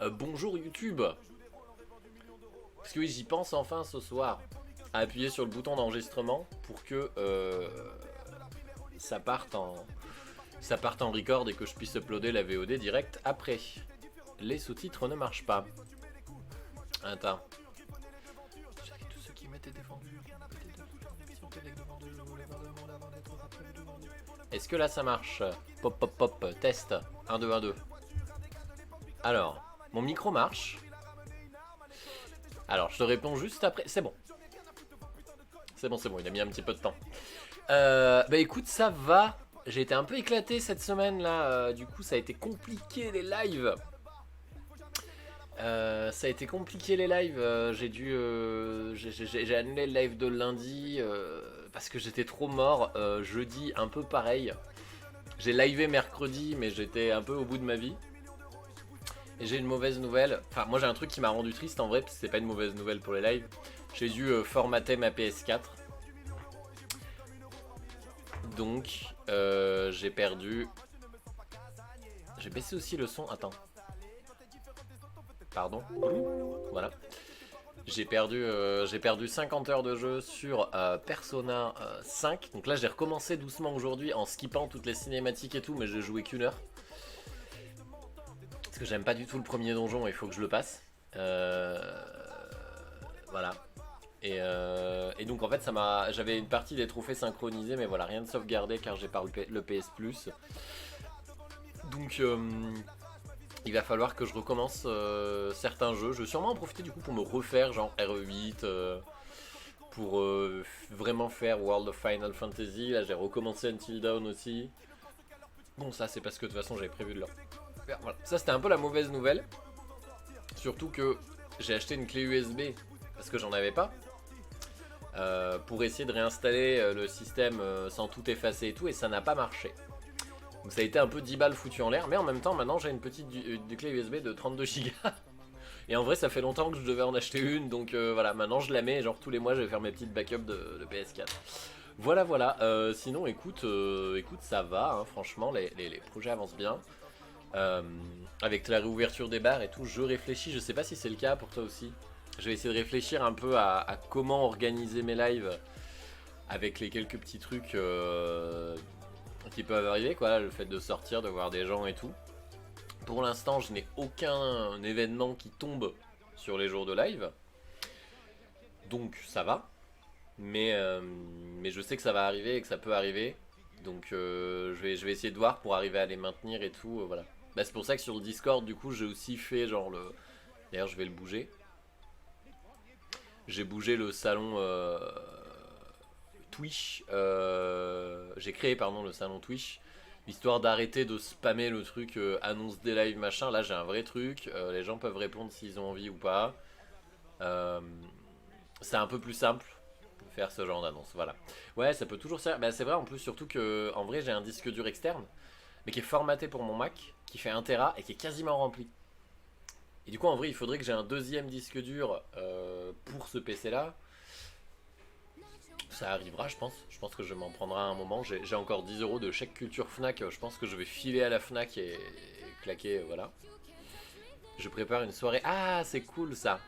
Bonjour YouTube. Parce que oui, j'y pense enfin ce soir à appuyer sur le bouton d'enregistrement pour que ça parte en record et que je puisse uploader la VOD direct après. Les sous-titres ne marchent pas. Attends. Tous ceux qui m'étaient défendus. Est-ce que là ça marche? Pop pop pop, test. 1 2 1 2. Alors, mon micro marche. Alors, je te réponds juste après. C'est bon. C'est bon, il a mis un petit peu de temps. Bah écoute, ça va. J'ai été un peu éclaté cette semaine là. Du coup, ça a été compliqué les lives. J'ai dû. J'ai annulé le live de lundi parce que j'étais trop mort. Jeudi, un peu pareil. J'ai livé mercredi, mais j'étais un peu au bout de ma vie. Et j'ai une mauvaise nouvelle. Enfin, moi j'ai un truc qui m'a rendu triste en vrai, parce que c'est pas une mauvaise nouvelle pour les lives. J'ai dû formater ma PS4. Donc, j'ai perdu. J'ai baissé aussi le son. Attends. Pardon. Voilà. J'ai perdu 50 heures de jeu sur Persona 5. Donc là, j'ai recommencé doucement aujourd'hui en skippant toutes les cinématiques et tout, mais j'ai joué qu'une heure. Parce que j'aime pas du tout le premier donjon, il faut que je le passe. Voilà. Et donc en fait, j'avais une partie des trophées synchronisés, mais voilà, rien de sauvegardé car j'ai pas le PS Plus. Donc il va falloir que je recommence certains jeux. Je vais sûrement en profiter du coup pour me refaire genre RE8, pour vraiment faire World of Final Fantasy. Là j'ai recommencé Until Dawn aussi. Bon, ça c'est parce que de toute façon j'avais prévu de le faire. Voilà. Ça c'était un peu la mauvaise nouvelle. Surtout que j'ai acheté une clé USB parce que j'en avais pas. Pour essayer de réinstaller le système sans tout effacer et tout, et ça n'a pas marché. Donc ça a été un peu 10 balles foutu en l'air, mais en même temps maintenant j'ai une petite clé USB de 32 Go. Et en vrai ça fait longtemps que je devais en acheter une, donc voilà, maintenant je la mets, genre tous les mois je vais faire mes petites backups de PS4. Voilà, sinon écoute, ça va, hein, franchement les projets avancent bien. Avec la réouverture des bars et tout, je réfléchis, je sais pas si c'est le cas pour toi aussi. Je vais essayer de réfléchir un peu à comment organiser mes lives avec les quelques petits trucs qui peuvent arriver, quoi, le fait de sortir, de voir des gens et tout. Pour l'instant, je n'ai aucun événement qui tombe sur les jours de live, donc ça va. Mais je sais que ça va arriver et que ça peut arriver, donc je vais essayer de voir pour arriver à les maintenir et tout, voilà. Bah, c'est pour ça que sur le Discord, du coup, j'ai aussi fait genre le... D'ailleurs, je vais le bouger. J'ai bougé le salon Twitch. J'ai créé, pardon, le salon Twitch. Histoire d'arrêter de spammer le truc annonce des lives machin. Là, j'ai un vrai truc. Les gens peuvent répondre s'ils ont envie ou pas. C'est un peu plus simple de faire ce genre d'annonce. Voilà. Ouais, ça peut toujours servir. Bah, c'est vrai en plus, surtout que en vrai, j'ai un disque dur externe, mais qui est formaté pour mon Mac, qui fait 1 Tera et qui est quasiment rempli. Et du coup, en vrai, il faudrait que j'ai un deuxième disque dur pour ce PC là. Ça arrivera, je pense. Je pense que je m'en prendrai un moment. J'ai encore 10 euros de chèque culture Fnac. Je pense que je vais filer à la Fnac et claquer, voilà. Je prépare une soirée. Ah, c'est cool ça.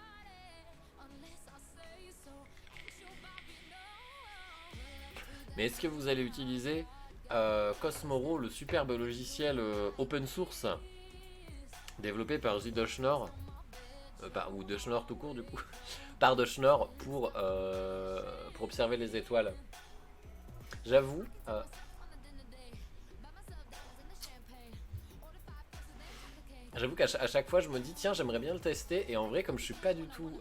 Mais est-ce que vous allez utiliser Cosmoro, le superbe logiciel open source développé par Jdoshnor ou Doshnor tout court du coup, par Doshnor pour observer les étoiles. J'avoue, qu'à chaque fois je me dis tiens j'aimerais bien le tester, et en vrai comme je suis pas du tout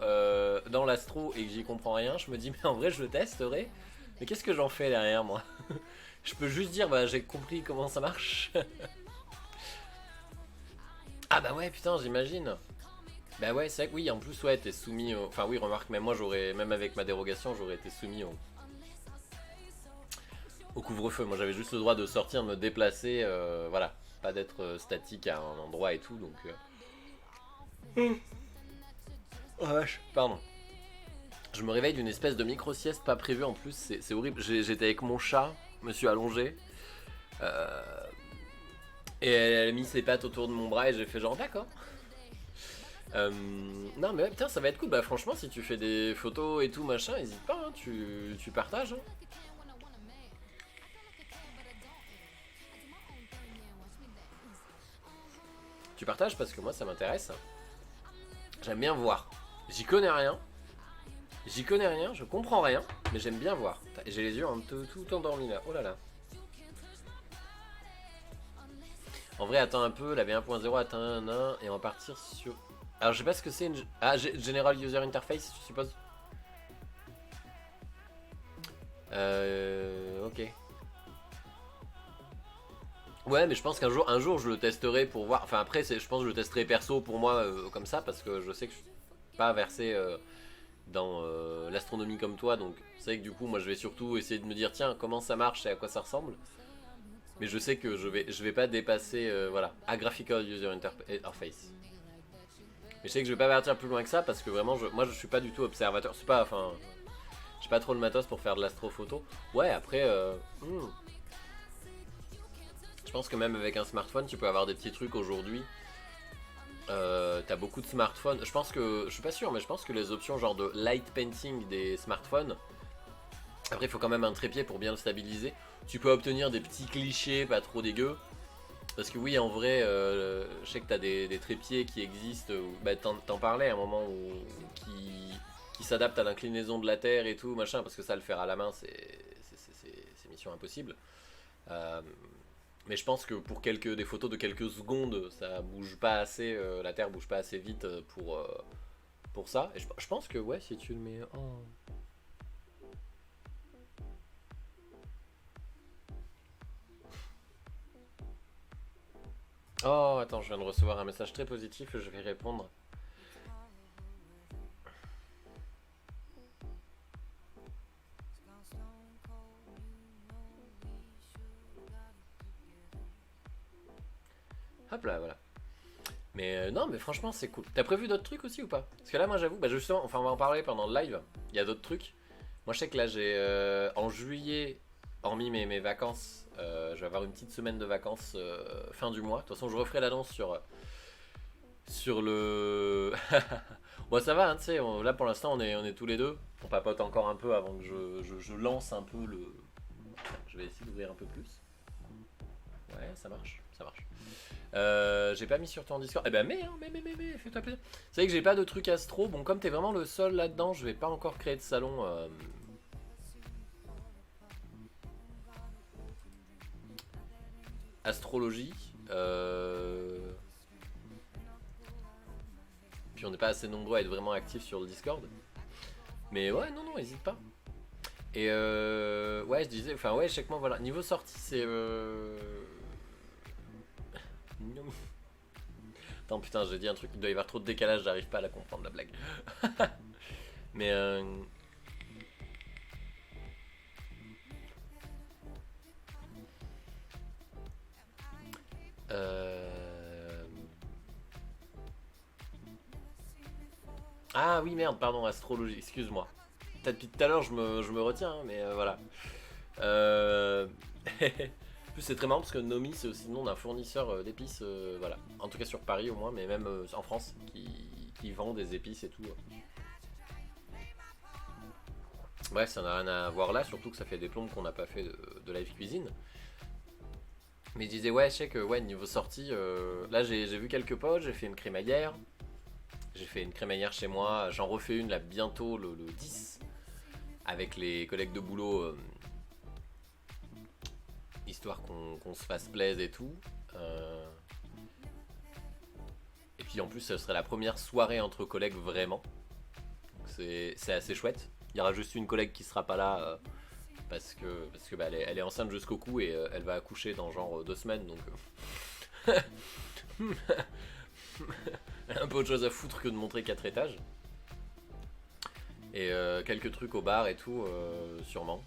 dans l'astro et que j'y comprends rien, je me dis mais en vrai je le testerai, mais qu'est-ce que j'en fais derrière moi? Je peux juste dire bah j'ai compris comment ça marche. Ah bah ouais putain j'imagine. Bah ouais c'est vrai que oui en plus ouais t'es soumis au... Enfin oui remarque, même moi j'aurais, même avec ma dérogation j'aurais été soumis au couvre-feu. Moi j'avais juste le droit de sortir, de me déplacer, voilà. Pas d'être statique à un endroit et tout, donc... Oh vache. Pardon. Je me réveille d'une espèce de micro-sieste pas prévue en plus, c'est horrible. J'étais avec mon chat, je me suis allongé. Et elle a mis ses pattes autour de mon bras et j'ai fait genre d'accord. Non mais ouais, putain ça va être cool, bah franchement si tu fais des photos et tout machin, hésite pas, hein, tu partages. Hein. Tu partages parce que moi ça m'intéresse. J'aime bien voir. J'y connais rien. J'y connais rien, je comprends rien, mais j'aime bien voir. J'ai les yeux tout endormis là. Oh là là. En vrai, attends un peu, la V1.0 atteint un et on va partir sur. Alors, je sais pas ce que c'est une. Ah, General User Interface, je suppose. Ok. Ouais, mais je pense qu'un jour, je le testerai pour voir. Enfin, après, je pense que je le testerai perso pour moi comme ça parce que je sais que je suis pas versé dans l'astronomie comme toi. Donc, c'est vrai que du coup, moi, je vais surtout essayer de me dire tiens, comment ça marche et à quoi ça ressemble. Mais je sais que je vais pas dépasser voilà, a graphical user interface. Mais je sais que je vais pas partir plus loin que ça parce que vraiment, moi, je suis pas du tout observateur. C'est pas, enfin, j'ai pas trop le matos pour faire de l'astrophoto. Ouais, après. Je pense que même avec un smartphone, tu peux avoir des petits trucs aujourd'hui. T'as beaucoup de smartphones. Je pense que, je suis pas sûr, mais je pense que les options genre de light painting des smartphones. Après, il faut quand même un trépied pour bien le stabiliser. Tu peux obtenir des petits clichés pas trop dégueux. Parce que oui, en vrai, je sais que t'as des trépieds qui existent. Bah, t'en parlais à un moment qui s'adaptent à l'inclinaison de la Terre et tout, machin. Parce que ça, le faire à la main, c'est mission impossible. Euh, Mais je pense que pour des photos de quelques secondes, ça bouge pas assez, la Terre bouge pas assez vite pour ça. Et je pense que ouais, si tu le mets en... Oh, attends, je viens de recevoir un message très positif et je vais répondre. Hop là, voilà. Mais non, mais franchement, c'est cool. T'as prévu d'autres trucs aussi ou pas? Parce que là, moi, j'avoue, bah justement, enfin, on va en parler pendant le live. Il y a d'autres trucs. Moi, je sais que là, j'ai en juillet, hormis mes vacances, je vais avoir une petite semaine de vacances fin du mois. De toute façon, je referai l'annonce sur le. Bon, ça va, hein, tu sais, là pour l'instant, on est tous les deux. On papote encore un peu avant que je lance un peu le. Je vais essayer d'ouvrir un peu plus. Ouais, ça marche, ça marche. J'ai pas mis sur ton Discord. Eh ben, mais, fais-toi plaisir. C'est vrai que j'ai pas de truc astro. Bon, comme t'es vraiment le seul là-dedans, je vais pas encore créer de salon. Astrologie. Puis on n'est pas assez nombreux à être vraiment actifs sur le Discord. Mais ouais, non, hésite pas. Et ouais, je disais, enfin ouais, je sais que moi, voilà. Niveau sortie, c'est. Attends, putain, j'ai dit un truc, il doit y avoir trop de décalage, j'arrive pas à la comprendre, la blague. Mais euh... Ah oui, merde, pardon, astrologie, excuse-moi. Depuis tout à l'heure, je me retiens, hein, mais voilà. Euh... En plus, c'est très marrant parce que Nomi, c'est aussi le nom d'un fournisseur d'épices, voilà. En tout cas sur Paris au moins, mais même en France, qui vend des épices et tout. Bref, ça n'a rien à voir là, surtout que ça fait des plombes qu'on n'a pas fait de live cuisine. Mais je disais, ouais, je sais que ouais, niveau sortie, là j'ai vu quelques potes, j'ai fait une crémaillère. J'ai fait une crémaillère chez moi, j'en refais une là bientôt le 10 avec les collègues de boulot, histoire qu'on se fasse plaisir et tout. Et puis en plus, ce serait la première soirée entre collègues vraiment. C'est assez chouette. Il y aura juste une collègue qui sera pas là parce que bah, elle est enceinte jusqu'au cou et elle va accoucher dans genre 2 semaines donc. Un peu autre chose à foutre que de montrer 4 étages. Et quelques trucs au bar et tout, sûrement.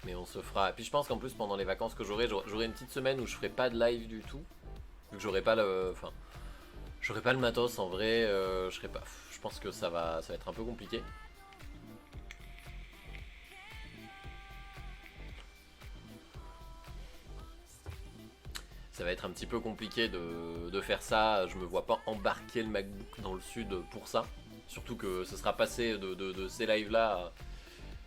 Mais on se fera. Et puis je pense qu'en plus pendant les vacances que j'aurai une petite semaine où je ferai pas de live du tout. Vu que j'aurai pas le. Enfin. J'aurai pas le matos en vrai. Je serai pas. Je pense que ça va être un peu compliqué. ça va être un petit peu compliqué de faire ça. Je me vois pas embarquer le MacBook dans le sud pour ça. Surtout que ce sera passé de ces lives là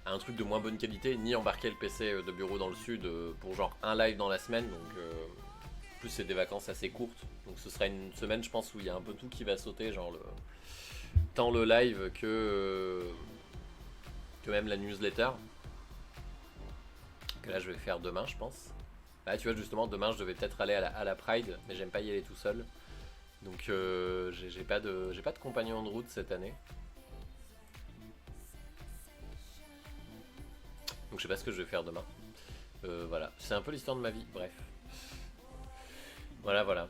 à un truc de moins bonne qualité, ni embarquer le PC de bureau dans le sud pour genre un live dans la semaine. Donc en plus c'est des vacances assez courtes. Donc ce sera une semaine je pense où il y a un peu tout qui va sauter, genre tant le live que même la newsletter. Que là je vais faire demain je pense. Là tu vois justement demain je devais peut-être aller à la Pride, mais j'aime pas y aller tout seul. Donc j'ai pas de compagnon de route cette année. Donc je sais pas ce que je vais faire demain. Voilà, c'est un peu l'histoire de ma vie, bref. Voilà, voilà.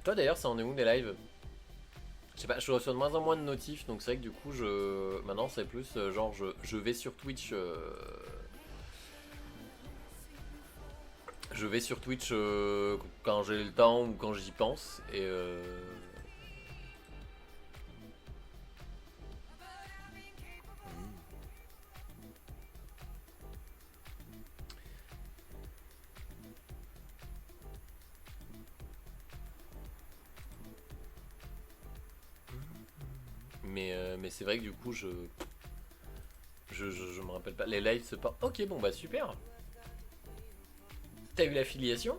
Toi d'ailleurs, ça en est où des lives? Je sais pas, je reçois de moins en moins de notifs, donc c'est vrai que du coup, maintenant c'est plus genre je vais sur Twitch. Je vais sur Twitch quand j'ai le temps ou quand j'y pense. Et mais c'est vrai que du coup, je me rappelle pas. Les lives, c'est pas. Ok, bon bah super. T'as eu l'affiliation?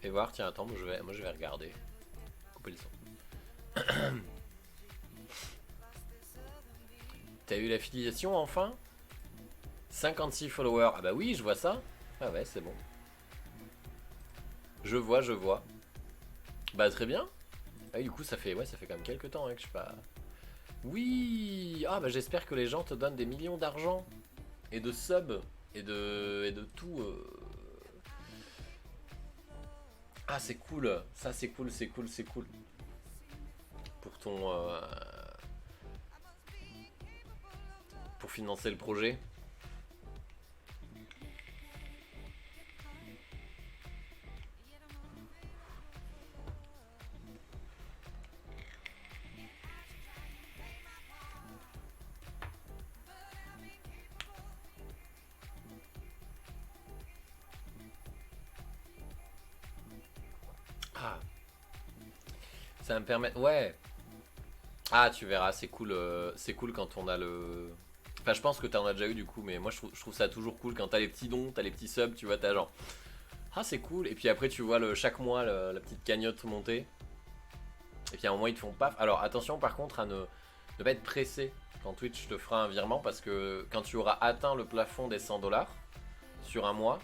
Et voir, tiens, attends, moi je vais regarder. Couper le son. T'as eu l'affiliation enfin? 56 followers. Ah bah oui, je vois ça. Ah ouais, c'est bon. Je vois, je vois. Bah très bien. Ah oui, du coup, ça fait quand même quelques temps hein, que je suis pas. Oui. Ah bah j'espère que les gens te donnent des millions d'argent et de subs et de tout. Ah c'est cool. Ça c'est cool, c'est cool, c'est cool. Pour ton pour financer le projet. Ah, ça va me permet. Ouais. Ah, tu verras, c'est cool quand on a le. Enfin, je pense que t'en as déjà eu du coup, mais moi je trouve ça toujours cool quand t'as les petits dons, t'as les petits subs, tu vois, t'as genre. Ah, c'est cool. Et puis après, tu vois chaque mois la petite cagnotte monter. Et puis à un moment, ils te font paf. Alors attention par contre à ne pas être pressé quand Twitch te fera un virement parce que quand tu auras atteint le plafond des 100$ sur un mois,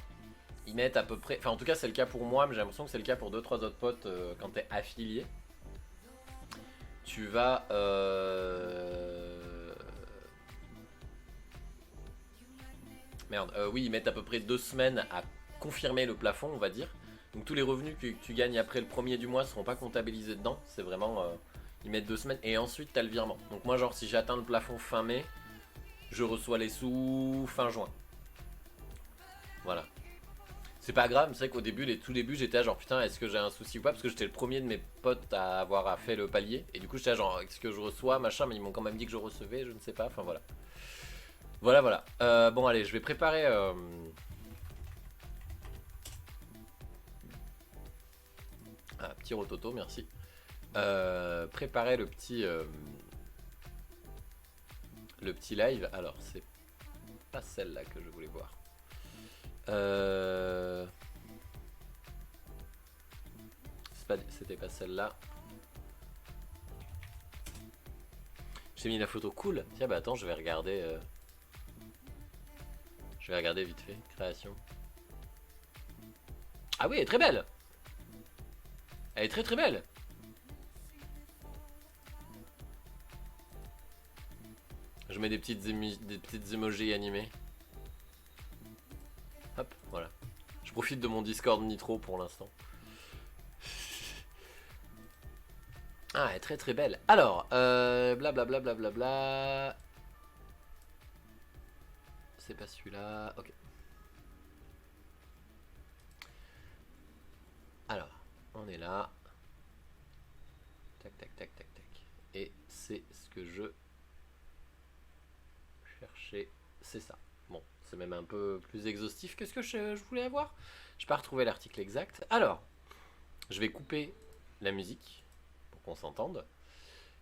ils mettent à peu près. Enfin, en tout cas, c'est le cas pour moi, mais j'ai l'impression que c'est le cas pour 2-3 autres potes quand t'es affilié. Tu vas. Merde, oui, ils mettent à peu près 2 semaines à confirmer le plafond, on va dire. Donc tous les revenus que tu gagnes après le premier du mois ne seront pas comptabilisés dedans. C'est vraiment. Ils mettent 2 semaines et ensuite t'as le virement. Donc moi, genre, si j'atteins le plafond fin mai, je reçois les sous fin juin. Voilà. C'est pas grave, c'est vrai qu'au début, les tout débuts, j'étais genre putain, est-ce que j'ai un souci ou pas? Parce que j'étais le premier de mes potes à avoir fait le palier. Et du coup, j'étais genre, est-ce que je reçois, machin, mais ils m'ont quand même dit que je recevais, je ne sais pas. Enfin voilà. Voilà, voilà. Bon, allez, je vais préparer. Ah, petit rototo, merci. Préparer le petit live. Alors, c'est pas celle-là que je voulais voir. C'était pas celle-là. J'ai mis la photo cool. Tiens, bah attends, je vais regarder. Je vais regarder vite fait. Création. Ah oui, elle est très belle. Elle est très très belle. Je mets des petites emojis animés. Hop, voilà. Je profite de mon Discord Nitro pour l'instant. Ah, elle est très très belle. Alors, blablabla. Bla, bla, bla, bla. C'est pas celui-là. Ok. Alors, on est là. Tac, tac, tac, tac, tac. Et c'est ce que je cherchais. C'est ça. Bon, c'est même un peu plus exhaustif que ce que je voulais avoir. Je n'ai pas retrouvé l'article exact. Alors, je vais couper la musique pour qu'on s'entende.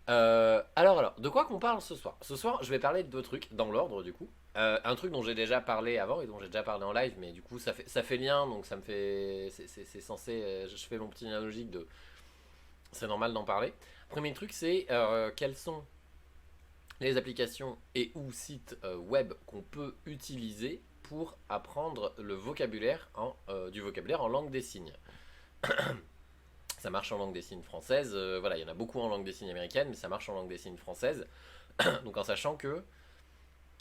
Alors, de quoi qu'on parle ce soir? Ce soir, je vais parler de deux trucs, dans l'ordre du coup. Un truc dont j'ai déjà parlé avant et dont j'ai déjà parlé en live, mais du coup ça fait lien, donc ça me fait. C'est censé. Je fais mon petit lien logique de. C'est normal d'en parler. Premier truc, c'est quelles sont les applications et ou sites web qu'on peut utiliser pour apprendre le vocabulaire du vocabulaire en langue des signes. Ça marche en langue des signes française, voilà, il y en a beaucoup en langue des signes américaine, mais ça marche en langue des signes française. Donc en sachant que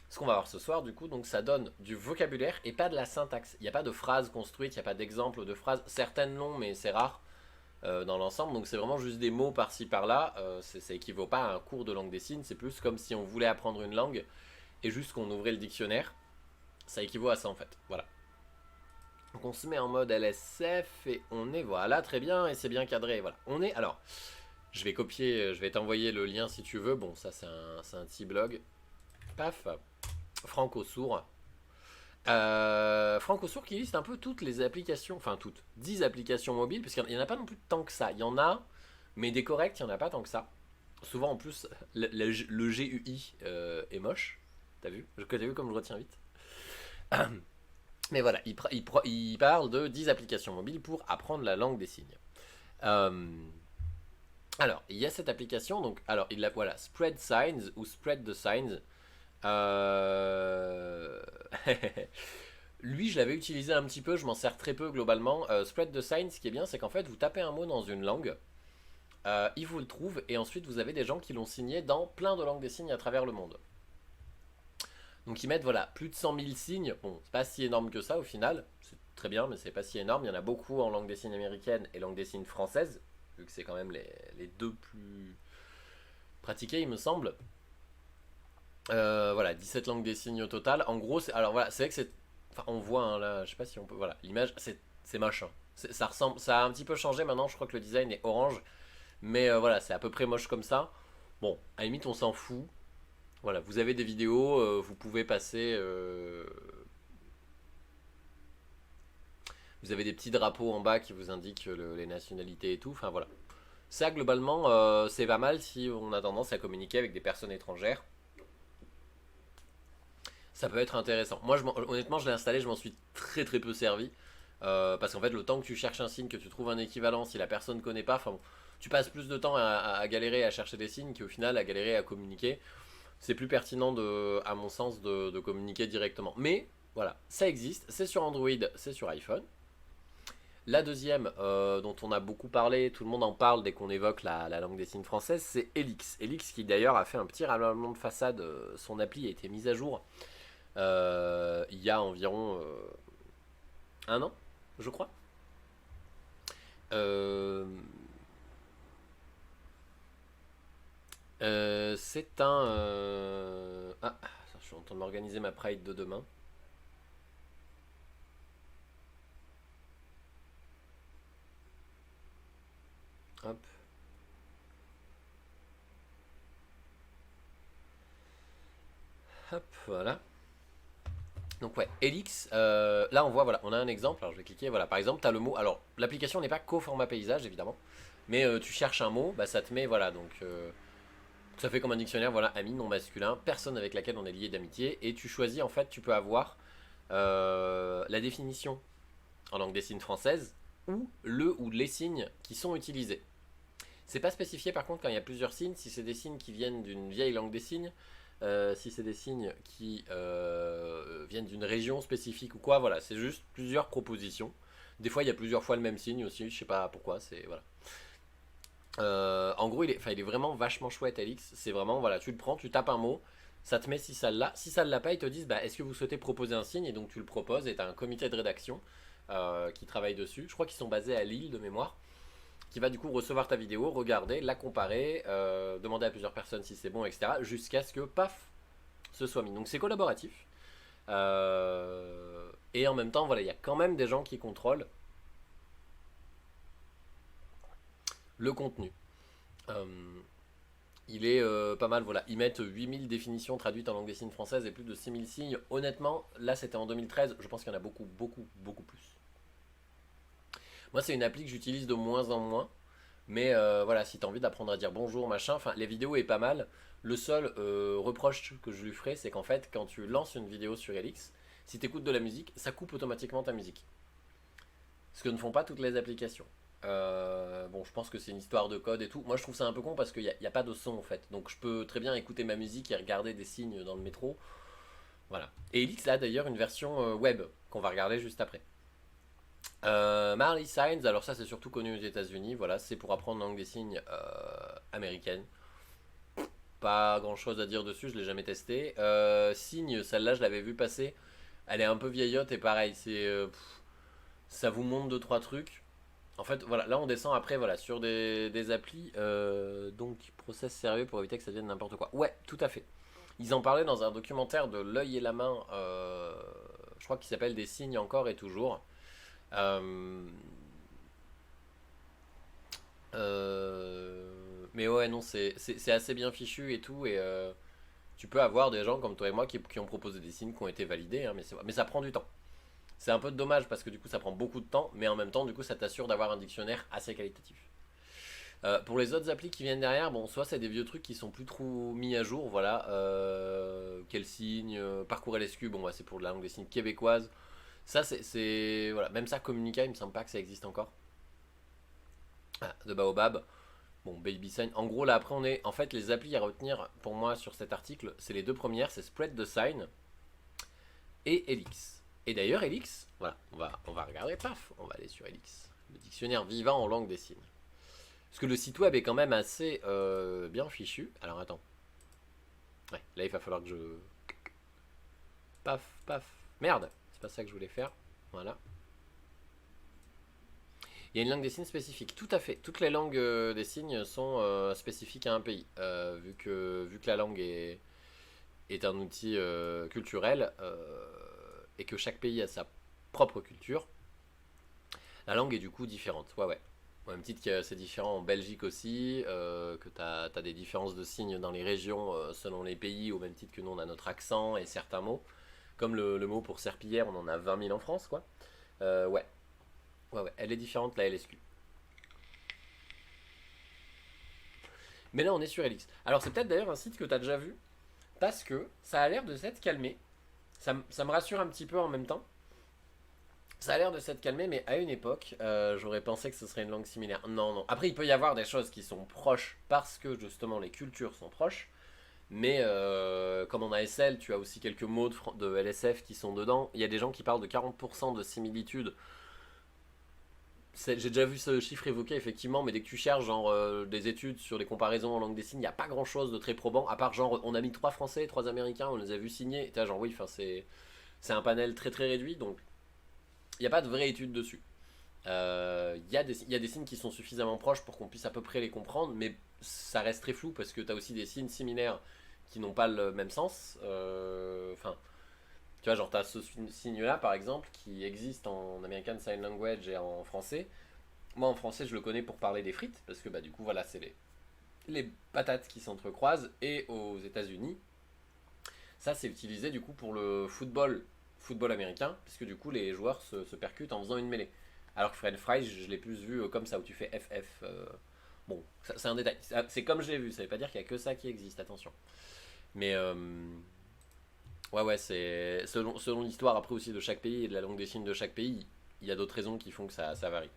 ce qu'on va voir ce soir, du coup, donc ça donne du vocabulaire et pas de la syntaxe. Il n'y a pas de phrases construites, il n'y a pas d'exemples de phrases, certaines non, mais c'est rare dans l'ensemble. Donc c'est vraiment juste des mots par-ci par-là. Ça équivaut pas à un cours de langue des signes, c'est plus comme si on voulait apprendre une langue et juste qu'on ouvrait le dictionnaire. Ça équivaut à ça en fait. Voilà. Donc on se met en mode LSF et on est voilà très bien et c'est bien cadré. Voilà. On est alors. Je vais copier, je vais t'envoyer le lien si tu veux. Bon, ça c'est un petit blog. Paf. Franco Sourd. Franco Sourd qui liste un peu toutes les applications, enfin toutes, 10 applications mobiles, parce qu'il n'y en a pas non plus tant que ça. Il y en a, mais des corrects, il n'y en a pas tant que ça. Souvent en plus, le GUI est moche. T'as vu? T'as vu comme je retiens vite. Mais voilà, il parle de 10 applications mobiles pour apprendre la langue des signes. Euh, alors, il y a cette application, donc, alors, il la voilà, Spread Signs ou Spread the Signs. Euh... Lui, je l'avais utilisé un petit peu, je m'en sers très peu globalement. Spread the Signs, ce qui est bien, c'est qu'en fait, vous tapez un mot dans une langue, il vous le trouve, et ensuite, vous avez des gens qui l'ont signé dans plein de langues des signes à travers le monde. Donc ils mettent voilà, plus de 100 000 signes. Bon, c'est pas si énorme que ça au final. C'est très bien, mais c'est pas si énorme. Il y en a beaucoup en langue des signes américaine et langue des signes française, vu que c'est quand même les deux plus pratiquées, il me semble. Voilà, 17 langues des signes au total. En gros, alors voilà, c'est vrai que c'est. Enfin, on voit hein, là, je sais pas si on peut. Voilà, l'image, c'est moche. Hein. Ça ressemble, ça a un petit peu changé maintenant. Je crois que le design est orange, mais voilà, c'est à peu près moche comme ça. Bon, à la limite, on s'en fout. Voilà, vous avez des vidéos, vous pouvez passer. Vous avez des petits drapeaux en bas qui vous indiquent les nationalités et tout. Enfin voilà. Ça, globalement, c'est pas mal si on a tendance à communiquer avec des personnes étrangères. Ça peut être intéressant. Moi, honnêtement, je l'ai installé, je m'en suis très très peu servi. Parce qu'en fait, le temps que tu cherches un signe, que tu trouves un équivalent, si la personne ne connaît pas, enfin bon, tu passes plus de temps à galérer à chercher des signes qu'au final à galérer à communiquer. C'est plus pertinent, à mon sens, de communiquer directement. Mais voilà, ça existe, c'est sur Android, c'est sur iPhone. La deuxième, dont on a beaucoup parlé, tout le monde en parle dès qu'on évoque la langue des signes française, c'est Elix. Elix qui d'ailleurs a fait un petit ravalement de façade, son appli a été mise à jour il y a environ un an, je crois. Euh, c'est un... Ah, je suis en train de m'organiser ma Pride de demain. Hop. Hop, voilà. Donc ouais, Elix, là on voit, voilà, on a un exemple, alors je vais cliquer, voilà, par exemple, tu as le mot, alors l'application n'est pas qu'au format paysage évidemment, mais tu cherches un mot, bah ça te met, voilà, donc ça fait comme un dictionnaire, voilà, ami, non masculin, personne avec laquelle on est lié d'amitié, et tu choisis, en fait, tu peux avoir la définition en langue des signes française, ou le ou les signes qui sont utilisés. C'est pas spécifié par contre quand il y a plusieurs signes, si c'est des signes qui viennent d'une vieille langue des signes, si c'est des signes qui viennent d'une région spécifique ou quoi, voilà, c'est juste plusieurs propositions. Des fois, il y a plusieurs fois le même signe aussi, je sais pas pourquoi, c'est voilà. En gros, il est vraiment vachement chouette, Alix. C'est vraiment, voilà, tu le prends, tu tapes un mot, ça te met si ça l'a. Si ça ne l'a pas, ils te disent, bah, est-ce que vous souhaitez proposer un signe? Et donc tu le proposes et tu as un comité de rédaction qui travaille dessus. Je crois qu'ils sont basés à Lille de mémoire, qui va du coup recevoir ta vidéo, regarder, la comparer, demander à plusieurs personnes si c'est bon, etc. Jusqu'à ce que, paf, ce soit mis. Donc c'est collaboratif. Et en même temps, voilà, il y a quand même des gens qui contrôlent le contenu. Euh, Il est pas mal, voilà. Ils mettent 8000 définitions traduites en langue des signes française et plus de 6000 signes. Honnêtement, là c'était en 2013, je pense qu'il y en a beaucoup, beaucoup, beaucoup plus. Moi, c'est une appli que j'utilise de moins en moins. Mais voilà, si t'as envie d'apprendre à dire bonjour, machin, enfin, les vidéos est pas mal. Le seul reproche que je lui ferai, c'est qu'en fait, quand tu lances une vidéo sur Elix, si t'écoutes de la musique, ça coupe automatiquement ta musique. Ce que ne font pas toutes les applications. Bon, je pense que c'est une histoire de code et tout. Moi, je trouve ça un peu con parce qu'il n'y a pas de son en fait. Donc, je peux très bien écouter ma musique et regarder des signes dans le métro. Voilà. Et Elix a d'ailleurs une version web qu'on va regarder juste après. Marley Signs, alors ça c'est surtout connu aux États-Unis, voilà, c'est pour apprendre la langue des signes américaine. Pas grand chose à dire dessus, je l'ai jamais testé. Signes, celle-là je l'avais vu passer, elle est un peu vieillotte et pareil, ça vous montre deux trois trucs. En fait, voilà, là on descend après, voilà, sur des applis, donc process sérieux pour éviter que ça devienne n'importe quoi. Ouais, tout à fait. Ils en parlaient dans un documentaire de L'œil et la main, je crois qu'il s'appelle Des signes encore et toujours. Euh, mais ouais, non, c'est assez bien fichu et tout. Et tu peux avoir des gens comme toi et moi qui ont proposé des signes qui ont été validés, hein, mais ça prend du temps. C'est un peu dommage parce que du coup ça prend beaucoup de temps, mais en même temps, du coup, ça t'assure d'avoir un dictionnaire assez qualitatif. Pour les autres applis qui viennent derrière, bon, soit c'est des vieux trucs qui sont plus trop mis à jour, voilà. Quel signe, Parcours LSQ, bon, ouais, c'est pour la langue des signes québécoise. Ça, voilà. Même ça, Communica, il me semble pas que ça existe encore. Ah, de Baobab. Bon, Baby Sign. En gros, là, après, on est. En fait, les applis à retenir pour moi sur cet article, c'est les deux premières, c'est Spread the Sign et Elix. Et d'ailleurs, Elix, voilà, on va regarder, paf, on va aller sur Elix. Le dictionnaire vivant en langue des signes. Parce que le site web est quand même assez bien fichu. Alors, attends. Ouais, là, il va falloir que je. Paf, paf. Merde, c'est pas ça que je voulais faire. Voilà. Il y a une langue des signes spécifique, tout à fait. Toutes les langues des signes sont spécifiques à un pays. Vu que la langue est un outil culturel et que chaque pays a sa propre culture, la langue est du coup différente. Ouais, ouais. Au même titre que c'est différent en Belgique aussi, que tu as des différences de signes dans les régions selon les pays, au même titre que nous on a notre accent et certains mots. Comme le mot pour serpillière, on en a 20 000 en France, quoi. Ouais, ouais, ouais. Elle est différente, la LSQ. Mais là, on est sur Elix. Alors, c'est peut-être d'ailleurs un site que tu as déjà vu, parce que ça a l'air de s'être calmé. Ça me rassure un petit peu en même temps. Ça a l'air de s'être calmé, mais à une époque, j'aurais pensé que ce serait une langue similaire. Non, non. Après, il peut y avoir des choses qui sont proches, parce que justement les cultures sont proches. Mais comme en ASL, tu as aussi quelques mots de LSF qui sont dedans. Il y a des gens qui parlent de 40% de similitude. J'ai déjà vu ce chiffre évoqué effectivement, mais dès que tu cherches genre des études sur des comparaisons en langue des signes, il n'y a pas grand chose de très probant, à part genre on a mis 3 Français, 3 Américains, on les a vus signer, et genre oui, enfin c'est un panel très très réduit, donc il n'y a pas de vraie étude dessus. Il y a des signes qui sont suffisamment proches pour qu'on puisse à peu près les comprendre, mais ça reste très flou parce que tu as aussi des signes similaires qui n'ont pas le même sens. Enfin, tu vois, genre, tu as ce signe-là, par exemple, qui existe en American Sign Language et en français. Moi, en français, je le connais pour parler des frites, parce que, bah, du coup, voilà, c'est les patates qui s'entrecroisent. Et aux États-Unis, ça, c'est utilisé, du coup, pour le football américain, puisque, du coup, les joueurs se percutent en faisant une mêlée. Alors que French fries, je l'ai plus vu comme ça, où tu fais FF. Bon, c'est un détail. C'est comme je l'ai vu, ça veut pas dire qu'il y a que ça qui existe, attention. Mais, ouais, ouais, c'est selon l'histoire après aussi de chaque pays et de la langue des signes de chaque pays, il y a d'autres raisons qui font que ça varie.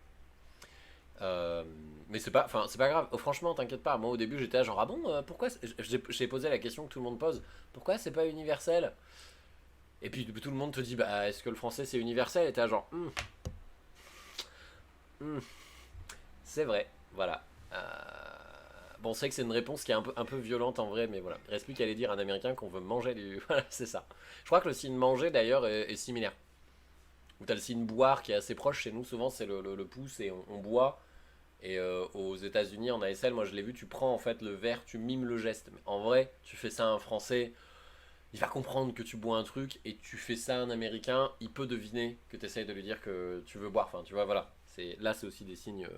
Euh, mais c'est pas grave. Oh, franchement, t'inquiète pas. Moi, au début, j'étais là genre ah bon, pourquoi j'ai posé la question que tout le monde pose. Pourquoi c'est pas universel? Et puis tout le monde te dit bah est-ce que le français c'est universel? Et t'es là genre hmm, c'est vrai. Voilà. Bon, c'est vrai que c'est une réponse qui est un peu violente en vrai, mais voilà. Il reste plus qu'à aller dire à un Américain qu'on veut manger du. Voilà, c'est ça. Je crois que le signe manger d'ailleurs est similaire. Ou t'as le signe boire qui est assez proche chez nous, souvent c'est le pouce et on boit. Et aux États-Unis, en ASL, moi je l'ai vu, tu prends en fait le verre, tu mimes le geste. Mais en vrai, tu fais ça à un Français, il va comprendre que tu bois un truc, et tu fais ça à un Américain, il peut deviner que tu essayes de lui dire que tu veux boire. Enfin, tu vois, voilà. Là, c'est aussi des signes.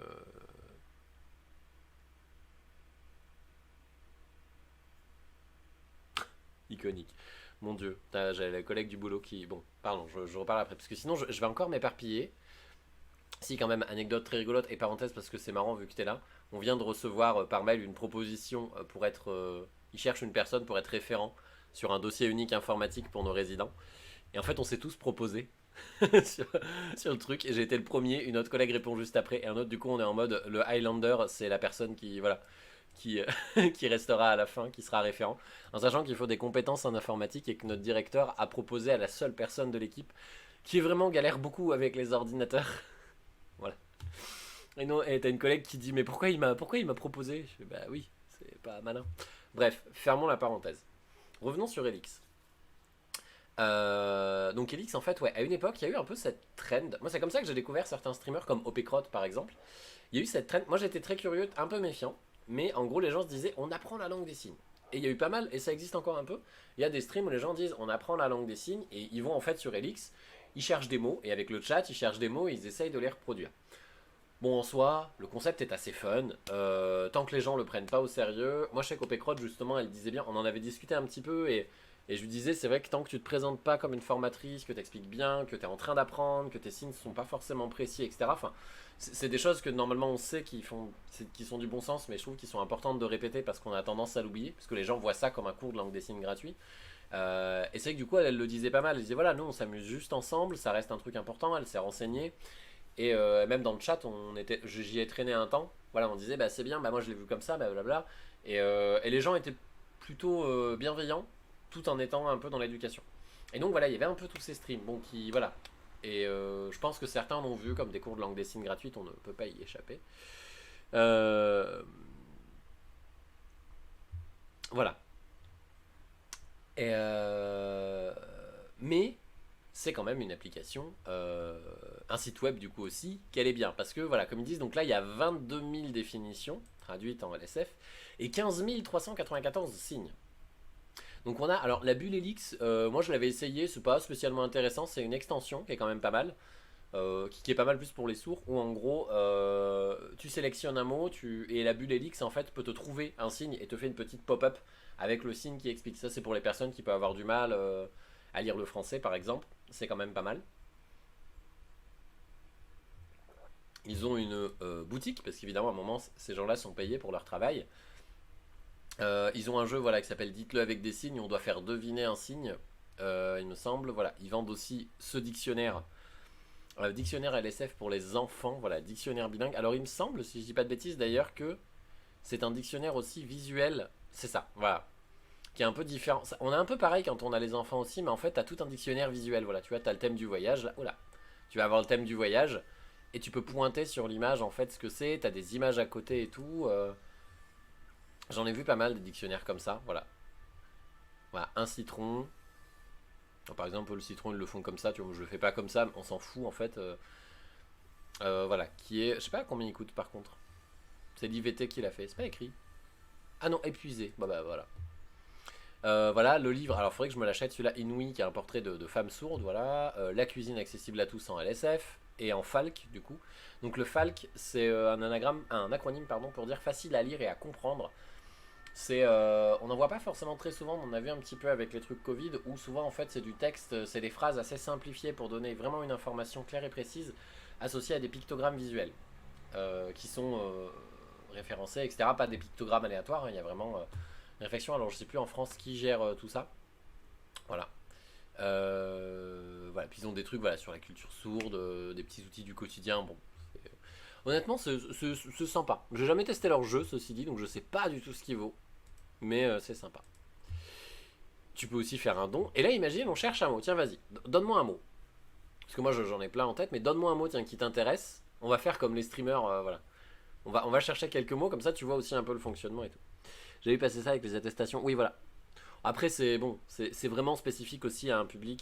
Iconique. Mon dieu, j'avais la collègue du boulot qui... Bon, pardon, je reparle après, parce que sinon je vais encore m'éparpiller. Si, quand même, anecdote très rigolote, et parenthèse parce que c'est marrant vu que t'es là, on vient de recevoir par mail une proposition pour être... ils cherchent une personne pour être référent sur un dossier unique informatique pour nos résidents. Et en fait, on s'est tous proposés sur, sur le truc, et j'ai été le premier, une autre collègue répond juste après, et un autre, du coup, on est en mode, le Highlander, c'est la personne qui... Voilà, qui, qui restera à la fin, qui sera référent, en sachant qu'il faut des compétences en informatique et que notre directeur a proposé à la seule personne de l'équipe qui vraiment galère beaucoup avec les ordinateurs. Voilà. Et non, et t'as une collègue qui dit mais pourquoi il m'a proposé. Je fais bah oui, c'est pas malin. Bref, fermons la parenthèse. Revenons sur Elix. Donc Elix en fait ouais, à une époque il y a eu un peu cette trend. Moi c'est comme ça que j'ai découvert certains streamers comme OPCrot par exemple. Il y a eu cette trend. Moi j'étais très curieux, un peu méfiant, mais en gros les gens se disaient on apprend la langue des signes. Et il y a eu pas mal, et ça existe encore un peu, il y a des streams où les gens disent on apprend la langue des signes, et ils vont en fait sur Elix, ils cherchent des mots, et avec le chat ils cherchent des mots et ils essayent de les reproduire. Bon, en soi, le concept est assez fun, tant que les gens le prennent pas au sérieux. Moi je sais qu'OPCrot justement elle disait bien, on en avait discuté un petit peu, et je lui disais c'est vrai que tant que tu te présentes pas comme une formatrice, que tu expliques bien, que tu es en train d'apprendre, que tes signes ne sont pas forcément précis, etc. Enfin, c'est des choses que normalement on sait qui sont du bon sens, mais je trouve qu'ils sont importantes de répéter parce qu'on a tendance à l'oublier, parce que les gens voient ça comme un cours de langue des signes gratuit. Et c'est vrai que du coup elle le disait pas mal, elle disait voilà nous on s'amuse juste ensemble, ça reste un truc important, elle s'est renseignée. Et même dans le chat, j'y ai traîné un temps. Voilà, on disait bah c'est bien, bah moi je l'ai vu comme ça, blablabla. Et les gens étaient plutôt bienveillants, tout en étant un peu dans l'éducation. Et donc voilà, il y avait un peu tous ces streams, bon qui voilà. Et je pense que certains l'ont vu comme des cours de langue des signes gratuites, on ne peut pas y échapper. Euh, voilà. Et mais c'est quand même une application, un site web du coup aussi, qu'elle est bien. Parce que voilà, comme ils disent, donc là il y a 22 000 définitions traduites en LSF et 15 394 signes. Donc on a, alors la bulle Helix, moi je l'avais essayé, c'est pas spécialement intéressant, c'est une extension qui est quand même pas mal. Qui est pas mal plus pour les sourds, où en gros tu sélectionnes un mot et la bulle Helix en fait peut te trouver un signe et te fait une petite pop-up avec le signe qui explique. Ça c'est pour les personnes qui peuvent avoir du mal à lire le français par exemple, c'est quand même pas mal. Ils ont une boutique, parce qu'évidemment à un moment ces gens là sont payés pour leur travail. Ils ont un jeu voilà, qui s'appelle Dites-le avec des signes, on doit faire deviner un signe, il me semble. Voilà, ils vendent aussi ce dictionnaire. Dictionnaire LSF pour les enfants, voilà, dictionnaire bilingue. Alors il me semble, si je dis pas de bêtises d'ailleurs, que c'est un dictionnaire aussi visuel, c'est ça, voilà, qui est un peu différent. On a un peu pareil quand on a les enfants aussi, mais en fait t'as tout un dictionnaire visuel, voilà, tu vois, t'as le thème du voyage, là, oula, tu vas avoir le thème du voyage, et tu peux pointer sur l'image en fait ce que c'est, t'as des images à côté et tout. J'en ai vu pas mal des dictionnaires comme ça, voilà. Voilà, un citron. Par exemple, le citron, ils le font comme ça, tu vois, je le fais pas comme ça, on s'en fout en fait. Voilà, qui est. Je sais pas combien il coûte par contre. C'est l'IVT qui l'a fait, c'est pas écrit. Ah non, épuisé. Bah voilà. Voilà, le livre, alors il faudrait que je me l'achète, celui-là, Inouï, qui est un portrait de femme sourde, voilà. La cuisine accessible à tous en LSF, et en FALC, du coup. Donc le FALC, c'est un acronyme pardon, pour dire facile à lire et à comprendre. On n'en voit pas forcément très souvent, mais on a vu un petit peu avec les trucs Covid, où souvent en fait c'est du texte, c'est des phrases assez simplifiées pour donner vraiment une information claire et précise, associée à des pictogrammes visuels, qui sont référencés, etc. Pas des pictogrammes aléatoires, hein, il y a vraiment une réflexion. Alors je sais plus en France qui gère tout ça. Voilà. Voilà. Puis ils ont des trucs voilà, sur la culture sourde, des petits outils du quotidien. Bon, honnêtement, c'est sympa. J'ai jamais testé leur jeu, ceci dit, donc je sais pas du tout ce qu'il vaut. Mais c'est sympa. Tu peux aussi faire un don. Et là, imagine, on cherche un mot. Tiens, vas-y, donne-moi un mot. Parce que moi, j'en ai plein en tête, mais donne-moi un mot, tiens, qui t'intéresse. On va faire comme les streamers, voilà. On va chercher quelques mots, comme ça, tu vois aussi un peu le fonctionnement et tout. J'ai vu passer ça avec les attestations. Oui, voilà. Après, c'est bon, c'est vraiment spécifique aussi à un public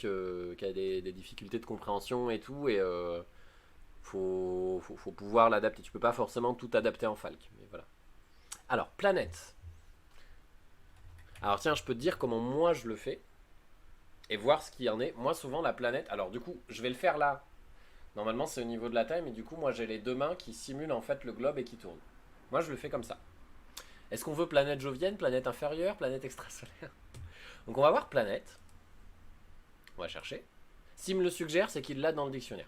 qui a des difficultés de compréhension et tout, et faut pouvoir l'adapter. Tu peux pas forcément tout adapter en Falc, mais voilà. Alors, planète. Alors tiens, je peux te dire comment moi je le fais et voir ce qu'il y en est. Moi, souvent, la planète. Alors du coup, je vais le faire là. Normalement, c'est au niveau de la taille, mais du coup, moi, j'ai les deux mains qui simulent en fait le globe et qui tournent. Moi, je le fais comme ça. Est-ce qu'on veut planète jovienne, planète inférieure, planète extrasolaire? Donc on va voir planète. On va chercher. S'il me le suggère, c'est qu'il l'a dans le dictionnaire.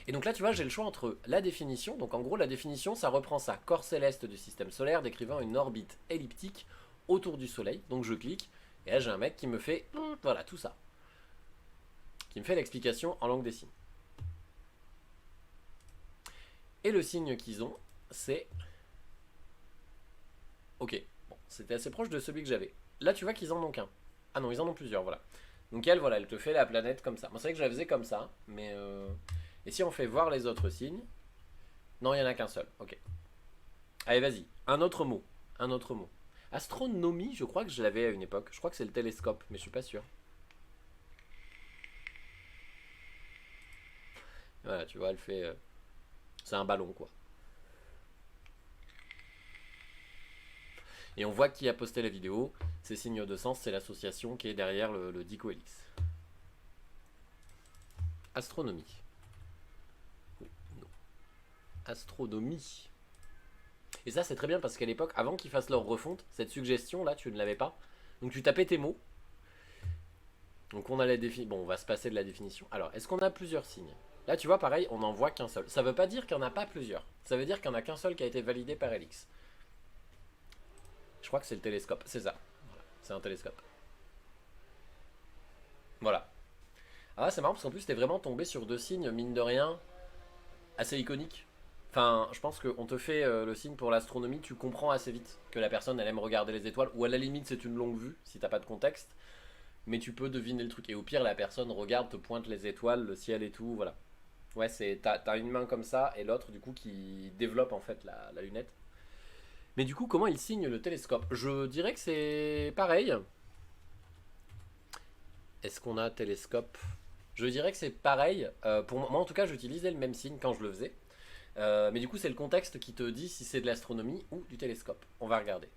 Et donc là, tu vois, j'ai le choix entre la définition. Donc en gros, la définition, ça reprend ça. Corps céleste du système solaire décrivant une orbite elliptique autour du Soleil. Donc je clique. Et là, j'ai un mec qui me fait, voilà, tout ça. Qui me fait l'explication en langue des signes. Et le signe qu'ils ont, c'est... Ok, bon, c'était assez proche de celui que j'avais. Là, tu vois qu'ils en ont qu'un. Ah non, ils en ont plusieurs, voilà. Donc elle, voilà, elle te fait la planète comme ça. Moi, c'est vrai que je la faisais comme ça, mais... Et si on fait voir les autres signes... Non, il n'y en a qu'un seul, ok. Allez, vas-y, un autre mot. Un autre mot. Astronomie, je crois que je l'avais à une époque. Je crois que c'est le télescope, mais je suis pas sûr. Voilà, tu vois, elle fait... C'est un ballon, quoi. Et on voit qui a posté la vidéo. C'est Signe de Sens, c'est l'association qui est derrière le Dico Helix. Astronomie. Oh, non. Astronomie. Et ça, c'est très bien parce qu'à l'époque, avant qu'ils fassent leur refonte, cette suggestion-là, tu ne l'avais pas. Donc tu tapais tes mots. Donc on a la définition. Bon, on va se passer de la définition. Alors, est-ce qu'on a plusieurs signes? Là, tu vois, pareil, on n'en voit qu'un seul. Ça veut pas dire qu'il n'y en a pas plusieurs. Ça veut dire qu'il n'y en a qu'un seul qui a été validé par Helix. Je crois que c'est le télescope. C'est ça. Voilà. C'est un télescope. Voilà. Ah, c'est marrant parce qu'en plus, t'es vraiment tombé sur deux signes, mine de rien, assez iconiques. Enfin, je pense qu'on te fait le signe pour l'astronomie, tu comprends assez vite que la personne, elle aime regarder les étoiles, ou à la limite, c'est une longue vue, si t'as pas de contexte, mais tu peux deviner le truc. Et au pire, la personne regarde, te pointe les étoiles, le ciel et tout, voilà. Ouais, t'as une main comme ça, et l'autre, du coup, qui développe en fait la lunette. Mais du coup, comment il signe le télescope? Je dirais que c'est pareil. Est-ce qu'on a télescope? Je dirais que c'est pareil. Pour moi, en tout cas, j'utilisais le même signe quand je le faisais. Mais du coup, c'est le contexte qui te dit si c'est de l'astronomie ou du télescope. On va regarder.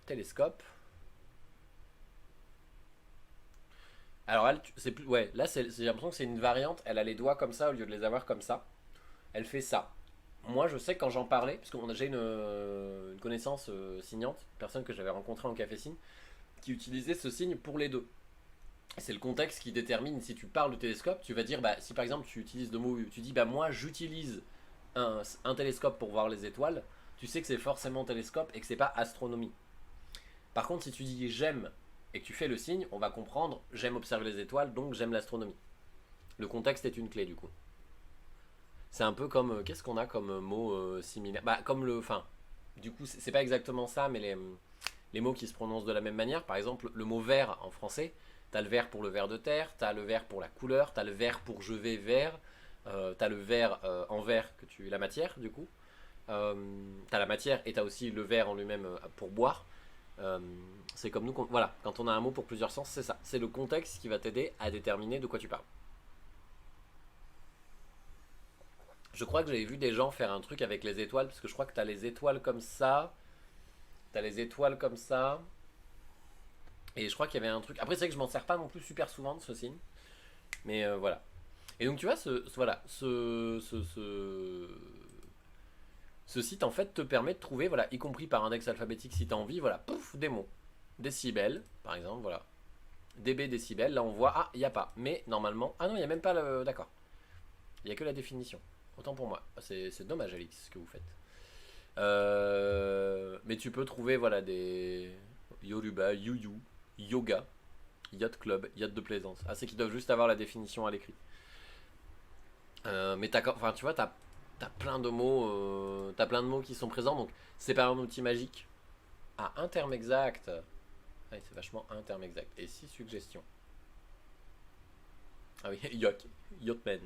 Télescope. Alors, c'est plus, ouais, là, j'ai l'impression que c'est une variante. Elle a les doigts comme ça au lieu de les avoir comme ça. Elle fait ça. Moi, je sais que quand j'en parlais, parce qu'on a déjà une connaissance signante, une personne que j'avais rencontrée en café signe, qui utilisait ce signe pour les deux. C'est le contexte qui détermine si tu parles de télescope. Tu vas dire, bah, si par exemple tu utilises le mot, tu dis, bah, moi j'utilise un télescope pour voir les étoiles, tu sais que c'est forcément télescope et que c'est pas astronomie. Par contre, si tu dis j'aime et que tu fais le signe, on va comprendre j'aime observer les étoiles, donc j'aime l'astronomie. Le contexte est une clé du coup. C'est un peu comme, qu'est-ce qu'on a comme mot similaire? Bah, comme le, enfin, du coup, c'est pas exactement ça, mais les mots qui se prononcent de la même manière. Par exemple, le mot vert en français, t'as le vert pour le vert de terre, t'as le vert pour la couleur, t'as le vert pour je vais vers, t'as le vert en vert, la matière du coup. T'as la matière et t'as aussi le vert en lui-même pour boire. C'est comme nous, voilà, quand on a un mot pour plusieurs sens, c'est ça. C'est le contexte qui va t'aider à déterminer de quoi tu parles. Je crois que j'avais vu des gens faire un truc avec les étoiles, parce que je crois que t'as les étoiles comme ça, t'as les étoiles comme ça, et je crois qu'il y avait un truc. Après, c'est vrai que je m'en sers pas non plus super souvent de ce signe, mais voilà. Et donc, tu vois, voilà, ce site en fait te permet de trouver, voilà, y compris par index alphabétique si t'as envie, voilà, pouf, des mots. Décibels, par exemple, voilà. dB décibels, là on voit, ah, il n'y a pas. Mais normalement, ah non, il n'y a même pas le. D'accord. Il n'y a que la définition. Autant pour moi. C'est dommage, Alix, ce que vous faites. Mais tu peux trouver, voilà, des. Yoruba, Yuyu, Yoga, Yacht Club, Yacht de plaisance. Ah, c'est qu'ils doivent juste avoir la définition à l'écrit. Mais enfin, tu vois, t'as plein de mots, t'as plein de mots qui sont présents. Donc, c'est pas un outil magique. Ah, un terme exact. Ah, c'est vachement un terme exact. Et si suggestions. Ah oui, Yachtman.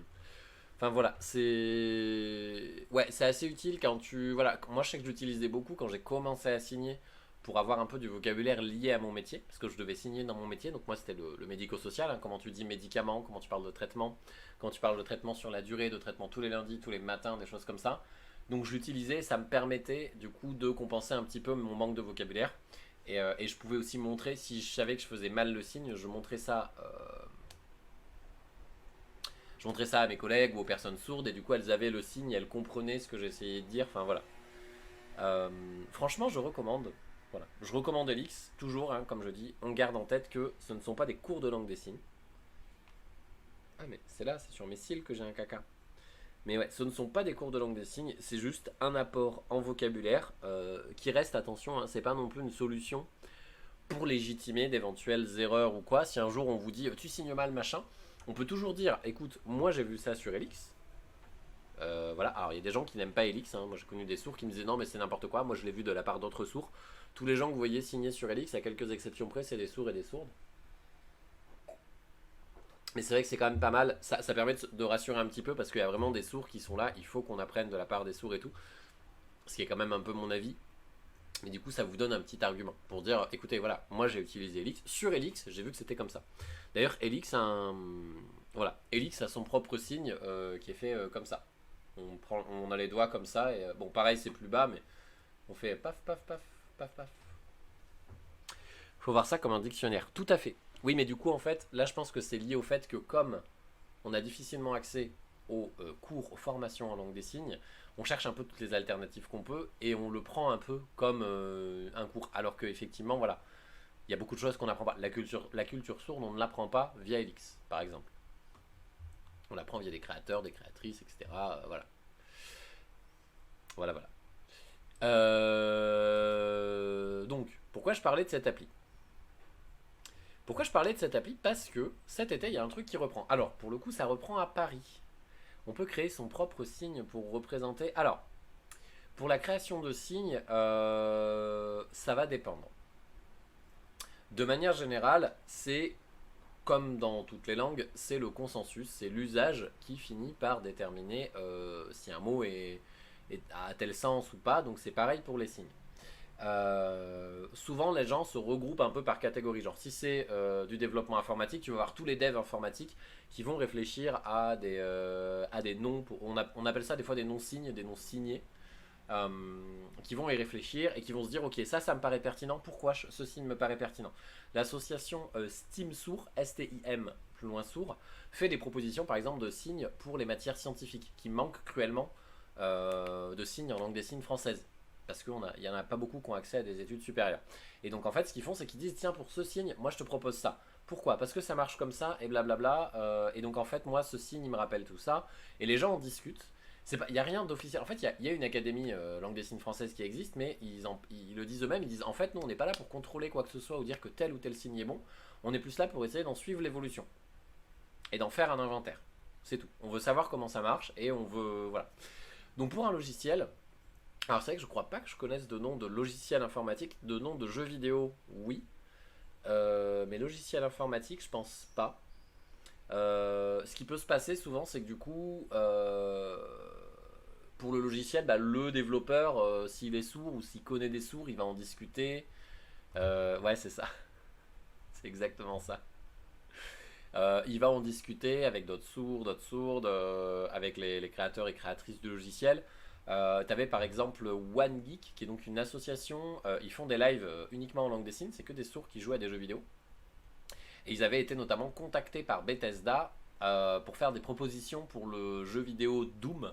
Enfin voilà, c'est. Ouais, c'est assez utile quand tu. Voilà, moi je sais que j'utilisais beaucoup quand j'ai commencé à signer pour avoir un peu du vocabulaire lié à mon métier, parce que je devais signer dans mon métier, donc moi c'était le médico-social, hein, comment tu dis médicaments, comment tu parles de traitement, quand tu parles de traitement sur la durée, de traitement tous les lundis, tous les matins, des choses comme ça. Donc je l'utilisais, ça me permettait du coup de compenser un petit peu mon manque de vocabulaire. Et je pouvais aussi montrer, si je savais que je faisais mal le signe, je montrais ça à mes collègues ou aux personnes sourdes, et du coup elles avaient le signe, elles comprenaient ce que j'essayais de dire, enfin voilà. Franchement, je recommande. Voilà. Je recommande Elix, toujours, hein, comme je dis, on garde en tête que ce ne sont pas des cours de langue des signes. Ah mais c'est là, c'est sur mes cils que j'ai un caca. Mais ouais, ce ne sont pas des cours de langue des signes, c'est juste un apport en vocabulaire qui reste, attention, hein, c'est pas non plus une solution pour légitimer d'éventuelles erreurs ou quoi. Si un jour on vous dit tu signes mal machin, on peut toujours dire écoute, moi j'ai vu ça sur Elix. Voilà, alors il y a des gens qui n'aiment pas Elix, hein. Moi j'ai connu des sourds qui me disaient non mais c'est n'importe quoi, moi je l'ai vu de la part d'autres sourds. Tous les gens que vous voyez signer sur Elix, à quelques exceptions près, c'est des sourds et des sourdes. Mais c'est vrai que c'est quand même pas mal, ça permet de rassurer un petit peu parce qu'il y a vraiment des sourds qui sont là, il faut qu'on apprenne de la part des sourds et tout. Ce qui est quand même un peu mon avis. Mais du coup, ça vous donne un petit argument pour dire écoutez, voilà, moi j'ai utilisé Elix. Sur Elix, j'ai vu que c'était comme ça. D'ailleurs, Elix a voilà, Elix a son propre signe qui est fait comme ça. On a les doigts comme ça, et bon, pareil, c'est plus bas, mais on fait paf, paf, paf, paf, paf. Faut voir ça comme un dictionnaire, tout à fait. Oui, mais du coup, en fait, là, je pense que c'est lié au fait que comme on a difficilement accès aux cours, aux formations en langue des signes, on cherche un peu toutes les alternatives qu'on peut et on le prend un peu comme un cours. Alors qu'effectivement, voilà, il y a beaucoup de choses qu'on n'apprend pas. La culture sourde, on ne l'apprend pas via Elix, par exemple. On l'apprend via des créateurs, des créatrices, etc. Voilà. Voilà, voilà. Donc, pourquoi je parlais de cette appli? Pourquoi je parlais de cette appli? Parce que cet été, il y a un truc qui reprend. Alors, pour le coup, ça reprend à Paris. On peut créer son propre signe pour représenter. Alors, pour la création de signes, ça va dépendre. De manière générale, c'est comme dans toutes les langues, c'est le consensus, c'est l'usage qui finit par déterminer si un mot a tel sens ou pas. Donc c'est pareil pour les signes. Souvent les gens se regroupent un peu par catégorie. Genre si c'est du développement informatique, tu vas voir tous les devs informatiques qui vont réfléchir à des noms. On appelle ça des fois des noms signes, des noms signés. Qui vont y réfléchir et qui vont se dire ok, ça me paraît pertinent, pourquoi ce signe me paraît pertinent. L'association STIM Sourd, STIM plus loin sourd, fait des propositions par exemple de signes pour les matières scientifiques qui manquent cruellement de signes en langue des signes française parce qu'il n'y en a pas beaucoup qui ont accès à des études supérieures. Et donc en fait ce qu'ils font c'est qu'ils disent tiens, pour ce signe moi je te propose ça. Pourquoi? Parce que ça marche comme ça et blablabla. Et donc en fait moi ce signe il me rappelle tout ça et les gens en discutent. Il n'y a rien d'officiel. En fait, il y a une académie langue des signes française qui existe, mais ils le disent eux-mêmes. Ils disent en fait, nous, on n'est pas là pour contrôler quoi que ce soit ou dire que tel ou tel signe est bon. On est plus là pour essayer d'en suivre l'évolution et d'en faire un inventaire. C'est tout. On veut savoir comment ça marche et on veut. Voilà. Donc, pour un logiciel, alors c'est vrai que je crois pas que je connaisse de nom de logiciel informatique, de nom de jeux vidéo, oui. Mais logiciel informatique, je pense pas. Ce qui peut se passer souvent, c'est que du coup, pour le logiciel, bah, le développeur, s'il est sourd ou s'il connaît des sourds, il va en discuter. Ouais, c'est ça. C'est exactement ça. Il va en discuter avec d'autres sourds, d'autres sourdes, avec les créateurs et créatrices du logiciel. T'avais par exemple OneGeek, qui est donc une association. Ils font des lives uniquement en langue des signes, c'est que des sourds qui jouent à des jeux vidéo. Et ils avaient été notamment contactés par Bethesda pour faire des propositions pour le jeu vidéo Doom.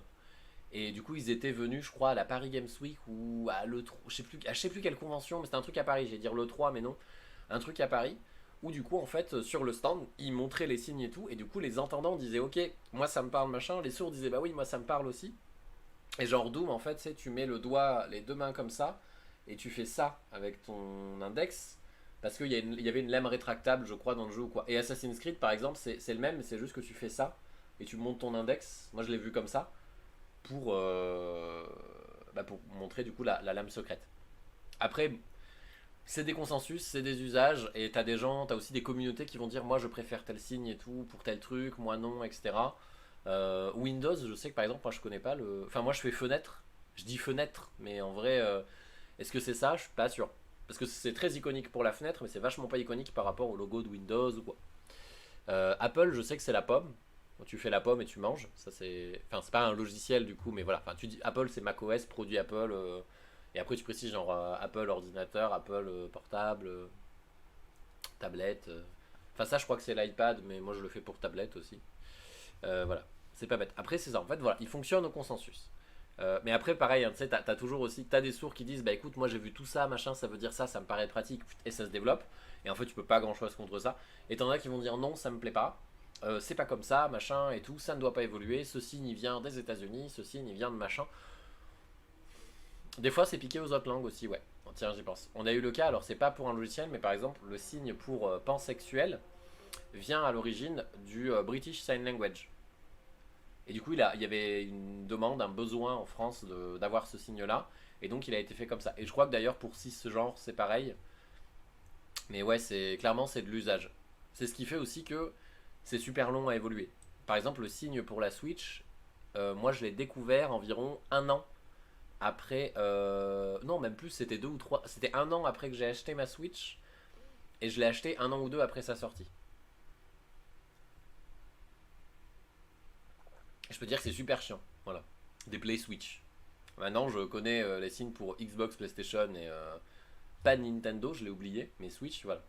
Et du coup, ils étaient venus, je crois, à la Paris Games Week ou à l'E3, je sais plus quelle convention, mais c'était un truc à Paris, j'allais dire l'E3, mais non, un truc à Paris, où du coup, en fait, sur le stand, ils montraient les signes et tout, et du coup, les entendants disaient, ok, moi ça me parle, machin, les sourds disaient, bah oui, moi ça me parle aussi. Et genre Doom, en fait, c'est tu mets le doigt, les deux mains comme ça, et tu fais ça avec ton index, parce qu'il y avait une lame rétractable, je crois, dans le jeu ou quoi. Et Assassin's Creed, par exemple, c'est le même, mais c'est juste que tu fais ça, et tu montes ton index, moi je l'ai vu comme ça, pour montrer du coup la lame secrète. Après, c'est des consensus, c'est des usages, et t'as aussi des communautés qui vont dire moi je préfère tel signe et tout pour tel truc, moi non, etc. Windows, je sais que par exemple, moi je connais pas le. Enfin, moi je fais fenêtre, je dis fenêtre, mais en vrai, est-ce que c'est ça? Je suis pas sûr. Parce que c'est très iconique pour la fenêtre, mais c'est vachement pas iconique par rapport au logo de Windows ou quoi. Apple, je sais que c'est la pomme. Tu fais la pomme et tu manges. Ça c'est, enfin c'est pas un logiciel du coup, mais voilà. Enfin tu dis Apple c'est macOS, produit Apple. Et après tu précises genre Apple ordinateur, Apple portable, tablette. Enfin ça je crois que c'est l'iPad, mais moi je le fais pour tablette aussi. Voilà, c'est pas bête. Après c'est ça. En fait voilà, il fonctionne au consensus. Mais après, pareil, hein, tu sais, t'as toujours aussi, t'as des sourds qui disent, bah écoute, moi j'ai vu tout ça, machin, ça veut dire ça me paraît pratique, et ça se développe. Et en fait, tu peux pas grand chose contre ça. Et t'en as qui vont dire non, ça me plaît pas. C'est pas comme ça, machin et tout, ça ne doit pas évoluer. Ceci n'y vient des États-Unis, ceci n'y vient de machin. Des fois, c'est piqué aux autres langues aussi, ouais. Tiens, j'y pense. On a eu le cas, alors c'est pas pour un logiciel, mais par exemple, le signe pour pansexuel vient à l'origine du British Sign Language. Et du coup, il y avait une demande, un besoin en France d'avoir ce signe-là. Et donc, il a été fait comme ça. Et je crois que d'ailleurs, pour cisgenre, c'est pareil. Mais ouais, clairement, c'est de l'usage. C'est ce qui fait aussi que c'est super long à évoluer. Par exemple, le signe pour la Switch, moi, je l'ai découvert environ un an après. Non, même plus, c'était 2 ou 3. C'était un an après que j'ai acheté ma Switch. Et je l'ai acheté un an ou deux après sa sortie. Et je peux dire que c'est super chiant. Voilà. Des Play Switch. Maintenant, je connais les signes pour Xbox, PlayStation et pas Nintendo, je l'ai oublié, mais Switch, voilà.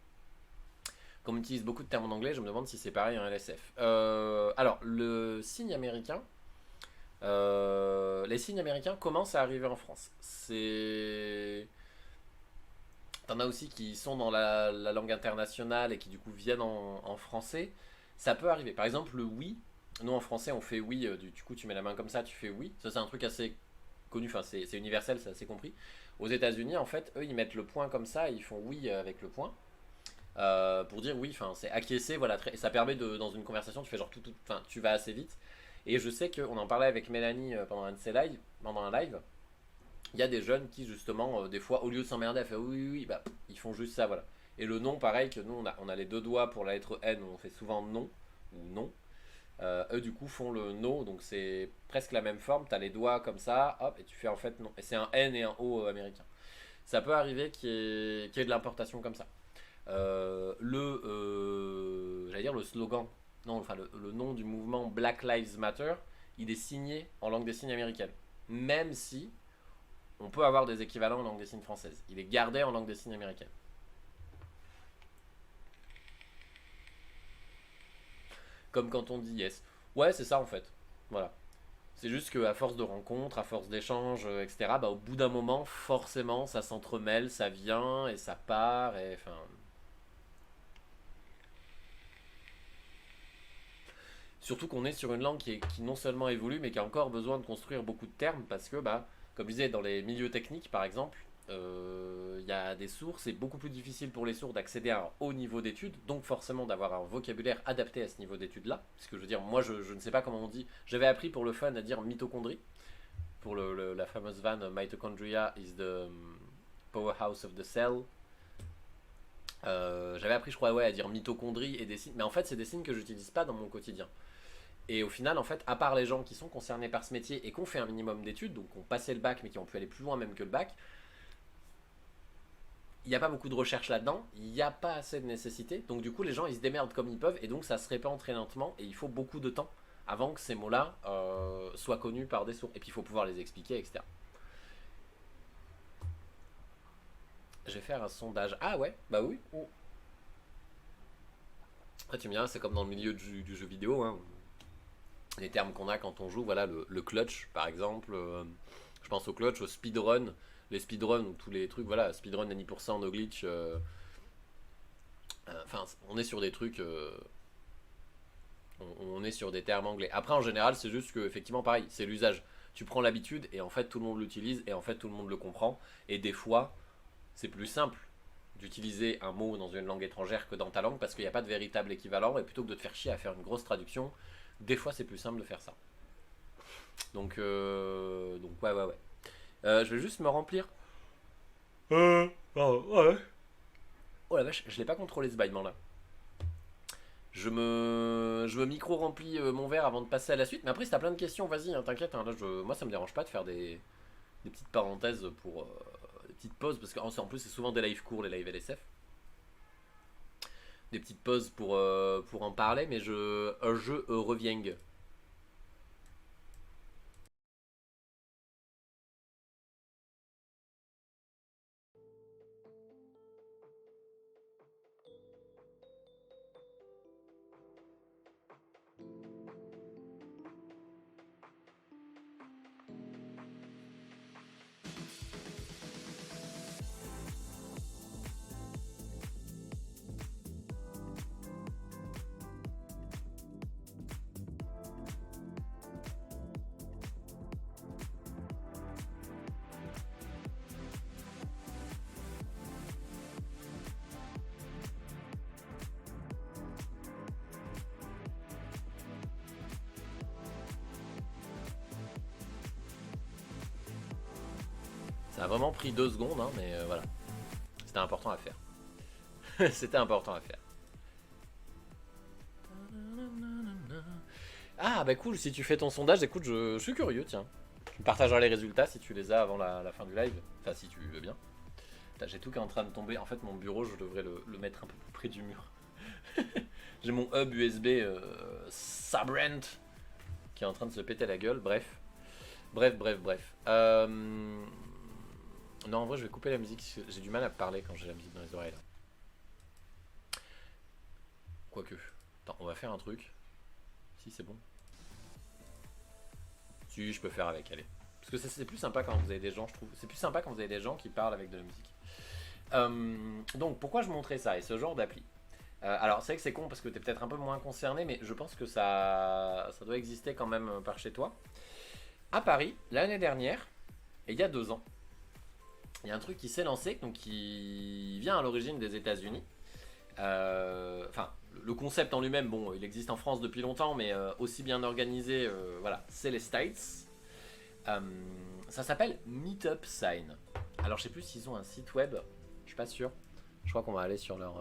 Comme on utilise beaucoup de termes en anglais, je me demande si c'est pareil en LSF. Alors, le signe américain, les signes américains commencent à arriver en France. T'en as aussi qui sont dans la langue internationale et qui du coup viennent en français. Ça peut arriver. Par exemple, le oui. Nous en français, on fait oui. Du coup, tu mets la main comme ça, tu fais oui. Ça, c'est un truc assez connu. Enfin, c'est universel, c'est assez compris. Aux États-Unis, en fait, eux, ils mettent le point comme ça et ils font oui avec le point. Pour dire oui, enfin c'est acquiescer, voilà, ça permet dans une conversation, tu fais genre enfin tu vas assez vite. Et je sais qu'on en parlait avec Mélanie pendant un de ses lives, pendant un live. Il y a des jeunes qui justement, des fois, au lieu de s'emmerder à faire oui, oui, oui, bah ils font juste ça, voilà. Et le non, pareil que nous, on a les deux doigts pour la lettre N, on fait souvent non ou non. Eux du coup font le no, donc c'est presque la même forme. T'as les doigts comme ça, hop, et tu fais en fait non. Et c'est un N et un O américain. Ça peut arriver qu'il y ait de l'importation comme ça. J'allais dire le slogan, non, enfin le nom du mouvement Black Lives Matter, il est signé en langue des signes américaine. Même si on peut avoir des équivalents en langue des signes française. Il est gardé en langue des signes américaine. Comme quand on dit yes. Ouais, c'est ça en fait. Voilà. C'est juste qu'à force de rencontres, à force d'échanges, etc., bah, au bout d'un moment, forcément, ça s'entremêle, ça vient et ça part. Et, enfin, surtout qu'on est sur une langue qui non seulement évolue, mais qui a encore besoin de construire beaucoup de termes, parce que, bah, comme je disais, dans les milieux techniques, par exemple, il y a des sourds, c'est beaucoup plus difficile pour les sourds d'accéder à un haut niveau d'études, donc forcément d'avoir un vocabulaire adapté à ce niveau d'études-là. Parce que je veux dire, moi, je ne sais pas comment on dit. J'avais appris pour le fun à dire mitochondrie, pour la fameuse vanne mitochondria is the powerhouse of the cell. J'avais appris, je crois, ouais, à dire mitochondrie et des signes, mais en fait, c'est des signes que j'utilise pas dans mon quotidien. Et au final, en fait, à part les gens qui sont concernés par ce métier et qui ont fait un minimum d'études, donc qui ont passé le bac mais qui ont pu aller plus loin même que le bac, il n'y a pas beaucoup de recherche là-dedans, il n'y a pas assez de nécessité, donc du coup les gens ils se démerdent comme ils peuvent et donc ça se répand très lentement et il faut beaucoup de temps avant que ces mots-là soient connus par des sourds. Et puis il faut pouvoir les expliquer, etc. Je vais faire un sondage. Ah ouais, bah oui. Oh. Après tu me diras, c'est comme dans le milieu du jeu vidéo, hein. Les termes qu'on a quand on joue, voilà, le clutch par exemple. Je pense au clutch, au speedrun, les speedruns ou tous les trucs, voilà, speedrun 90%, no glitch. Enfin, on est sur des trucs. On est sur des termes anglais. Après, en général, c'est juste que, effectivement, pareil, c'est l'usage. Tu prends l'habitude et en fait, tout le monde l'utilise et en fait, tout le monde le comprend. Et des fois, c'est plus simple d'utiliser un mot dans une langue étrangère que dans ta langue parce qu'il n'y a pas de véritable équivalent et plutôt que de te faire chier à faire une grosse traduction, des fois, c'est plus simple de faire ça. Donc ouais, ouais, ouais. Je vais juste me remplir. Ouais. Oh la vache, je l'ai pas contrôlé ce bâillement là. Je me micro-remplis mon verre avant de passer à la suite. Mais après, si t'as plein de questions, vas-y, hein, t'inquiète. Hein, là, moi, ça me dérange pas de faire des petites parenthèses pour des petites pauses. Parce qu'en plus, c'est souvent des lives courts, les lives LSF. Des petites pauses pour en parler. Mais je reviens. Ça a vraiment pris 2 secondes, hein, mais voilà. C'était important à faire. C'était important à faire. Ah bah cool, si tu fais ton sondage, écoute, je suis curieux, tiens. Tu me partageras les résultats si tu les as avant la fin du live. Enfin, si tu veux bien. J'ai tout qui est en train de tomber. En fait, mon bureau, je devrais le mettre un peu plus près du mur. J'ai mon hub USB Sabrent qui est en train de se péter la gueule. Bref. Non, en vrai, je vais couper la musique. J'ai du mal à parler quand j'ai la musique dans les oreilles. Là. Quoique. Attends, on va faire un truc. Si, c'est bon. Si, je peux faire avec, allez. Parce que c'est plus sympa quand vous avez des gens, je trouve. C'est plus sympa quand vous avez des gens qui parlent avec de la musique. Donc, pourquoi je montrais ça et ce genre d'appli alors, c'est vrai que c'est con parce que tu es peut-être un peu moins concerné, mais je pense que ça doit exister quand même par chez toi. À Paris, l'année dernière, et il y a 2 ans, il y a un truc qui s'est lancé, donc qui vient à l'origine des États-Unis. Enfin, le concept en lui-même, bon, il existe en France depuis longtemps, mais aussi bien organisé, voilà, c'est les States. Ça s'appelle Meetup Sign. Alors, je sais plus s'ils ont un site web, je suis pas sûr. Je crois qu'on va aller sur leur.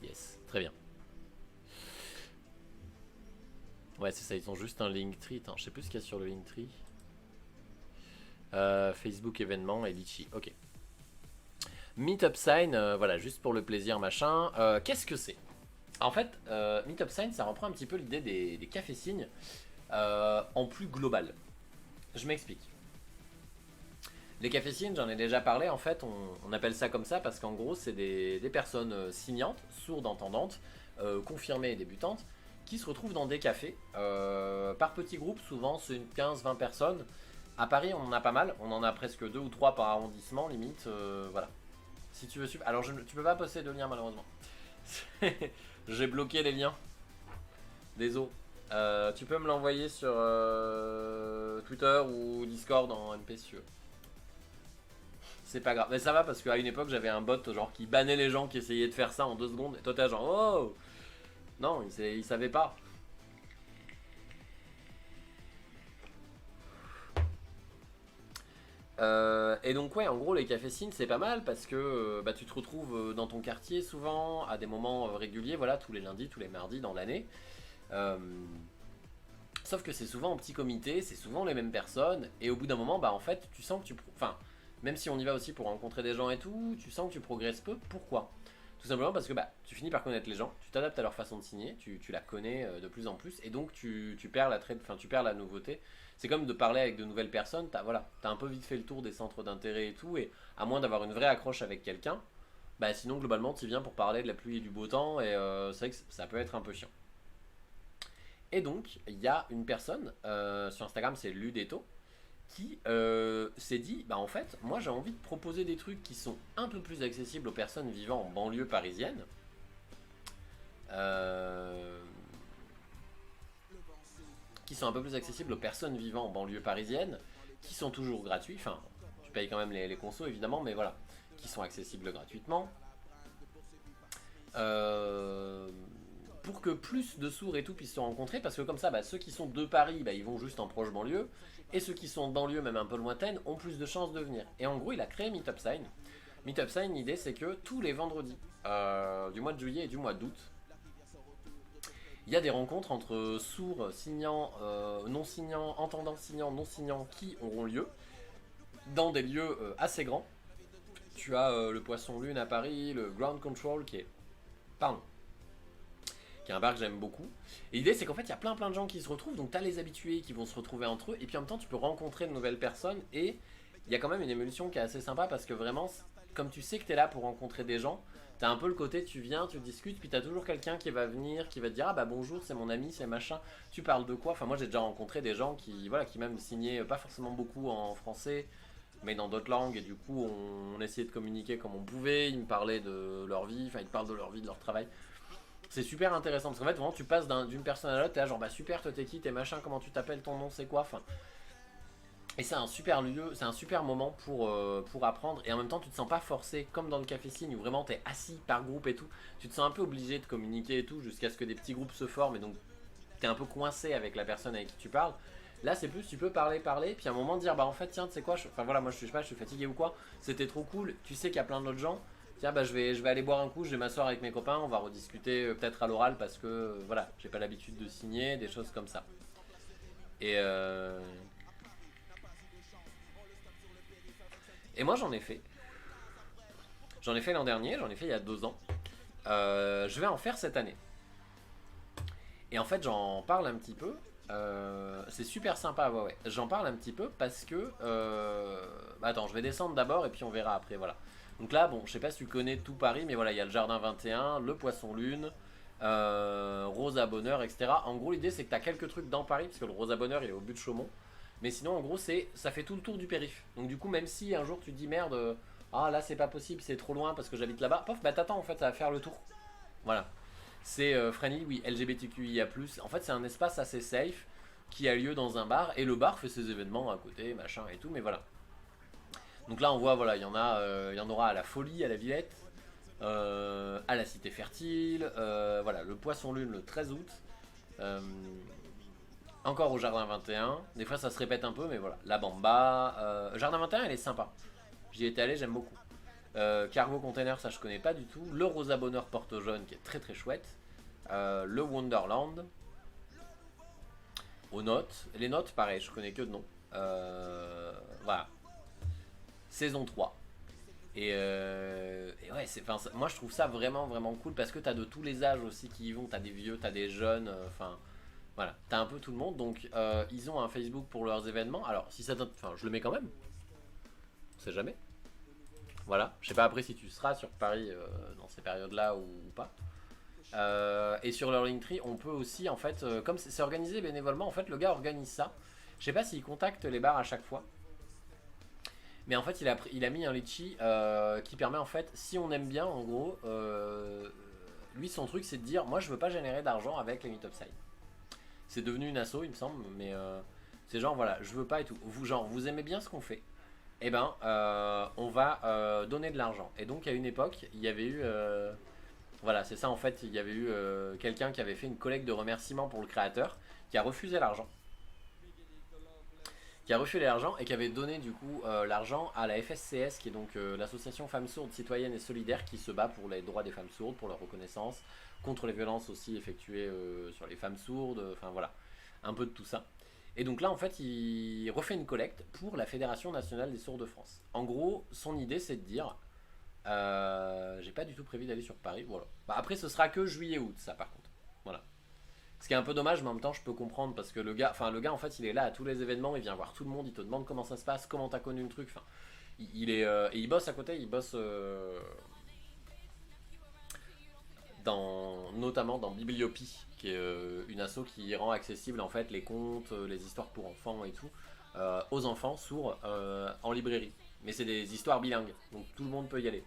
Yes, très bien. Ouais, c'est ça, ils ont juste un Linktree. Attends, je sais plus ce qu'il y a sur le Linktree. Facebook événements et Litchi, ok. Meetup Sign, voilà, juste pour le plaisir, machin. Qu'est-ce que c'est? En fait, Meetup Sign, ça reprend un petit peu l'idée des cafés-signes en plus global. Je m'explique. Les cafés-signes, j'en ai déjà parlé, en fait, on appelle ça comme ça parce qu'en gros, c'est des personnes signantes, sourdes, entendantes, confirmées et débutantes, qui se retrouvent dans des cafés, par petits groupes, souvent c'est une 15-20 personnes. À Paris, on en a pas mal, on en a presque 2 ou 3 par arrondissement, limite, voilà. Si tu veux suivre. Alors, tu peux pas poster de lien, malheureusement. J'ai bloqué les liens. Désolé. Tu peux me l'envoyer sur Twitter ou Discord en MP si tu veux. C'est pas grave. Mais ça va parce qu'à une époque, j'avais un bot genre qui bannait les gens qui essayaient de faire ça en 2 secondes. Et toi, t'es genre, oh non, il savait pas. Et donc ouais, en gros les cafés-signes c'est pas mal parce que bah, tu te retrouves dans ton quartier souvent à des moments réguliers, voilà, tous les lundis, tous les mardis dans l'année. Sauf que c'est souvent en petit comité, c'est souvent les mêmes personnes, et au bout d'un moment, bah en fait, tu sens que enfin, même si on y va aussi pour rencontrer des gens et tout, tu sens que tu progresses peu. Pourquoi? Tout simplement parce que bah, tu finis par connaître les gens, tu t'adaptes à leur façon de signer, tu la connais de plus en plus, et donc tu perds tu perds la nouveauté. C'est comme de parler avec de nouvelles personnes, t'as un peu vite fait le tour des centres d'intérêt et tout, et à moins d'avoir une vraie accroche avec quelqu'un, bah sinon globalement tu viens pour parler de la pluie et du beau temps, et c'est vrai que ça peut être un peu chiant. Et donc, il y a une personne, sur Instagram c'est Ludeto, qui s'est dit, bah en fait, moi j'ai envie de proposer des trucs qui sont un peu plus accessibles aux personnes vivant en banlieue parisienne. Qui sont un peu plus accessibles aux personnes vivant en banlieue parisienne, qui sont toujours gratuits, enfin, tu payes quand même les consos évidemment, mais voilà, qui sont accessibles gratuitement. Pour que plus de sourds et tout puissent se rencontrer, parce que comme ça, bah, ceux qui sont de Paris, bah, ils vont juste en proche banlieue, et ceux qui sont de banlieue, même un peu lointaine, ont plus de chances de venir. Et en gros, il a créé Meetup Sign. Meetup Sign, l'idée c'est que tous les vendredis du mois de juillet et du mois d'août, il y a des rencontres entre sourds, signants, non-signants, entendants signants, non-signants qui auront lieu dans des lieux assez grands. Tu as le Poisson Lune à Paris, le Ground Control qui est... Pardon. Qui est un bar que j'aime beaucoup. Et l'idée c'est qu'en fait il y a plein de gens qui se retrouvent, donc tu as les habitués qui vont se retrouver entre eux, et puis en même temps tu peux rencontrer de nouvelles personnes, et il y a quand même une émulsion qui est assez sympa parce que vraiment, comme tu sais que tu es là pour rencontrer des gens, tu as un peu le côté tu viens, tu discutes, puis tu as toujours quelqu'un qui va venir, qui va te dire ah bah bonjour, c'est mon ami, c'est machin, tu parles de quoi? Enfin moi j'ai déjà rencontré des gens qui, voilà, qui même signaient pas forcément beaucoup en français, mais dans d'autres langues, et du coup on essayait de communiquer comme on pouvait, ils me parlaient de leur vie, enfin ils te parlent de leur vie, de leur travail. C'est super intéressant parce qu'en fait vraiment tu passes d'une personne à l'autre, t'es là genre bah super, toi t'es qui, t'es machin, comment tu t'appelles, ton nom c'est quoi, enfin Et c'est un super lieu, c'est un super moment pour apprendre. Et en même temps, tu te sens pas forcé, comme dans le café signe, où vraiment tu es assis par groupe et tout. Tu te sens un peu obligé de communiquer et tout, jusqu'à ce que des petits groupes se forment. Et donc, tu es un peu coincé avec la personne avec qui tu parles. Là, c'est plus, tu peux parler, puis à un moment dire, bah en fait, tiens, tu sais quoi, enfin voilà, moi je sais pas, je suis fatigué ou quoi, c'était trop cool, tu sais qu'il y a plein d'autres gens, tiens, bah je vais aller boire un coup, je vais m'asseoir avec mes copains, on va rediscuter peut-être à l'oral parce que, voilà, j'ai pas l'habitude de signer, des choses comme ça. Et, euh, et moi, j'en ai fait l'an dernier, j'en ai fait il y a 2 ans, je vais en faire cette année. Et en fait, j'en parle un petit peu. C'est super sympa, ouais, ouais. J'en parle un petit peu parce que. Attends, je vais descendre d'abord et puis on verra après, voilà. Donc là, bon, je sais pas si tu connais tout Paris, mais voilà, il y a le Jardin 21, le Poisson Lune, Rosa Bonheur, etc. En gros, l'idée c'est que tu as quelques trucs dans Paris, parce que le Rosa Bonheur il est au but de Chaumont. Mais sinon, en gros, ça fait tout le tour du périph. Donc du coup, même si un jour tu te dis merde, ah là c'est pas possible, c'est trop loin parce que j'habite là-bas, pof, bah t'attends en fait, ça va faire le tour. Voilà. C'est friendly, oui, LGBTQIA+. En fait, c'est un espace assez safe qui a lieu dans un bar et le bar fait ses événements à côté, machin et tout, mais voilà. Donc là, on voit, voilà, il y en aura à la Folie, à la Villette, à la Cité Fertile, voilà, le Poisson Lune le 13 août, euh, encore au Jardin 21. Des fois, ça se répète un peu, mais voilà, la Bamba, Jardin 21, elle est sympa. J'y étais allé, j'aime beaucoup. Cargo Container, ça je connais pas du tout. Le Rosa Bonheur Porto Jaune qui est très très chouette. Le Wonderland. Aux notes. Les notes, pareil, je connais que de nom. Voilà. Saison 3. Et ouais, moi je trouve ça vraiment vraiment cool parce que t'as de tous les âges aussi qui y vont. T'as des vieux, t'as des jeunes. Enfin, voilà. T'as un peu tout le monde. Donc, ils ont un Facebook pour leurs événements. Alors, si ça enfin, je le mets quand même. On sait jamais. Voilà. Je sais pas après si tu seras sur Paris dans ces périodes-là ou pas. Et sur leur Linktree, on peut aussi, en fait, comme c'est organisé bénévolement, en fait, le gars organise ça. Je sais pas s'il contacte les bars à chaque fois, mais en fait, il a mis un litchi qui permet, en fait, si on aime bien, en gros, lui, son truc, c'est de dire, moi, je veux pas générer d'argent avec les Meetup Side. C'est devenu une asso, il me semble, mais c'est genre, voilà, je veux pas et tout. Vous aimez bien ce qu'on fait, eh ben, on va donner de l'argent. Et donc, à une époque, il y avait eu voilà, c'est ça en fait. Il y avait eu quelqu'un qui avait fait une collecte de remerciements pour le créateur, qui a refusé l'argent, qui a refusé l'argent et qui avait donné du coup l'argent à la FSCS, qui est donc l'association Femmes Sourdes Citoyennes et Solidaires, qui se bat pour les droits des femmes sourdes, pour leur reconnaissance, contre les violences aussi effectuées sur les femmes sourdes, enfin voilà, un peu de tout ça. Et donc là en fait il refait une collecte pour la Fédération Nationale des Sourds de France. En gros, son idée c'est de dire j'ai pas du tout prévu d'aller sur Paris, voilà. Bah, après, ce sera que juillet-août, ça par contre. Voilà. Ce qui est un peu dommage, mais en même temps, je peux comprendre parce que le gars, en fait, il est là à tous les événements, il vient voir tout le monde, il te demande comment ça se passe, comment t'as connu le truc. Enfin, il est et il bosse à côté, il bosse notamment dans Bibliopie, qui est une asso qui rend accessible en fait les contes, les histoires pour enfants et tout aux enfants sourds en librairie. Mais c'est des histoires bilingues, donc tout le monde peut y aller.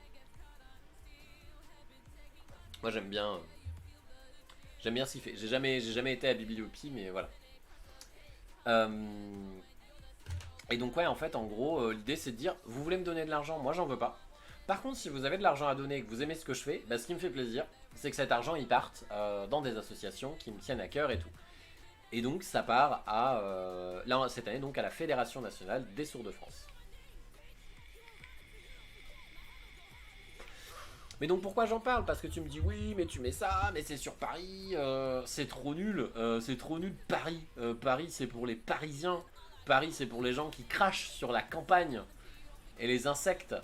Moi j'aime bien ce qu'il fait. J'ai jamais été à Bibliopie, mais voilà. Euh, et donc ouais, en fait, en gros, l'idée c'est de dire, vous voulez me donner de l'argent, moi j'en veux pas. Par contre, si vous avez de l'argent à donner et que vous aimez ce que je fais, bah, ce qui me fait plaisir, c'est que cet argent il parte dans des associations qui me tiennent à cœur et tout. Et donc ça part là cette année donc à la Fédération Nationale des Sourds de France. Mais donc pourquoi j'en parle? Parce que tu me dis oui, mais tu mets ça, mais c'est sur Paris, c'est trop nul. Paris, Paris c'est pour les Parisiens, Paris c'est pour les gens qui crachent sur la campagne et les insectes.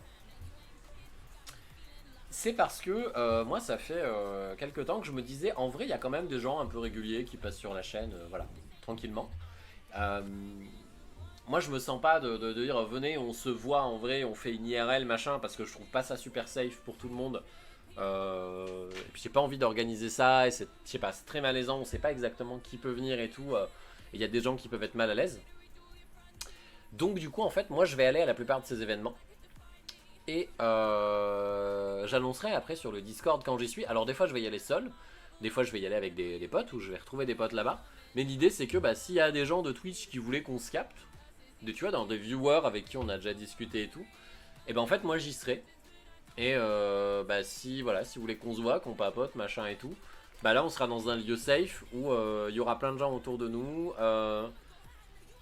C'est parce que moi ça fait quelques temps que je me disais, en vrai il y a quand même des gens un peu réguliers qui passent sur la chaîne, voilà, tranquillement. Euh, Moi je me sens pas de dire venez on se voit en vrai, on fait une IRL machin, parce que je trouve pas ça super safe pour tout le monde. Et puis j'ai pas envie d'organiser ça, et c'est, je sais pas, c'est très malaisant, on sait pas exactement qui peut venir et tout, et il y a des gens qui peuvent être mal à l'aise. Donc du coup en fait moi je vais aller à la plupart de ces événements, et j'annoncerai après sur le Discord quand j'y suis. Alors des fois je vais y aller seul, des fois je vais y aller avec des potes, ou je vais retrouver des potes là-bas. Mais l'idée c'est que bah, s'il y a des gens de Twitch qui voulaient qu'on se capte, tu vois, dans des viewers avec qui on a déjà discuté et tout, et ben en fait moi j'y serai. Et bah si voilà, si vous voulez qu'on se voit, qu'on papote, machin et tout, bah là on sera dans un lieu safe où il y aura plein de gens autour de nous.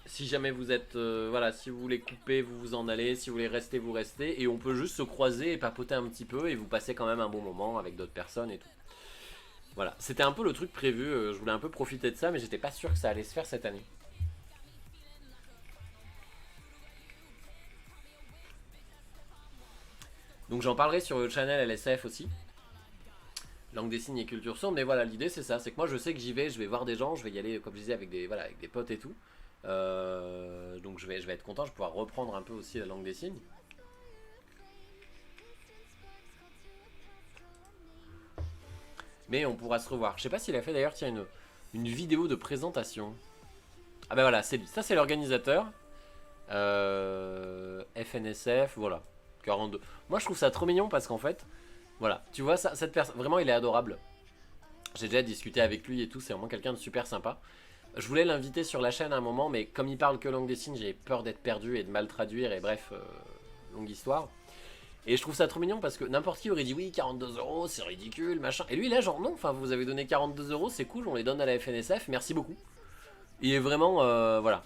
Si jamais vous êtes voilà, si vous voulez couper, vous vous en allez, si vous voulez rester, vous restez, et on peut juste se croiser et papoter un petit peu et vous passez quand même un bon moment avec d'autres personnes et tout. Voilà, c'était un peu le truc prévu, je voulais un peu profiter de ça, mais j'étais pas sûr que ça allait se faire cette année. Donc j'en parlerai sur le channel LSF aussi, langue des signes et culture sourde, mais voilà, l'idée c'est ça, c'est que moi je sais que j'y vais, je vais voir des gens, je vais y aller comme je disais avec des, voilà, avec des potes et tout. Donc je vais être content, je vais pouvoir reprendre un peu aussi la langue des signes. Mais on pourra se revoir. Je sais pas s'il a fait d'ailleurs, tiens, une vidéo de présentation. Ah bah voilà, c'est lui. Ça c'est l'organisateur. FNSF, voilà. 42. Moi je trouve ça trop mignon parce qu'en fait, voilà, tu vois, ça, cette personne, vraiment il est adorable. J'ai déjà discuté avec lui et tout, c'est vraiment quelqu'un de super sympa. Je voulais l'inviter sur la chaîne à un moment, mais comme il parle que langue des signes, j'ai peur d'être perdu et de mal traduire, et bref, longue histoire. Et je trouve ça trop mignon parce que n'importe qui aurait dit oui, 42 euros, c'est ridicule, machin. Et lui, là, genre, non, enfin, vous avez donné 42 euros, c'est cool, on les donne à la FNSF, merci beaucoup. Il est vraiment, voilà.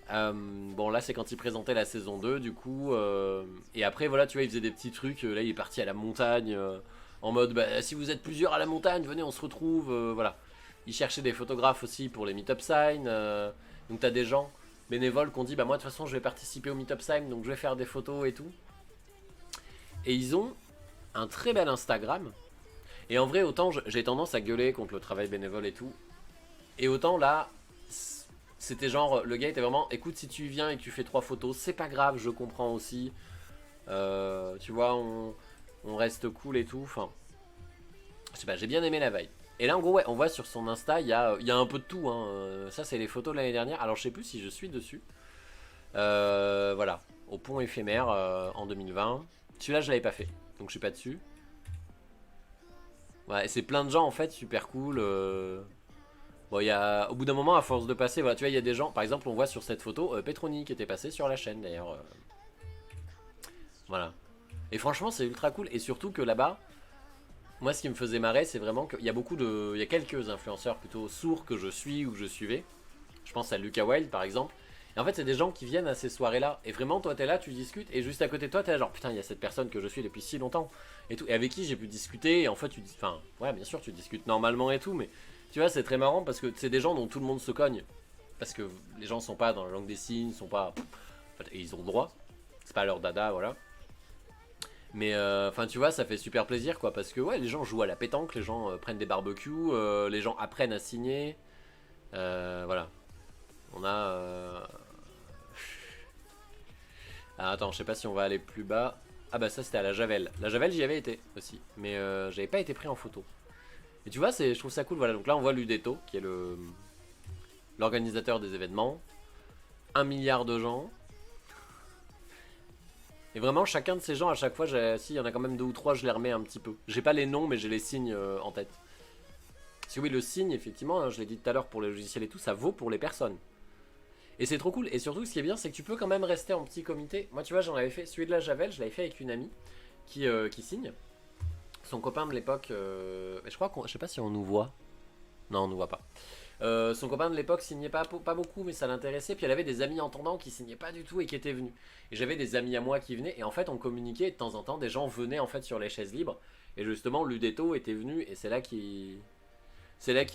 Bon, là, c'est quand il présentait la saison 2, du coup. Et après, voilà, tu vois, il faisait des petits trucs. Là, il est parti à la montagne, en mode, bah, si vous êtes plusieurs à la montagne, venez, on se retrouve, voilà. Il cherchait des photographes aussi pour les meet-up signs. Donc, t'as des gens bénévoles qui ont dit, bah, moi, de toute façon, je vais participer au meet-up sign, donc je vais faire des photos et tout. Et ils ont un très bel Instagram. Et en vrai, autant j'ai tendance à gueuler contre le travail bénévole et tout. Et autant là, c'était genre, le gars était vraiment, écoute, si tu viens et que tu fais 3 photos, c'est pas grave, je comprends aussi. Tu vois, on reste cool et tout. Enfin, je sais pas, j'ai bien aimé la vibe. Et là, en gros, ouais, on voit sur son Insta, il y a un peu de tout. Hein. Ça, c'est les photos de l'année dernière. Alors, je sais plus si je suis dessus. Voilà, au pont éphémère en 2020. Celui-là, je l'avais pas fait, donc je suis pas dessus. Ouais, c'est plein de gens en fait, super cool. Bon, il y a, au bout d'un moment, à force de passer, voilà, tu vois, il y a des gens. Par exemple, on voit sur cette photo Petroni qui était passé sur la chaîne d'ailleurs. Voilà. Et franchement, c'est ultra cool. Et surtout que là-bas, moi, ce qui me faisait marrer, c'est vraiment qu'il y a beaucoup de, il y a quelques influenceurs plutôt sourds que je suis ou que je suivais. Je pense à Lucas Wild par exemple. Et en fait, c'est des gens qui viennent à ces soirées-là. Et vraiment, toi, t'es là, tu discutes. Et juste à côté de toi, t'es là, genre, putain, il y a cette personne que je suis depuis si longtemps. Et tout. Et avec qui j'ai pu discuter. Et en fait, tu dis. Enfin, ouais, bien sûr, tu discutes normalement et tout. Mais tu vois, c'est très marrant parce que c'est des gens dont tout le monde se cogne. Parce que les gens sont pas dans la langue des signes, sont pas. En fait, et ils ont le droit. C'est pas leur dada, voilà. Mais enfin, tu vois, ça fait super plaisir, quoi. Parce que, ouais, les gens jouent à la pétanque, les gens prennent des barbecues, les gens apprennent à signer. Voilà. On a. Ah, attends, je sais pas si on va aller plus bas. Ah bah ça c'était à la Javel. La Javel j'y avais été aussi, mais j'avais pas été pris en photo. Et tu vois, je trouve ça cool. Voilà, donc là on voit Ludeto qui est l'organisateur des événements. 1 milliard de gens. Et vraiment chacun de ces gens à chaque fois, si il y en a quand même 2 ou 3, je les remets un petit peu. J'ai pas les noms mais j'ai les signes en tête. Parce que oui, le signe effectivement, hein, je l'ai dit tout à l'heure pour les logiciels et tout, ça vaut pour les personnes. Et c'est trop cool. Et surtout, ce qui est bien, c'est que tu peux quand même rester en petit comité. Moi, tu vois, j'en avais fait celui de la Javel, je l'avais fait avec une amie qui signe. Son copain de l'époque, je crois je sais pas si on nous voit. Non, on nous voit pas. Son copain de l'époque signait pas beaucoup, mais ça l'intéressait. Puis elle avait des amis entendants qui signaient pas du tout et qui étaient venus. Et j'avais des amis à moi qui venaient. Et en fait, on communiquait. Et de temps en temps, des gens venaient en fait sur les chaises libres. Et justement, Ludeto était venu. Et c'est là qu'il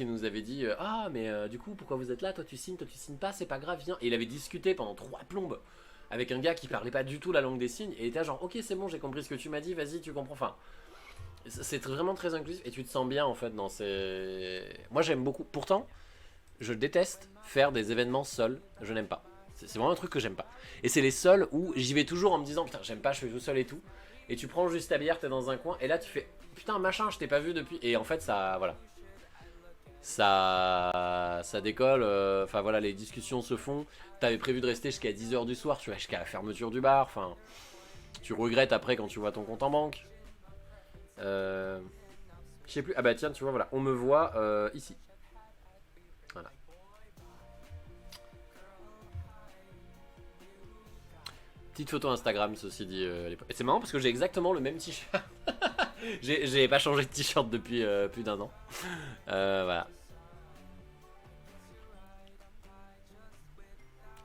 nous avait dit ah, mais du coup, pourquoi vous êtes là? Toi, tu signes pas, c'est pas grave, viens. Et il avait discuté pendant 3 plombes avec un gars qui parlait pas du tout la langue des signes. Et il était genre, ok, c'est bon, j'ai compris ce que tu m'as dit, vas-y, tu comprends. Enfin, c'est vraiment très inclusif. Et tu te sens bien en fait dans ces. Moi, j'aime beaucoup. Pourtant, je déteste faire des événements seul. Je n'aime pas. C'est vraiment un truc que j'aime pas. Et c'est les seuls où j'y vais toujours en me disant, putain, j'aime pas, je fais tout seul et tout. Et tu prends juste ta bière, t'es dans un coin. Et là, tu fais, putain, machin, je t'ai pas vu depuis. Et en fait, ça. Voilà. Ça décolle, enfin voilà, les discussions se font. T'avais prévu de rester jusqu'à 10 h du soir, tu vois, jusqu'à la fermeture du bar, enfin, tu regrettes après quand tu vois ton compte en banque. Je sais plus, ah bah tiens, tu vois, voilà, on me voit ici. Voilà. Petite photo Instagram, ceci dit. À l'époque. Et c'est marrant parce que j'ai exactement le même t-shirt. J'ai pas changé de t-shirt depuis plus d'un an. Voilà.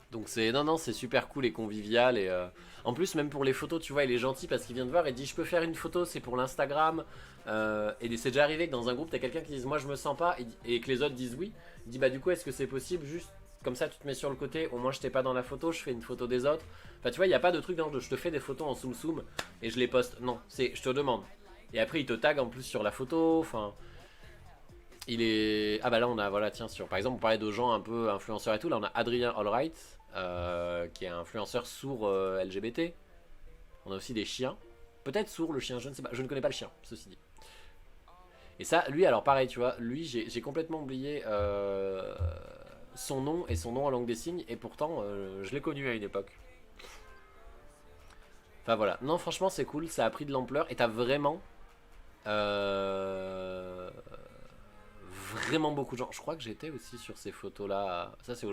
Donc c'est non non c'est super cool et convivial et en plus même pour les photos tu vois il est gentil parce qu'il vient te voir et dit je peux faire une photo c'est pour l'Instagram et c'est déjà arrivé que dans un groupe t'as quelqu'un qui dise moi je me sens pas et que les autres disent oui il dit bah du coup est-ce que c'est possible juste comme ça tu te mets sur le côté au moins je t'ai pas dans la photo je fais une photo des autres enfin tu vois il y a pas de truc dans je te fais des photos en zoom zoom et je les poste non c'est je te demande et après il te tag en plus sur la photo enfin il est. Ah bah là on a, voilà, tiens, sur par exemple on parlait de gens un peu influenceurs et tout, là on a Adrien Allright, qui est un influenceur sourd LGBT. On a aussi des chiens. Peut-être sourd le chien, je ne sais pas, je ne connais pas le chien, ceci dit. Et ça, lui alors pareil, tu vois, lui j'ai complètement oublié son nom et son nom en langue des signes, et pourtant je l'ai connu à une époque. Enfin voilà, non franchement c'est cool, ça a pris de l'ampleur, et t'as vraiment. Euh, Vraiment beaucoup de gens. Je crois que j'étais aussi sur ces photos-là. Ça, c'est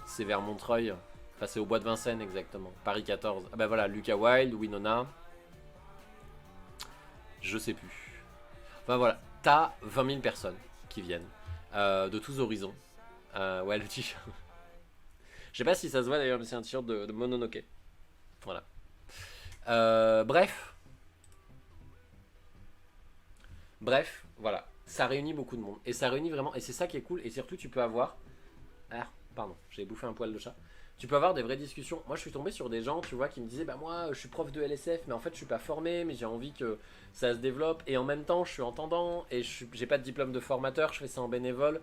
c'est vers Montreuil. Enfin, c'est au bois de Vincennes, exactement. Paris 14. Ah bah voilà, Lucas Wilde, Winona. Je sais plus. Enfin voilà, t'as 20 000 personnes qui viennent. De tous horizons. Ouais, le t-shirt. Je sais pas si ça se voit d'ailleurs, mais c'est un t-shirt de Mononoke. Voilà. Bref. Bref, voilà. Ça réunit beaucoup de monde. Et ça réunit vraiment. Et c'est ça qui est cool. Et surtout, tu peux avoir. Ah, pardon, j'ai bouffé un poil de chat. Tu peux avoir des vraies discussions. Moi, je suis tombé sur des gens, tu vois, qui me disaient bah, moi, je suis prof de LSF, mais en fait, je suis pas formé, mais j'ai envie que ça se développe. Et en même temps, je suis entendant et j'ai pas de diplôme de formateur, je fais ça en bénévole.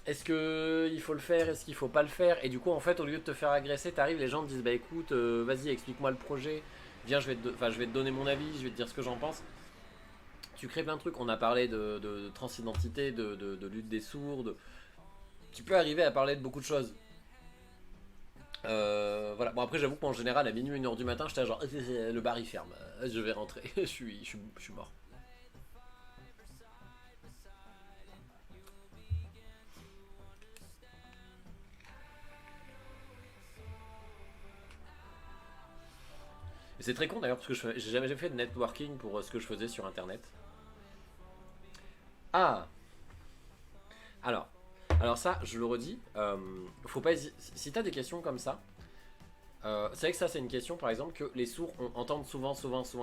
Est-ce que il faut le faire? Est-ce qu'il faut pas le faire? Et du coup, en fait, au lieu de te faire agresser, t'arrives, les gens te disent bah écoute, vas-y, explique-moi le projet. Viens, je vais te donner mon avis, je vais te dire ce que j'en pense. Tu crées plein de trucs. On a parlé de transidentité, de lutte des sourds. Tu peux arriver à parler de beaucoup de choses. Voilà. Bon, après, j'avoue qu'en général, à minuit, 1h du matin, j'étais genre le bar il ferme. Je vais rentrer. Je suis mort. Et c'est très con d'ailleurs, parce que j'ai jamais fait de networking pour ce que je faisais sur internet. Ah Alors. Alors, ça, je le redis. Faut pas hésiter. Si t'as des questions comme ça, c'est vrai que ça c'est une question par exemple que les sourds entendent souvent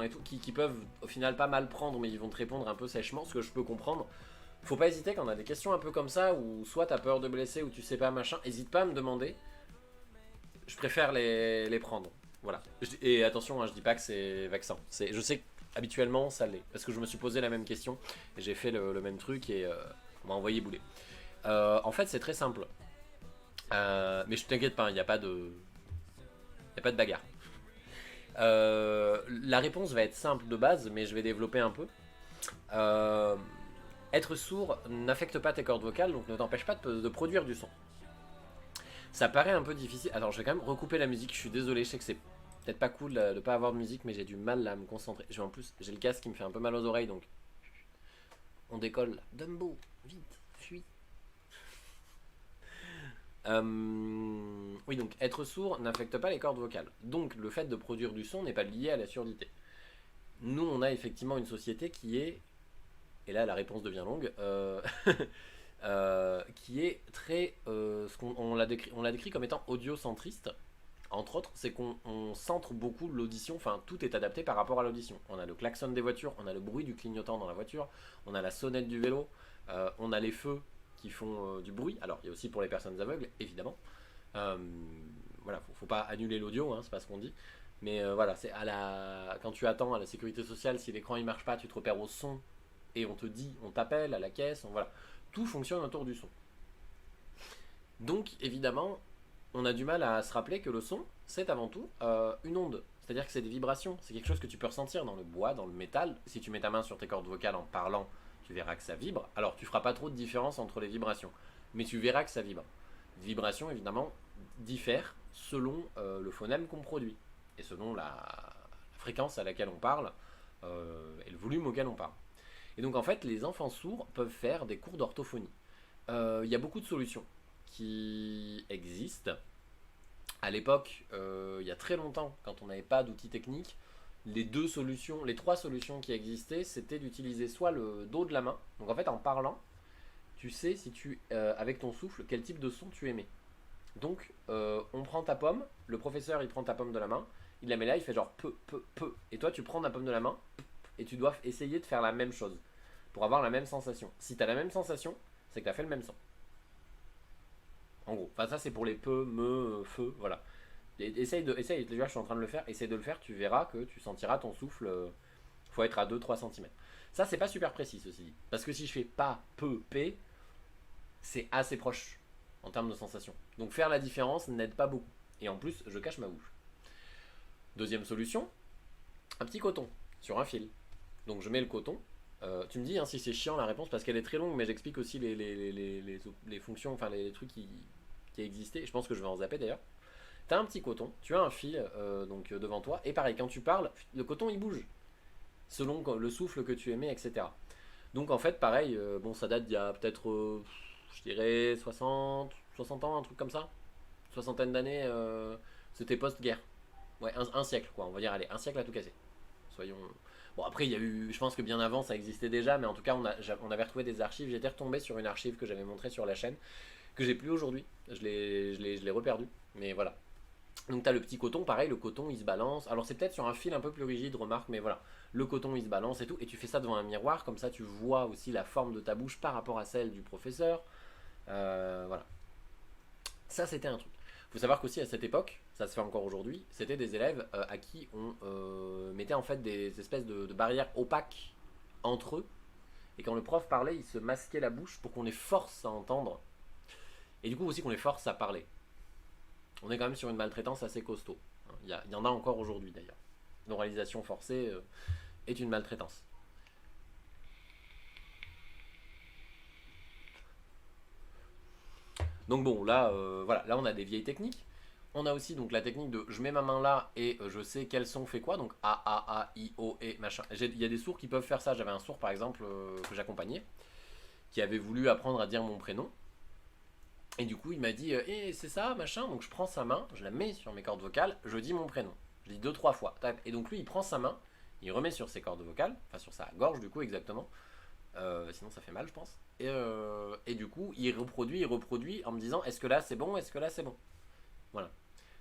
et tout, qui peuvent au final pas mal prendre mais ils vont te répondre un peu sèchement, ce que je peux comprendre. Faut pas hésiter quand on a des questions un peu comme ça où soit t'as peur de blesser ou tu sais pas machin, hésite pas à me demander. Je préfère les prendre. Voilà. Et attention, hein, je dis pas que c'est vaccin. Je sais qu'habituellement ça l'est parce que je me suis posé la même question et j'ai fait le même truc et on m'a envoyé bouler. En fait c'est très simple. Mais je t'inquiète pas, il n'y a pas de. Y a pas de bagarre. La réponse va être simple de base, mais je vais développer un peu. Euh, Être sourd n'affecte pas tes cordes vocales, donc ne t'empêche pas de produire du son. Ça paraît un peu difficile. Alors, je vais quand même recouper la musique. Je suis désolé, je sais que c'est peut-être pas cool de ne pas avoir de musique, mais j'ai du mal à me concentrer. En plus, j'ai le casque qui me fait un peu mal aux oreilles, donc on décolle. Dumbo, vite, fuis. Oui, donc être sourd n'affecte pas les cordes vocales. Donc le fait de produire du son n'est pas lié à la surdité. Nous, on a effectivement une société qui est, et là la réponse devient longue, qui est très, on l'a décrit comme étant audiocentriste. Entre autres, c'est qu'on centre beaucoup l'audition, enfin tout est adapté par rapport à l'audition. On a le klaxon des voitures, on a le bruit du clignotant dans la voiture, on a la sonnette du vélo, on a les feux qui font du bruit. Alors il y a aussi pour les personnes aveugles, évidemment. Euh, voilà, faut pas annuler l'audio, hein, c'est pas ce qu'on dit. Mais voilà, c'est quand tu attends à la sécurité sociale, si l'écran il marche pas, tu te repères au son et on te dit, on t'appelle à la caisse, voilà. Tout fonctionne autour du son. Donc évidemment, on a du mal à se rappeler que le son, c'est avant tout une onde. C'est-à-dire que c'est des vibrations. C'est quelque chose que tu peux ressentir dans le bois, dans le métal. Si tu mets ta main sur tes cordes vocales en parlant, tu verras que ça vibre. Alors tu feras pas trop de différence entre les vibrations. Mais tu verras que ça vibre. Les vibrations, évidemment, diffèrent selon le phonème qu'on produit. Et selon la fréquence à laquelle on parle et le volume auquel on parle. Et donc en fait, les enfants sourds peuvent faire des cours d'orthophonie. Il y a beaucoup de solutions qui existent. À l'époque, il y a très longtemps, quand on n'avait pas d'outils techniques, les trois solutions qui existaient, c'était d'utiliser soit le dos de la main, donc en fait en parlant, tu sais si avec ton souffle, quel type de son tu émets. Donc, on prend ta pomme, le professeur il prend ta pomme de la main, il la met là, il fait genre peu, peu, peu, et toi tu prends ta pomme de la main, et tu dois essayer de faire la même chose, pour avoir la même sensation. Si tu as la même sensation, c'est que tu as fait le même son. En gros, enfin ça c'est pour les peu, me, feu, voilà. Essaye, déjà je suis en train de le faire, essaye de le faire, tu verras que tu sentiras ton souffle, faut être à 2-3 cm. Ça c'est pas super précis ceci dit, parce que si je fais pas, peu, p, c'est assez proche en termes de sensation. Donc faire la différence n'aide pas beaucoup. Et en plus, je cache ma bouche. Deuxième solution, un petit coton sur un fil. Donc je mets le coton. Tu me dis hein, si c'est chiant la réponse parce qu'elle est très longue, mais j'explique aussi les fonctions, enfin les trucs qui existaient. Je pense que je vais en zapper d'ailleurs. Tu as un petit coton, tu as un fil devant toi, et pareil, quand tu parles, le coton il bouge selon le souffle que tu émets, etc. Donc en fait, pareil, bon, ça date d'il y a peut-être, je dirais, 60 ans, un truc comme ça. Soixantaine d'années, c'était post-guerre. Ouais, un siècle, quoi, on va dire, allez, un siècle à tout casser. Soyons. Bon, après, il y a eu, je pense que bien avant, ça existait déjà, mais en tout cas, on avait retrouvé des archives. J'étais retombé sur une archive que j'avais montrée sur la chaîne, que j'ai plus aujourd'hui. Je l'ai reperdu, mais voilà. Donc t'as le petit coton, pareil, le coton il se balance. Alors c'est peut-être sur un fil un peu plus rigide, remarque, mais voilà. Le coton il se balance et tout. Et tu fais ça devant un miroir, comme ça tu vois aussi la forme de ta bouche par rapport à celle du professeur. Voilà. Ça c'était un truc. Faut savoir qu'aussi à cette époque, ça se fait encore aujourd'hui, c'était des élèves à qui on mettait en fait des espèces de barrières opaques entre eux. Et quand le prof parlait, il se masquait la bouche pour qu'on les force à entendre. Et du coup aussi qu'on les force à parler. On est quand même sur une maltraitance assez costaud. Il y en a encore aujourd'hui d'ailleurs. L'oralisation forcée est une maltraitance. Donc bon, là, voilà, là on a des vieilles techniques. On a aussi donc la technique de je mets ma main là et je sais quel son fait quoi. Donc A, I, O, E, machin. Il y a des sourds qui peuvent faire ça. J'avais un sourd par exemple que j'accompagnais qui avait voulu apprendre à dire mon prénom. Et du coup, il m'a dit c'est ça, machin. Donc je prends sa main, je la mets sur mes cordes vocales, je dis mon prénom. Je dis 2-3 fois. Et donc lui, il prend sa main, il remet sur ses cordes vocales, enfin sur sa gorge, du coup, exactement. Sinon, ça fait mal, je pense. Et du coup, il reproduit en me disant est-ce que là c'est bon, est-ce que là c'est bon. Voilà.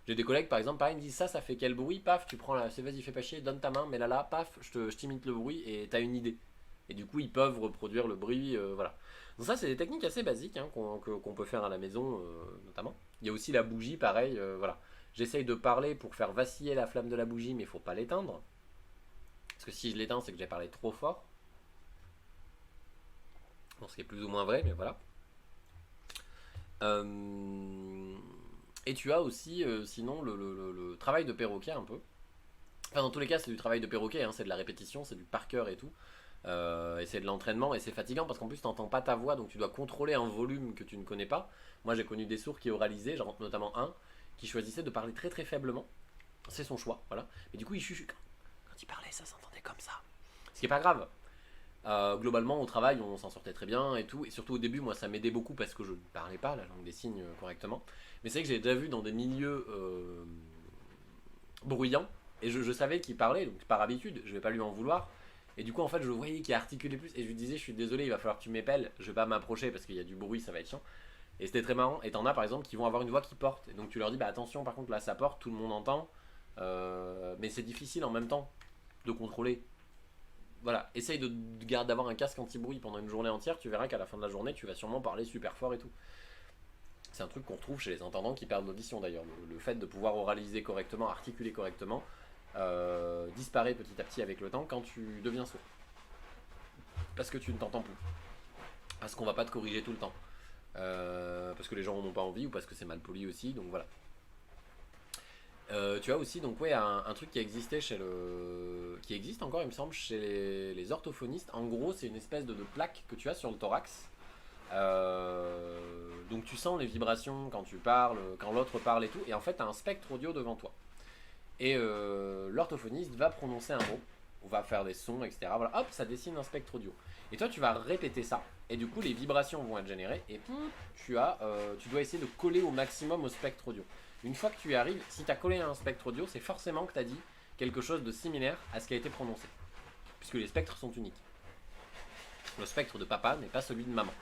J'ai des collègues, par exemple, pareil, ils me disent ça fait quel bruit, paf, tu prends la. Vas-y, fais pas chier, donne ta main, mets là, paf, je t'imite le bruit et t'as une idée. Et du coup, ils peuvent reproduire le bruit, voilà. Donc ça, c'est des techniques assez basiques hein, qu'on peut faire à la maison, notamment. Il y a aussi la bougie, pareil, voilà. J'essaye de parler pour faire vaciller la flamme de la bougie, mais il faut pas l'éteindre. Parce que si je l'éteins, c'est que j'ai parlé trop fort. Bon, ce qui est plus ou moins vrai, mais voilà. Et tu as aussi, sinon, le travail de perroquet un peu. Enfin, dans tous les cas, c'est du travail de perroquet, hein, c'est de la répétition, c'est du par cœur et tout. Et c'est de l'entraînement et c'est fatigant parce qu'en plus tu n'entends pas ta voix donc tu dois contrôler un volume que tu ne connais pas. Moi j'ai connu des sourds qui oralisaient, genre notamment un qui choisissait de parler très très faiblement. C'est son choix, voilà. Mais du coup il chuchote. Quand il parlait ça s'entendait comme ça. Ce qui est pas grave. Globalement au travail on s'en sortait très bien et tout. Et surtout au début moi ça m'aidait beaucoup parce que je ne parlais pas la langue des signes correctement. Mais c'est vrai que j'ai déjà vu dans des milieux bruyants et je savais qu'il parlait donc par habitude je vais pas lui en vouloir. Et du coup, en fait, je voyais qu'il articulait plus. Et je lui disais, je suis désolé, il va falloir que tu m'épelles. Je vais pas m'approcher parce qu'il y a du bruit, ça va être chiant. Et c'était très marrant. Et t'en as, par exemple, qui vont avoir une voix qui porte. Et donc tu leur dis, bah attention, par contre, là, ça porte, tout le monde entend. Mais c'est difficile en même temps de contrôler. Voilà, essaye d'avoir un casque anti-bruit pendant une journée entière. Tu verras qu'à la fin de la journée, tu vas sûrement parler super fort et tout. C'est un truc qu'on retrouve chez les entendants qui perdent l'audition d'ailleurs. Le fait de pouvoir oraliser correctement, articuler correctement, disparaît petit à petit avec le temps quand tu deviens sourd. Parce que tu ne t'entends plus. Parce qu'on va pas te corriger tout le temps. Parce que les gens en ont pas envie ou parce que c'est mal poli aussi, donc voilà. Tu as aussi donc ouais un truc qui existait qui existe encore il me semble chez les orthophonistes. En gros c'est une espèce de plaque que tu as sur le thorax. Donc tu sens les vibrations quand tu parles, quand l'autre parle et tout, et en fait tu as un spectre audio devant toi. Et l'orthophoniste va prononcer un mot, on va faire des sons, etc. Voilà, hop, ça dessine un spectre audio. Et toi, tu vas répéter ça, et du coup, les vibrations vont être générées, et tu dois essayer de coller au maximum au spectre audio. Une fois que tu y arrives, si tu as collé à un spectre audio, c'est forcément que tu as dit quelque chose de similaire à ce qui a été prononcé. Puisque les spectres sont uniques. Le spectre de papa n'est pas celui de maman.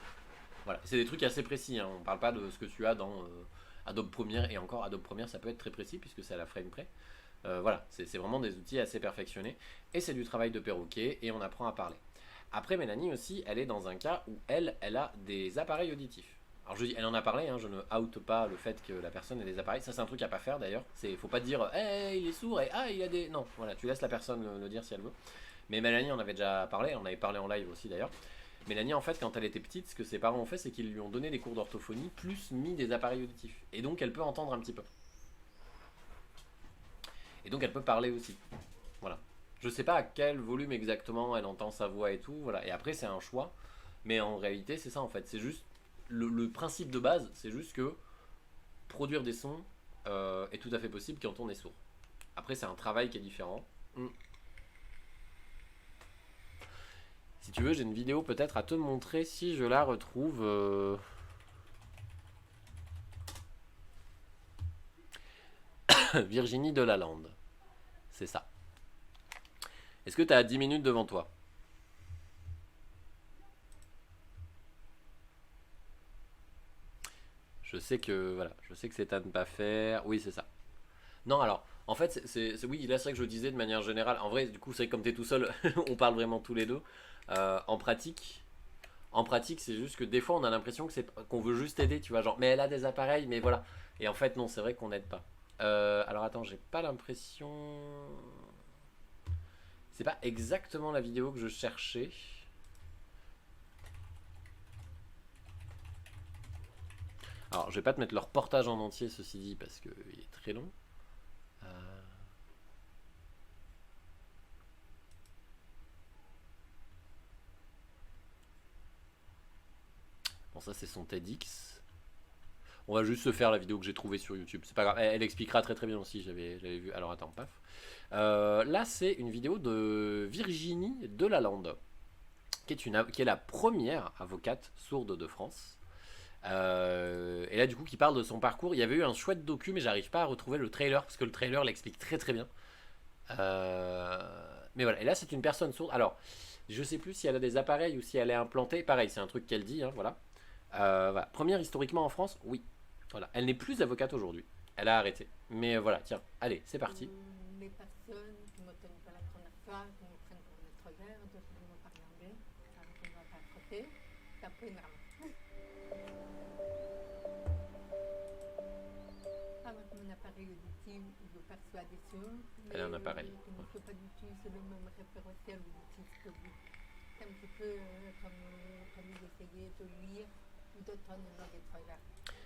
Voilà, c'est des trucs assez précis, hein. On ne parle pas de ce que tu as dans Adobe Premiere, et encore Adobe Premiere ça peut être très précis puisque c'est à la frame près. Voilà, c'est vraiment des outils assez perfectionnés, et c'est du travail de perroquet, et on apprend à parler. Après, Mélanie aussi, elle est dans un cas où elle a des appareils auditifs. Alors je dis, elle en a parlé, hein, je ne out pas le fait que la personne ait des appareils. Ça c'est un truc à pas faire d'ailleurs. Faut pas dire, hey, il est sourd et il a des... Non, voilà, tu laisses la personne le dire si elle veut. Mais Mélanie en avait déjà parlé, on avait parlé en live aussi d'ailleurs. Mélanie en fait quand elle était petite, ce que ses parents ont fait c'est qu'ils lui ont donné des cours d'orthophonie plus mis des appareils auditifs. Et donc elle peut entendre un petit peu. Et donc elle peut parler aussi. Voilà. Je sais pas à quel volume exactement elle entend sa voix et tout, voilà. Et après c'est un choix. Mais en réalité c'est ça en fait, c'est juste le principe de base, c'est juste que produire des sons est tout à fait possible quand on est sourd. Après, c'est un travail qui est différent. Si tu veux, j'ai une vidéo peut-être à te montrer si je la retrouve. Virginie Delalande. C'est ça. Est-ce que tu as 10 minutes devant toi? Je sais que voilà, je sais que c'est à ne pas faire. Oui, c'est ça. Non, alors, en fait, oui, là, c'est vrai que je disais de manière générale. En vrai, du coup, c'est vrai que comme tu es tout seul, on parle vraiment tous les deux. En pratique, c'est juste que des fois, on a l'impression que qu'on veut juste aider, tu vois, genre, mais elle a des appareils, mais voilà. Et en fait, non, c'est vrai qu'on n'aide pas. Alors, attends, j'ai pas l'impression. C'est pas exactement la vidéo que je cherchais. Alors, je vais pas te mettre le reportage en entier, ceci dit, parce qu'il est très long. Bon, ça, c'est son TEDx. On va juste se faire la vidéo que j'ai trouvée sur YouTube. C'est pas grave. Elle expliquera très très bien aussi. J'avais vu. Alors, attends, paf. Là, c'est une vidéo de Virginie Delalande, qui est la première avocate sourde de France. Et là, du coup, qui parle de son parcours. Il y avait eu un chouette docu, mais j'arrive pas à retrouver le trailer parce que le trailer l'explique très très bien. Mais voilà. Et là, c'est une personne sourde. Alors, je sais plus si elle a des appareils ou si elle est implantée. Pareil, c'est un truc qu'elle dit. Hein, voilà. Voilà. Première historiquement en France, oui. Voilà. Elle n'est plus avocate aujourd'hui. Elle a arrêté. Mais voilà, tiens, allez, c'est parti. Les personnes qui me connaissent pas la première fois, qui me prennent pour une étrangère, d'autres qui me parlent anglais, ça ne va pas traiter, ça peut énerver. Avec mon appareil auditif, je perçois des sons, mais Elle a un appareil. je ne peux pas du tout, c'est le même référentiel auditif que vous. C'est un petit peu comme d'essayer de lire ou d'entendre une langue étrangère.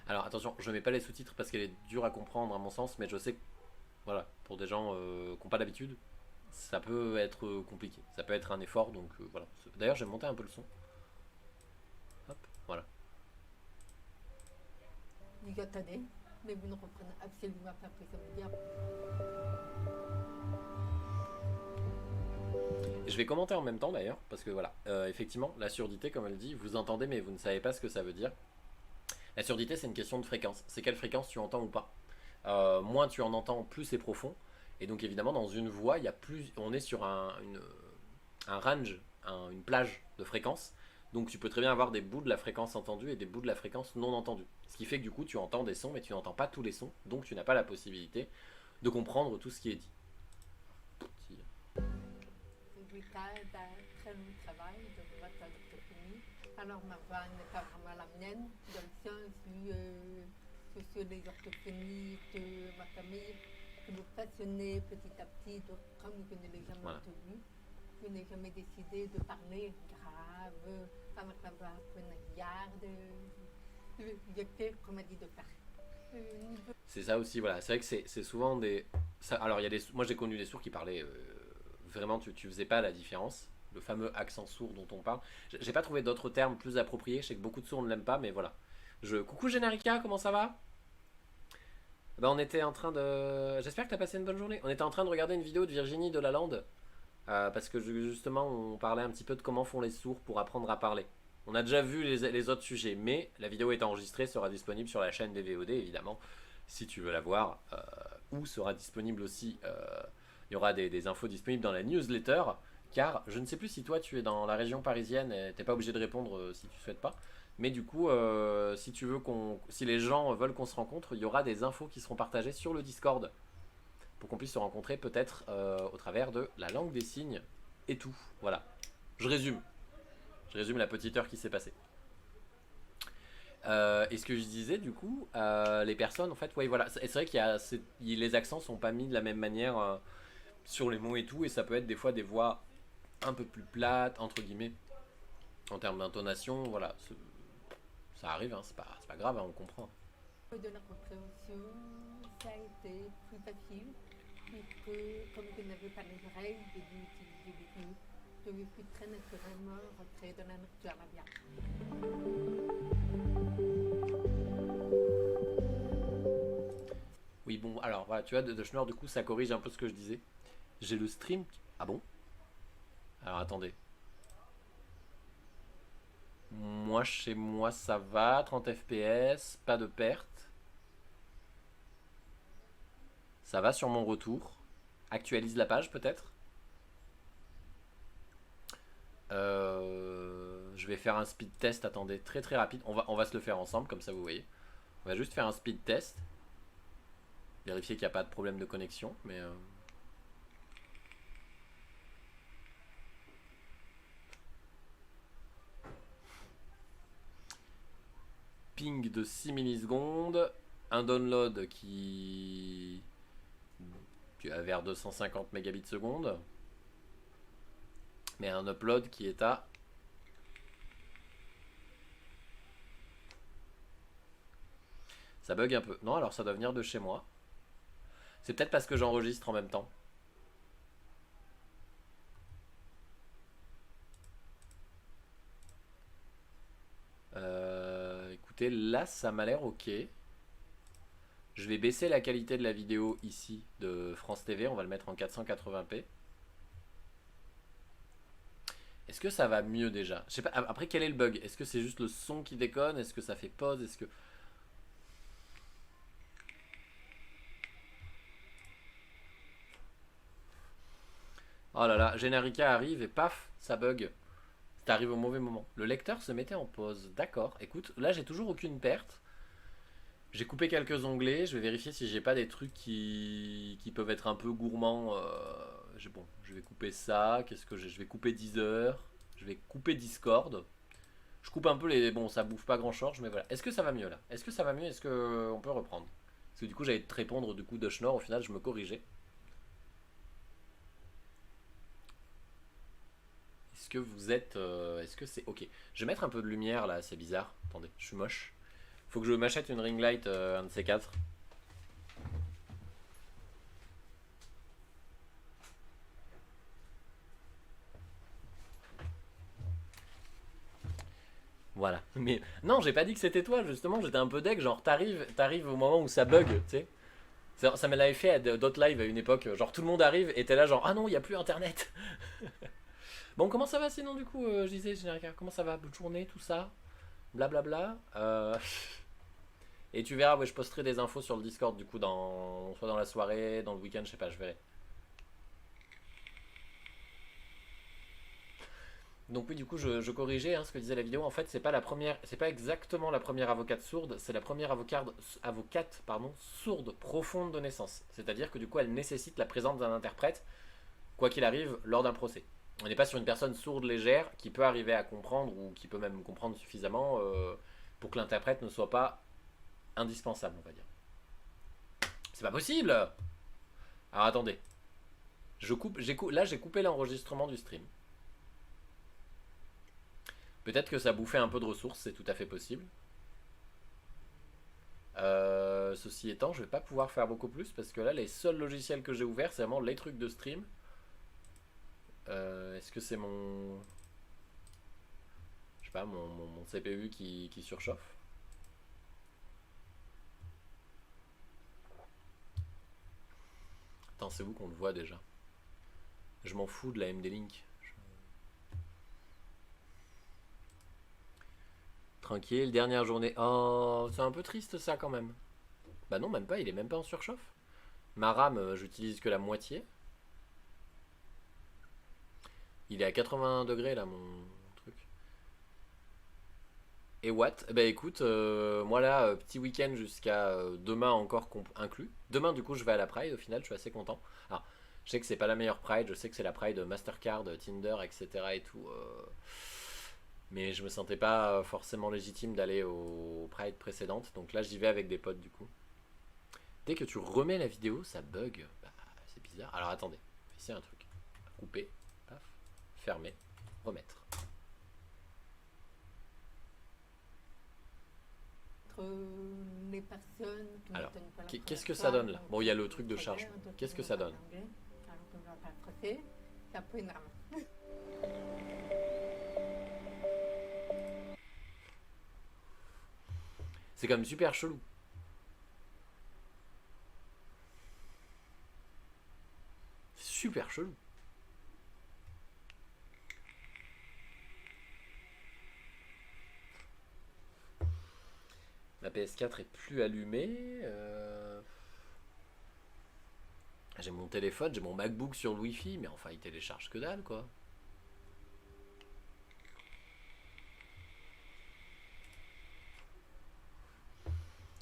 Alors attention, je mets pas les sous-titres parce qu'elle est dure à comprendre à mon sens, mais je sais que voilà, pour des gens qui n'ont pas l'habitude, ça peut être compliqué. Ça peut être un effort, donc voilà. D'ailleurs, j'ai monté un peu le son. Hop, voilà. Vous entendez, mais vous ne comprenez absolument pas ce que ça veut dire. Je vais commenter en même temps d'ailleurs, parce que voilà, effectivement, la surdité, comme elle dit, vous entendez mais vous ne savez pas ce que ça veut dire. La surdité, c'est une question de fréquence. C'est quelle fréquence tu entends ou pas. Moins tu en entends, plus c'est profond. Et donc évidemment, dans une voix, on est sur un range, une plage de fréquences. Donc tu peux très bien avoir des bouts de la fréquence entendue et des bouts de la fréquence non entendue. Ce qui fait que du coup, tu entends des sons, mais tu n'entends pas tous les sons. Donc tu n'as pas la possibilité de comprendre tout ce qui est dit. C'est du cas d'un très long travail de droite à l'orthophonie. Alors ma voix n'est pas vraiment la mienne, dans le sens où ce sont les orthophonistes de ma famille qui m'ont passionné petit à petit, donc comme je ne l'ai jamais entendu, je n'ai jamais décidé de parler grave, avec la voix un peu nasillarde. J'ai fait comme m'a dit de faire. C'est ça aussi, voilà. C'est vrai que c'est souvent des. Alors, moi j'ai connu des sourds qui parlaient vraiment, tu faisais pas la différence. Le fameux accent sourd dont on parle. J'ai pas trouvé d'autres termes plus appropriés. Je sais que beaucoup de sourds ne l'aiment pas, mais voilà. Coucou Générica, comment ça va? On était en train de. J'espère que t'as passé une bonne journée. On était en train de regarder une vidéo de Virginie Delalande parce que justement, on parlait un petit peu de comment font les sourds pour apprendre à parler. On a déjà vu les autres sujets, mais la vidéo est enregistrée, sera disponible sur la chaîne des VOD, évidemment, si tu veux la voir, ou sera disponible aussi, il y aura des infos disponibles dans la newsletter, car je ne sais plus si toi tu es dans la région parisienne, et t'es pas obligé de répondre si tu souhaites pas, mais du coup, si tu veux si les gens veulent qu'on se rencontre, il y aura des infos qui seront partagées sur le Discord, pour qu'on puisse se rencontrer peut-être au travers de la langue des signes et tout. Voilà. Je résume. Je résume la petite heure qui s'est passée. Et ce que je disais, du coup, les personnes, en fait, ouais, voilà. C'est vrai qu'il y a les accents sont pas mis de la même manière sur les mots et tout, et ça peut être des fois des voix un peu plus plates, entre guillemets, en termes d'intonation. Voilà, ça arrive, hein, c'est pas grave, hein, on comprend. De la compréhension, ça a été plus facile, puisque comme je n'avais pas les oreilles, j'ai dû utiliser des yeux. Je me suis très naturellement rentrée dans la nature arabienne. Oui, bon, alors voilà, tu vois, de Schnorr, du coup, ça corrige un peu ce que je disais. J'ai le stream. Ah bon? Alors attendez. Moi, chez moi, ça va. 30 FPS, pas de perte. Ça va sur mon retour. Actualise la page, peut-être. Je vais faire un speed test. Attendez, très très rapide. On va se le faire ensemble, comme ça vous voyez. On va juste faire un speed test. Vérifier qu'il n'y a pas de problème de connexion. Mais ping de 6 millisecondes. Un download qui est vers 250 mégabits seconde. Mais un upload qui est à... Ça bug un peu. Non, alors ça doit venir de chez moi. C'est peut-être parce que j'enregistre en même temps. Écoutez, là ça m'a l'air ok. Je vais baisser la qualité de la vidéo ici de France TV. On va le mettre en 480p. Est-ce que ça va mieux déjà? Je sais pas. Après, quel est le bug? Est-ce que c'est juste le son qui déconne? Est-ce que ça fait pause? Est-ce que... Oh là là, Generica arrive et paf, ça bug. Ça arrive au mauvais moment. Le lecteur se mettait en pause. D'accord. Écoute, là j'ai toujours aucune perte. J'ai coupé quelques onglets. Je vais vérifier si j'ai pas des trucs qui peuvent être un peu gourmands. Bon, je vais couper ça. Qu'est-ce que j'ai? Je vais couper Deezer. Je vais couper Discord. Je coupe un peu les... Bon, ça bouffe pas grand chose, mais voilà. Est-ce que ça va mieux là? Est-ce que ça va mieux? Est-ce qu'on peut reprendre? Parce que du coup, j'allais te répondre du coup de Schnorr. Au final, je me corrigeais. Est-ce que vous êtes... Est-ce que c'est... Ok. Je vais mettre un peu de lumière là, c'est bizarre. Attendez, je suis moche. Faut que je m'achète une ring light, un de ces quatre. Voilà. Mais non, j'ai pas dit que c'était toi, justement, j'étais un peu deg, genre t'arrives au moment où ça bug, tu sais. Ça me l'avait fait à d'autres live à une époque, genre tout le monde arrive et t'es là genre ah non, il y a plus internet. Bon, comment ça va sinon du coup, je disais, Générica, comment ça va? Bonne journée, tout ça? Blablabla. Et tu verras, ouais, je posterai des infos sur le Discord du coup, soit dans la soirée, dans le week-end, je sais pas, je verrai. Donc oui, du coup, je corrigeais ce que disait la vidéo. En fait, c'est pas exactement la première avocate sourde, c'est la première avocate, pardon, sourde profonde de naissance. C'est-à-dire que du coup, elle nécessite la présence d'un interprète, quoi qu'il arrive, lors d'un procès. On n'est pas sur une personne sourde légère qui peut arriver à comprendre ou qui peut même comprendre suffisamment pour que l'interprète ne soit pas indispensable, on va dire. C'est pas possible. Alors attendez, là j'ai coupé l'enregistrement du stream. Peut-être que ça bouffait un peu de ressources, c'est tout à fait possible. Ceci étant, je vais pas pouvoir faire beaucoup plus parce que là, les seuls logiciels que j'ai ouverts, c'est vraiment les trucs de stream. Est-ce que c'est mon... Je sais pas, mon CPU qui surchauffe? Attends, c'est où qu'on le voit déjà? Je m'en fous de la MD Link. Tranquille, dernière journée. Oh, c'est un peu triste ça quand même. Bah non, même pas, il est même pas en surchauffe. Ma RAM, j'utilise que la moitié. Il est à 80 degrés là, mon truc. Et what? Bah écoute, moi là, petit week-end jusqu'à demain encore inclus. Demain, du coup, je vais à la Pride. Au final, je suis assez content. Alors, je sais que c'est pas la meilleure Pride. Je sais que c'est la Pride Mastercard, Tinder, etc. et tout. Mais je me sentais pas forcément légitime d'aller au Pride précédente. Donc là, j'y vais avec des potes du coup. Dès que tu remets la vidéo, ça bug. Bah, c'est bizarre. Alors attendez, ici un truc. Couper, paf, fermer, remettre. Entre les personnes qui Alors, ne tiennent pas la qu'est-ce que première ça fois, donne là? Bon, il y a le truc de travers, chargement. d'autres Qu'est-ce qui que vont ça parler donne? anglais, alors qu'on ne va pas le français, c'est un peu énervant. C'est quand même super chelou. C'est super chelou. Ma PS4 est plus allumée. J'ai mon téléphone, j'ai mon MacBook sur le Wi-Fi, mais enfin il télécharge que dalle quoi.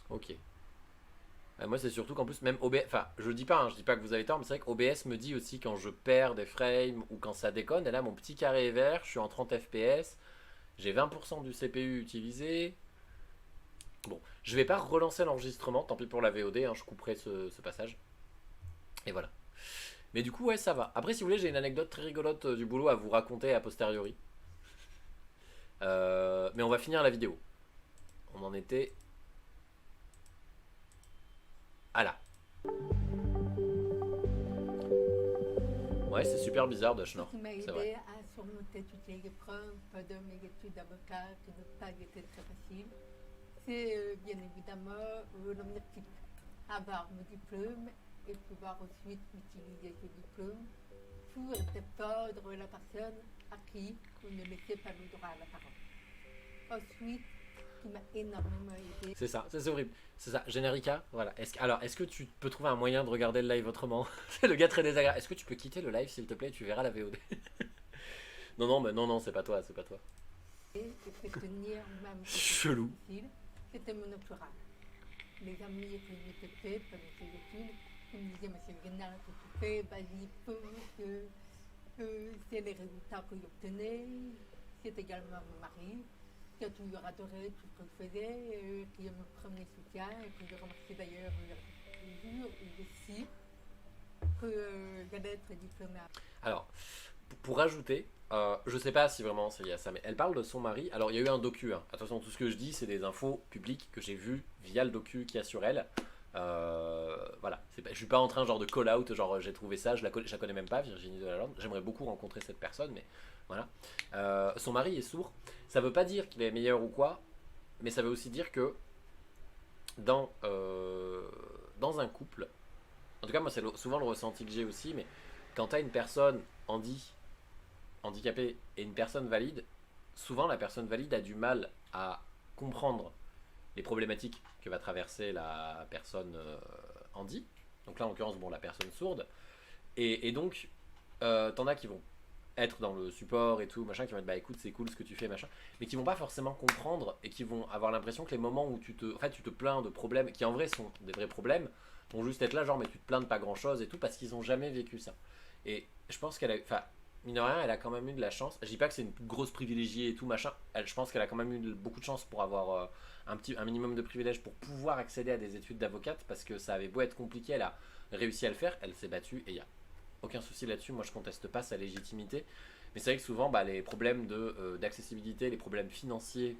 Ok. Moi c'est surtout qu'en plus même OBS, enfin je dis pas, je dis pas que vous avez tort, mais c'est vrai qu'OBS me dit aussi quand je perds des frames ou quand ça déconne, et là mon petit carré est vert, je suis en 30 fps, j'ai 20% du CPU utilisé. Bon, je vais pas relancer l'enregistrement, tant pis pour la VOD, hein, je couperai ce passage. Et voilà. Mais du coup ouais ça va. Après si vous voulez j'ai une anecdote très rigolote du boulot à vous raconter a posteriori. Mais on va finir la vidéo. On en était... Ah là. Ouais, c'est super bizarre de Ce Schnorr, qui m'a c'est vrai. aidé à surmonter toutes les épreuves de mes études d'avocat qui n'ont pas été très faciles, c'est bien évidemment l'objectif. Avoir mon diplôme et pouvoir ensuite utiliser ce diplôme pour défendre la personne à qui on ne laissait pas le droit à la parole. Ensuite, ce qui m'a énormément aidé, C'est ça, c'est horrible. C'est ça, Générica, voilà. Alors, est-ce que tu peux trouver un moyen de regarder le live autrement? C'est le gars très désagréable. Est-ce que tu peux quitter le live s'il te plaît? Tu verras la VOD. Non, non, mais non, c'est pas toi, c'est pas toi. et fait tenir même Chelou. difficile, c'était mon entourage. Les amis qui m'étaient faits pendant ces études, ils me disaient, Monsieur Guénard, que tu fais, vas-y, c'est les résultats que j'obtenais. C'est également mon mari, qui a toujours adoré tout ce que je faisais, qui est mon premier soutien, et que je remercie d'ailleurs toujours aussi, que j'allais être diplômée. Alors, pour rajouter, je sais pas si vraiment c'est lié à ça, mais elle parle de son mari. Alors, il y a eu un docu. Hein. Attention, tout ce que je dis, c'est des infos publiques que j'ai vues via le docu qu'il y a sur elle. Voilà, je suis pas en train genre de call out, genre j'ai trouvé ça, je la connais même pas, Virginie Delalande. J'aimerais beaucoup rencontrer cette personne, mais voilà. Son mari est sourd. Ça veut pas dire qu'il est meilleur ou quoi, mais ça veut aussi dire que dans un couple, en tout cas moi c'est souvent le ressenti que j'ai aussi, mais quand t'as une personne handicapée et une personne valide, souvent la personne valide a du mal à comprendre les problématiques que va traverser la personne handi. Donc là en l'occurrence bon la personne sourde. Et donc t'en as qui vont être dans le support et tout, machin, qui vont être bah écoute c'est cool ce que tu fais, machin, mais qui vont pas forcément comprendre et qui vont avoir l'impression que les moments où tu te plains de problèmes qui en vrai sont des vrais problèmes, vont juste être là genre mais tu te plains de pas grand chose et tout parce qu'ils ont jamais vécu ça. Et je pense qu'elle a, enfin mine de rien elle a quand même eu de la chance, je dis pas que c'est une grosse privilégiée et tout machin, je pense qu'elle a quand même eu beaucoup de chance pour avoir un minimum de privilèges pour pouvoir accéder à des études d'avocate parce que ça avait beau être compliqué, elle a réussi à le faire, elle s'est battue et il y a aucun souci là-dessus, moi je conteste pas sa légitimité, mais c'est vrai que souvent bah, les problèmes d'accessibilité, les problèmes financiers,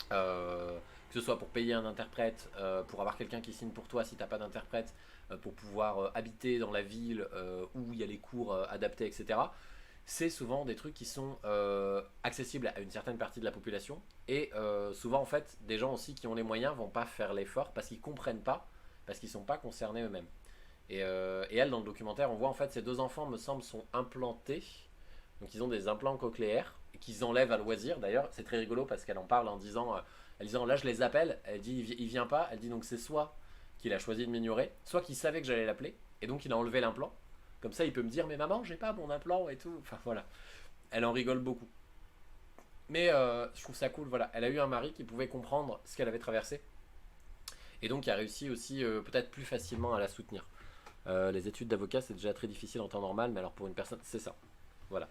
que ce soit pour payer un interprète, pour avoir quelqu'un qui signe pour toi si t'as pas d'interprète, pour pouvoir habiter dans la ville où il y a les cours adaptés, etc. C'est souvent des trucs qui sont accessibles à une certaine partie de la population et souvent en fait des gens aussi qui ont les moyens vont pas faire l'effort parce qu'ils comprennent pas, parce qu'ils sont pas concernés eux-mêmes. Et elle, dans le documentaire, on voit en fait ces deux enfants, me semble, sont implantés. Donc ils ont des implants cochléaires qu'ils enlèvent à loisir. D'ailleurs, c'est très rigolo parce qu'elle en parle en disant, là je les appelle. Elle dit il vient pas. Elle dit donc c'est soit qu'il a choisi de m'ignorer, soit qu'il savait que j'allais l'appeler et donc il a enlevé l'implant. Comme ça, il peut me dire mais maman, j'ai pas mon implant et tout. Enfin voilà, elle en rigole beaucoup. Mais je trouve ça cool. Voilà, elle a eu un mari qui pouvait comprendre ce qu'elle avait traversé et donc qui a réussi aussi peut-être plus facilement à la soutenir. Les études d'avocat, c'est déjà très difficile en temps normal, mais alors pour une personne, c'est ça. Voilà.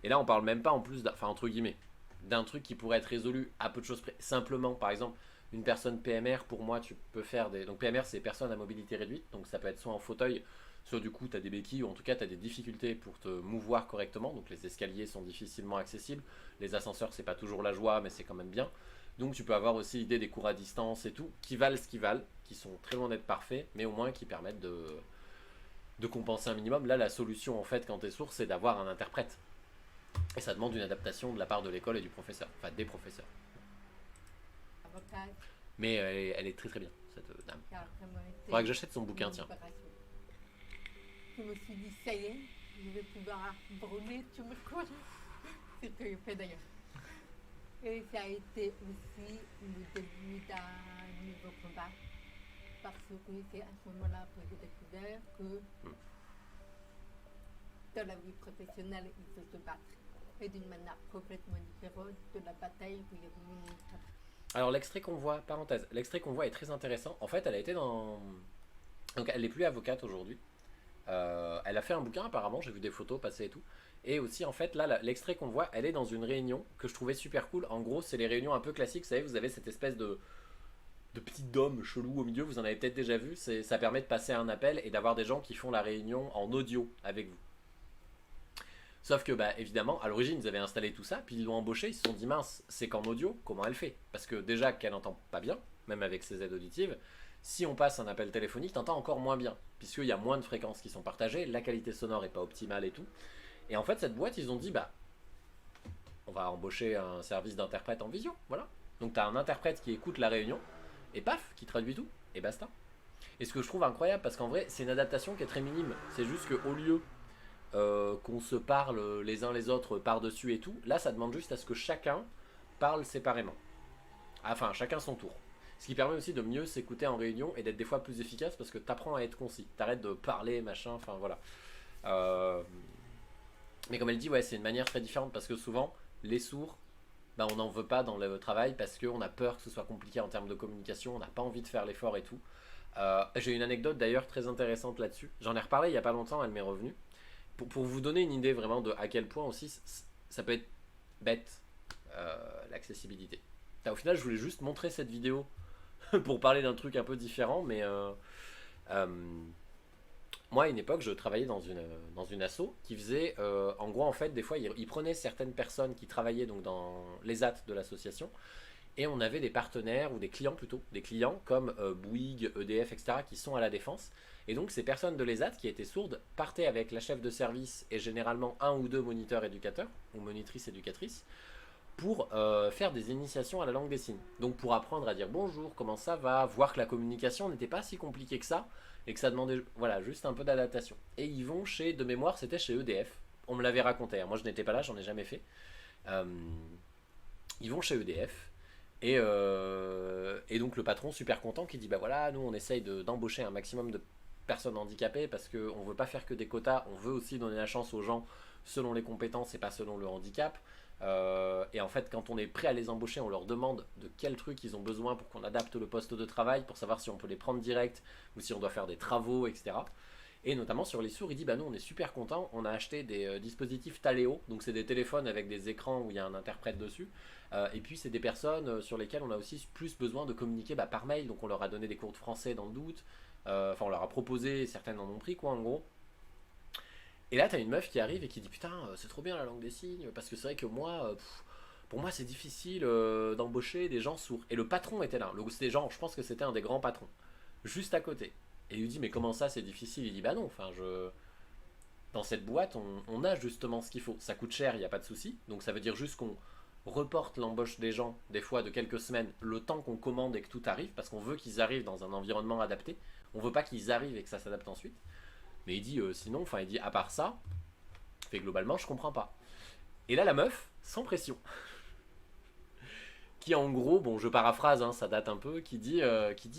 Et là, on parle même pas en plus, enfin entre guillemets, d'un truc qui pourrait être résolu à peu de choses près. Simplement, par exemple, une personne PMR, pour moi, tu peux faire des. Donc PMR, c'est personne à mobilité réduite, donc ça peut être soit en fauteuil, soit du coup, tu as des béquilles, ou en tout cas, tu as des difficultés pour te mouvoir correctement. Donc les escaliers sont difficilement accessibles, les ascenseurs, c'est pas toujours la joie, mais c'est quand même bien. Donc tu peux avoir aussi l'idée des cours à distance et tout, qui valent ce qu'ils valent, qui sont très loin d'être parfaits, mais au moins qui permettent de compenser un minimum. Là, la solution, en fait, quand tu es sourd, c'est d'avoir un interprète. Et ça demande une adaptation de la part de l'école et du professeur, enfin des professeurs. Avocat, Mais elle est très très bien, cette dame. qui a vraiment été Faudra que j'achète son bouquin, une tiens. libération. Je me suis dit, ça y est, je vais pouvoir brûler tout mes cours. C'est ce que j'ai fait d'ailleurs. Et ça a été aussi le début d'un nouveau combat. Parce que c'est à ce moment-là que j'ai découvert que dans la vie professionnelle, il faut se battre. Et d'une manière complètement différente de la bataille que j'ai menée. Alors l'extrait qu'on voit, parenthèse, l'extrait qu'on voit est très intéressant. En fait, elle a été dans... Donc elle n'est plus avocate aujourd'hui. Elle a fait un bouquin apparemment, j'ai vu des photos passer et tout. Et aussi en fait là l'extrait qu'on voit, elle est dans une réunion que je trouvais super cool. En gros c'est les réunions un peu classiques, vous savez, vous avez cette espèce de petit dôme chelou au milieu, vous en avez peut-être déjà vu. Ça permet de passer un appel et d'avoir des gens qui font la réunion en audio avec vous. Sauf que bah évidemment à l'origine ils avaient installé tout ça, puis ils l'ont embauché, ils se sont dit mince c'est qu'en audio, comment elle fait? Parce que déjà qu'elle n'entend pas bien, même avec ses aides auditives, si on passe un appel téléphonique, t'entends encore moins bien, puisqu'il y a moins de fréquences qui sont partagées, la qualité sonore est pas optimale et tout. Et en fait, cette boîte, ils ont dit, bah, on va embaucher un service d'interprète en visio, voilà. Donc t'as un interprète qui écoute la réunion, et paf, qui traduit tout, et basta. Et ce que je trouve incroyable, parce qu'en vrai, c'est une adaptation qui est très minime. C'est juste qu'au lieu qu'on se parle les uns les autres par-dessus et tout, là, ça demande juste à ce que chacun parle séparément. Enfin, chacun son tour. Ce qui permet aussi de mieux s'écouter en réunion et d'être des fois plus efficace parce que t'apprends à être concis. T'arrêtes de parler, machin, enfin voilà. Mais comme elle dit, ouais, c'est une manière très différente parce que souvent, les sourds, bah, on n'en veut pas dans le travail parce qu'on a peur que ce soit compliqué en termes de communication, on n'a pas envie de faire l'effort et tout. J'ai une anecdote d'ailleurs très intéressante là-dessus. J'en ai reparlé il n'y a pas longtemps, elle m'est revenue. Pour vous donner une idée vraiment de à quel point aussi ça peut être bête, l'accessibilité. Au final, je voulais juste montrer cette vidéo pour parler d'un truc un peu différent, mais euh, moi à une époque je travaillais dans une asso qui faisait en gros en fait des fois ils prenaient certaines personnes qui travaillaient donc dans les AT de l'association et on avait des partenaires ou des clients plutôt, des clients comme Bouygues, EDF, etc. qui sont à la défense et donc ces personnes de l'ESAT qui étaient sourdes partaient avec la chef de service et généralement un ou deux moniteurs éducateurs ou monitrices éducatrices pour faire des initiations à la langue des signes. Donc pour apprendre à dire bonjour, comment ça va, voir que la communication n'était pas si compliquée que ça, et que ça demandait voilà, juste un peu d'adaptation. Et ils vont chez, de mémoire, c'était chez EDF. On me l'avait raconté, hein. Moi je n'étais pas là, j'en ai jamais fait. Euh, Ils vont chez EDF, et donc le patron super content qui dit bah voilà, nous on essaye d'embaucher un maximum de personnes handicapées parce qu'on ne veut pas faire que des quotas, on veut aussi donner la chance aux gens selon les compétences et pas selon le handicap. Et en fait, quand on est prêt à les embaucher, on leur demande de quel truc ils ont besoin pour qu'on adapte le poste de travail, pour savoir si on peut les prendre direct ou si on doit faire des travaux, etc. Et notamment sur les sourds, il dit bah nous on est super contents, on a acheté des dispositifs Taléo, donc c'est des téléphones avec des écrans où il y a un interprète dessus. Et puis c'est des personnes sur lesquelles on a aussi plus besoin de communiquer par mail, donc on leur a donné des cours de français dans le doute, enfin on leur a proposé, certaines en ont pris quoi en gros. Et là, t'as une meuf qui arrive et qui dit putain, c'est trop bien la langue des signes, parce que c'est vrai que moi, pour moi, c'est difficile d'embaucher des gens sourds. Et le patron était là. C'était genre, je pense que c'était un des grands patrons, juste à côté. Et il lui dit mais comment ça, c'est difficile? Il dit bah non, enfin dans cette boîte, on a justement ce qu'il faut. Ça coûte cher, il n'y a pas de souci. Donc ça veut dire juste qu'on reporte l'embauche des gens, des fois de quelques semaines, le temps qu'on commande et que tout arrive, parce qu'on veut qu'ils arrivent dans un environnement adapté. On veut pas qu'ils arrivent et que ça s'adapte ensuite. Mais il dit sinon, enfin il dit à part ça, fait globalement je comprends pas. Et là la meuf, sans pression, qui en gros, bon je paraphrase, hein, ça date un peu, qui dit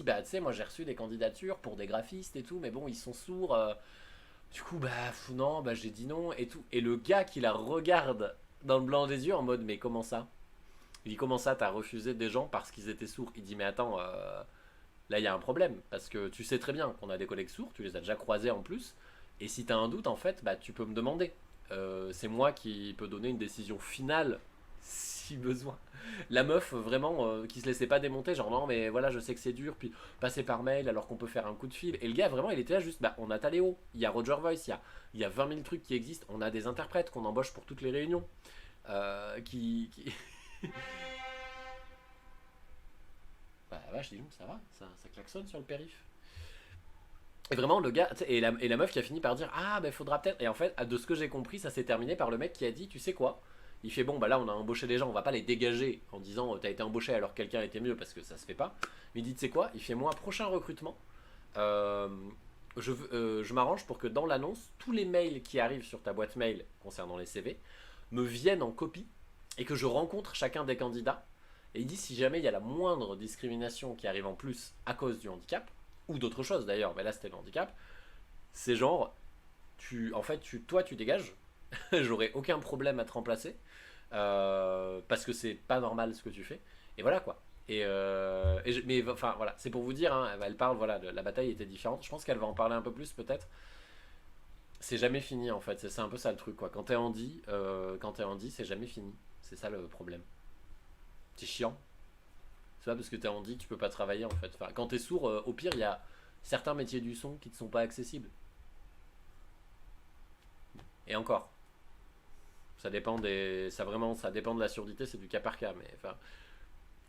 bah tu sais moi j'ai reçu des candidatures pour des graphistes et tout, mais bon ils sont sourds. Du coup bah non, bah j'ai dit non et tout. Et le gars qui la regarde dans le blanc des yeux en mode mais comment ça? Il dit comment ça t'as refusé des gens parce qu'ils étaient sourds? Il dit mais attends, là il y a un problème parce que tu sais très bien qu'on a des collègues sourds, tu les as déjà croisés en plus. Et si t'as un doute en fait, bah tu peux me demander. C'est moi qui peux donner une décision finale si besoin. La meuf vraiment qui se laissait pas démonter, genre non mais voilà je sais que c'est dur, puis passer par mail alors qu'on peut faire un coup de fil. Et le gars vraiment il était là juste, bah on a Taléo, il y a Roger Voice, il y a 20 000 trucs qui existent, on a des interprètes qu'on embauche pour toutes les réunions. Qui... Bah vache dis donc ça va, ça klaxonne sur le périph'. Et vraiment, le gars, et la meuf qui a fini par dire ah, ben faudra peut-être. Et en fait, de ce que j'ai compris, ça s'est terminé par le mec qui a dit tu sais quoi. Il fait bon, bah là on a embauché des gens, on va pas les dégager en disant t'as été embauché alors que quelqu'un était mieux parce que ça se fait pas. Mais il dit tu sais quoi, il fait moi, prochain recrutement, euh, je m'arrange pour que dans l'annonce, tous les mails qui arrivent sur ta boîte mail concernant les CV me viennent en copie et que je rencontre chacun des candidats. Et il dit si jamais il y a la moindre discrimination qui arrive en plus à cause du handicap, ou d'autres choses d'ailleurs, mais là c'était le handicap, c'est genre, toi tu dégages, j'aurai aucun problème à te remplacer, parce que c'est pas normal ce que tu fais, et voilà quoi. Mais enfin voilà, c'est pour vous dire, hein, elle parle, voilà, la bataille était différente, je pense qu'elle va en parler un peu plus peut-être. C'est jamais fini en fait, c'est un peu ça le truc quoi. Quand t'es handi, c'est jamais fini. C'est ça le problème. C'est chiant. C'est pas parce que t'es handi, tu peux pas travailler en fait. Enfin, quand t'es sourd, au pire, il y a certains métiers du son qui ne sont pas accessibles. Et encore, ça dépend de la surdité, c'est du cas par cas. Mais enfin,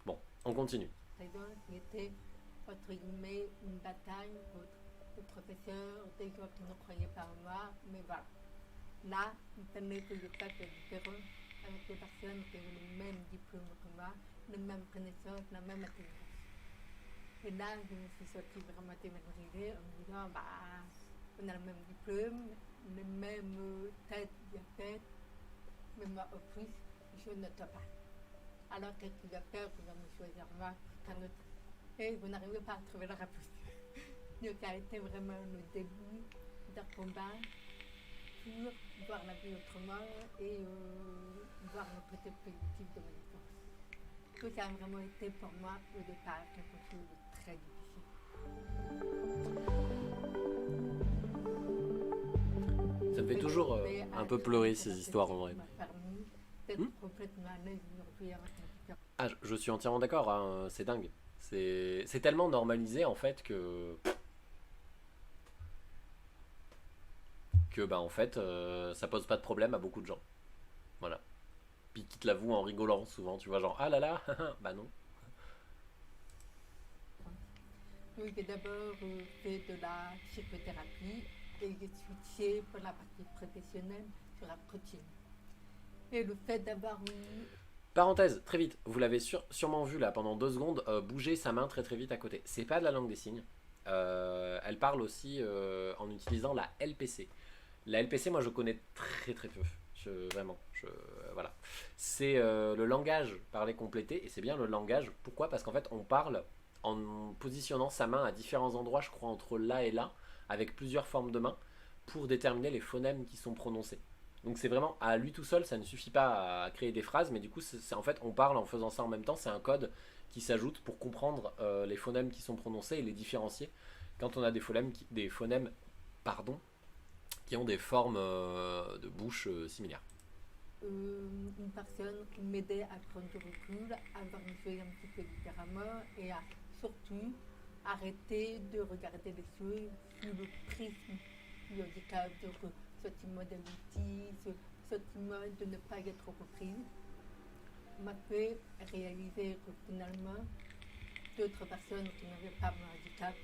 bon, on continue. Donc, c'était, entre guillemets, une bataille contre les professeurs, des gens qui ne croyaient pas en moi, mais voilà. Là, il fallait que je fasse la différence avec les personnes qui ont le même diplôme que moi, les mêmes connaissances, la même intelligence. Et là, je me suis sentie vraiment dévalorisée en me disant, bah, on a le même diplôme, les mêmes têtes bien faites, mais moi, au plus, je ne t'ai pas. Alors, qu'est-ce qu'il va faire pour me choisir moi qu'un autre? Et vous n'arrivez pas à trouver la réponse. Donc, ça a été vraiment le début d'un combat pour voir la vie autrement et voir le côté positif de mon expérience. Tout ça a vraiment été pour moi au départ quelque chose de très difficile. Ça me fait toujours un peu pleurer ces histoires en vrai. Complètement à l'aise aujourd'hui avec mon handicap. Ah, je suis entièrement d'accord, hein, c'est dingue. C'est tellement normalisé en fait que bah en fait ça pose pas de problème à beaucoup de gens. Voilà. Puis qui te l'avouent en rigolant souvent, tu vois, genre ah là là, bah non. Oui, j'ai d'abord fait de la psychothérapie et j'ai switché pour la partie professionnelle sur la protéine. Et le fait d'avoir eu Parenthèse, très vite, vous l'avez sûrement vu là pendant 2 secondes, bouger sa main très très vite à côté. C'est pas de la langue des signes. Elle parle aussi en utilisant la LPC. La LPC, moi je connais très très peu. Vraiment, voilà. C'est le langage parlé complété et c'est bien le langage. Pourquoi? Parce qu'en fait on parle en positionnant sa main à différents endroits, je crois entre là et là, avec plusieurs formes de main pour déterminer les phonèmes qui sont prononcés. Donc c'est vraiment à lui tout seul, ça ne suffit pas à créer des phrases, mais du coup en fait on parle en faisant ça en même temps, c'est un code qui s'ajoute pour comprendre les phonèmes qui sont prononcés et les différencier quand on a des phonèmes pardon, qui ont des formes de bouche similaires. une personne qui m'aidait à prendre du recul, à voir les choses un petit peu différemment et à surtout arrêter de regarder les choses sous le prisme du handicap, donc ce sentiment d'amitié, ce sentiment de ne pas être comprise, m'a fait réaliser que finalement d'autres personnes qui n'avaient pas mon handicap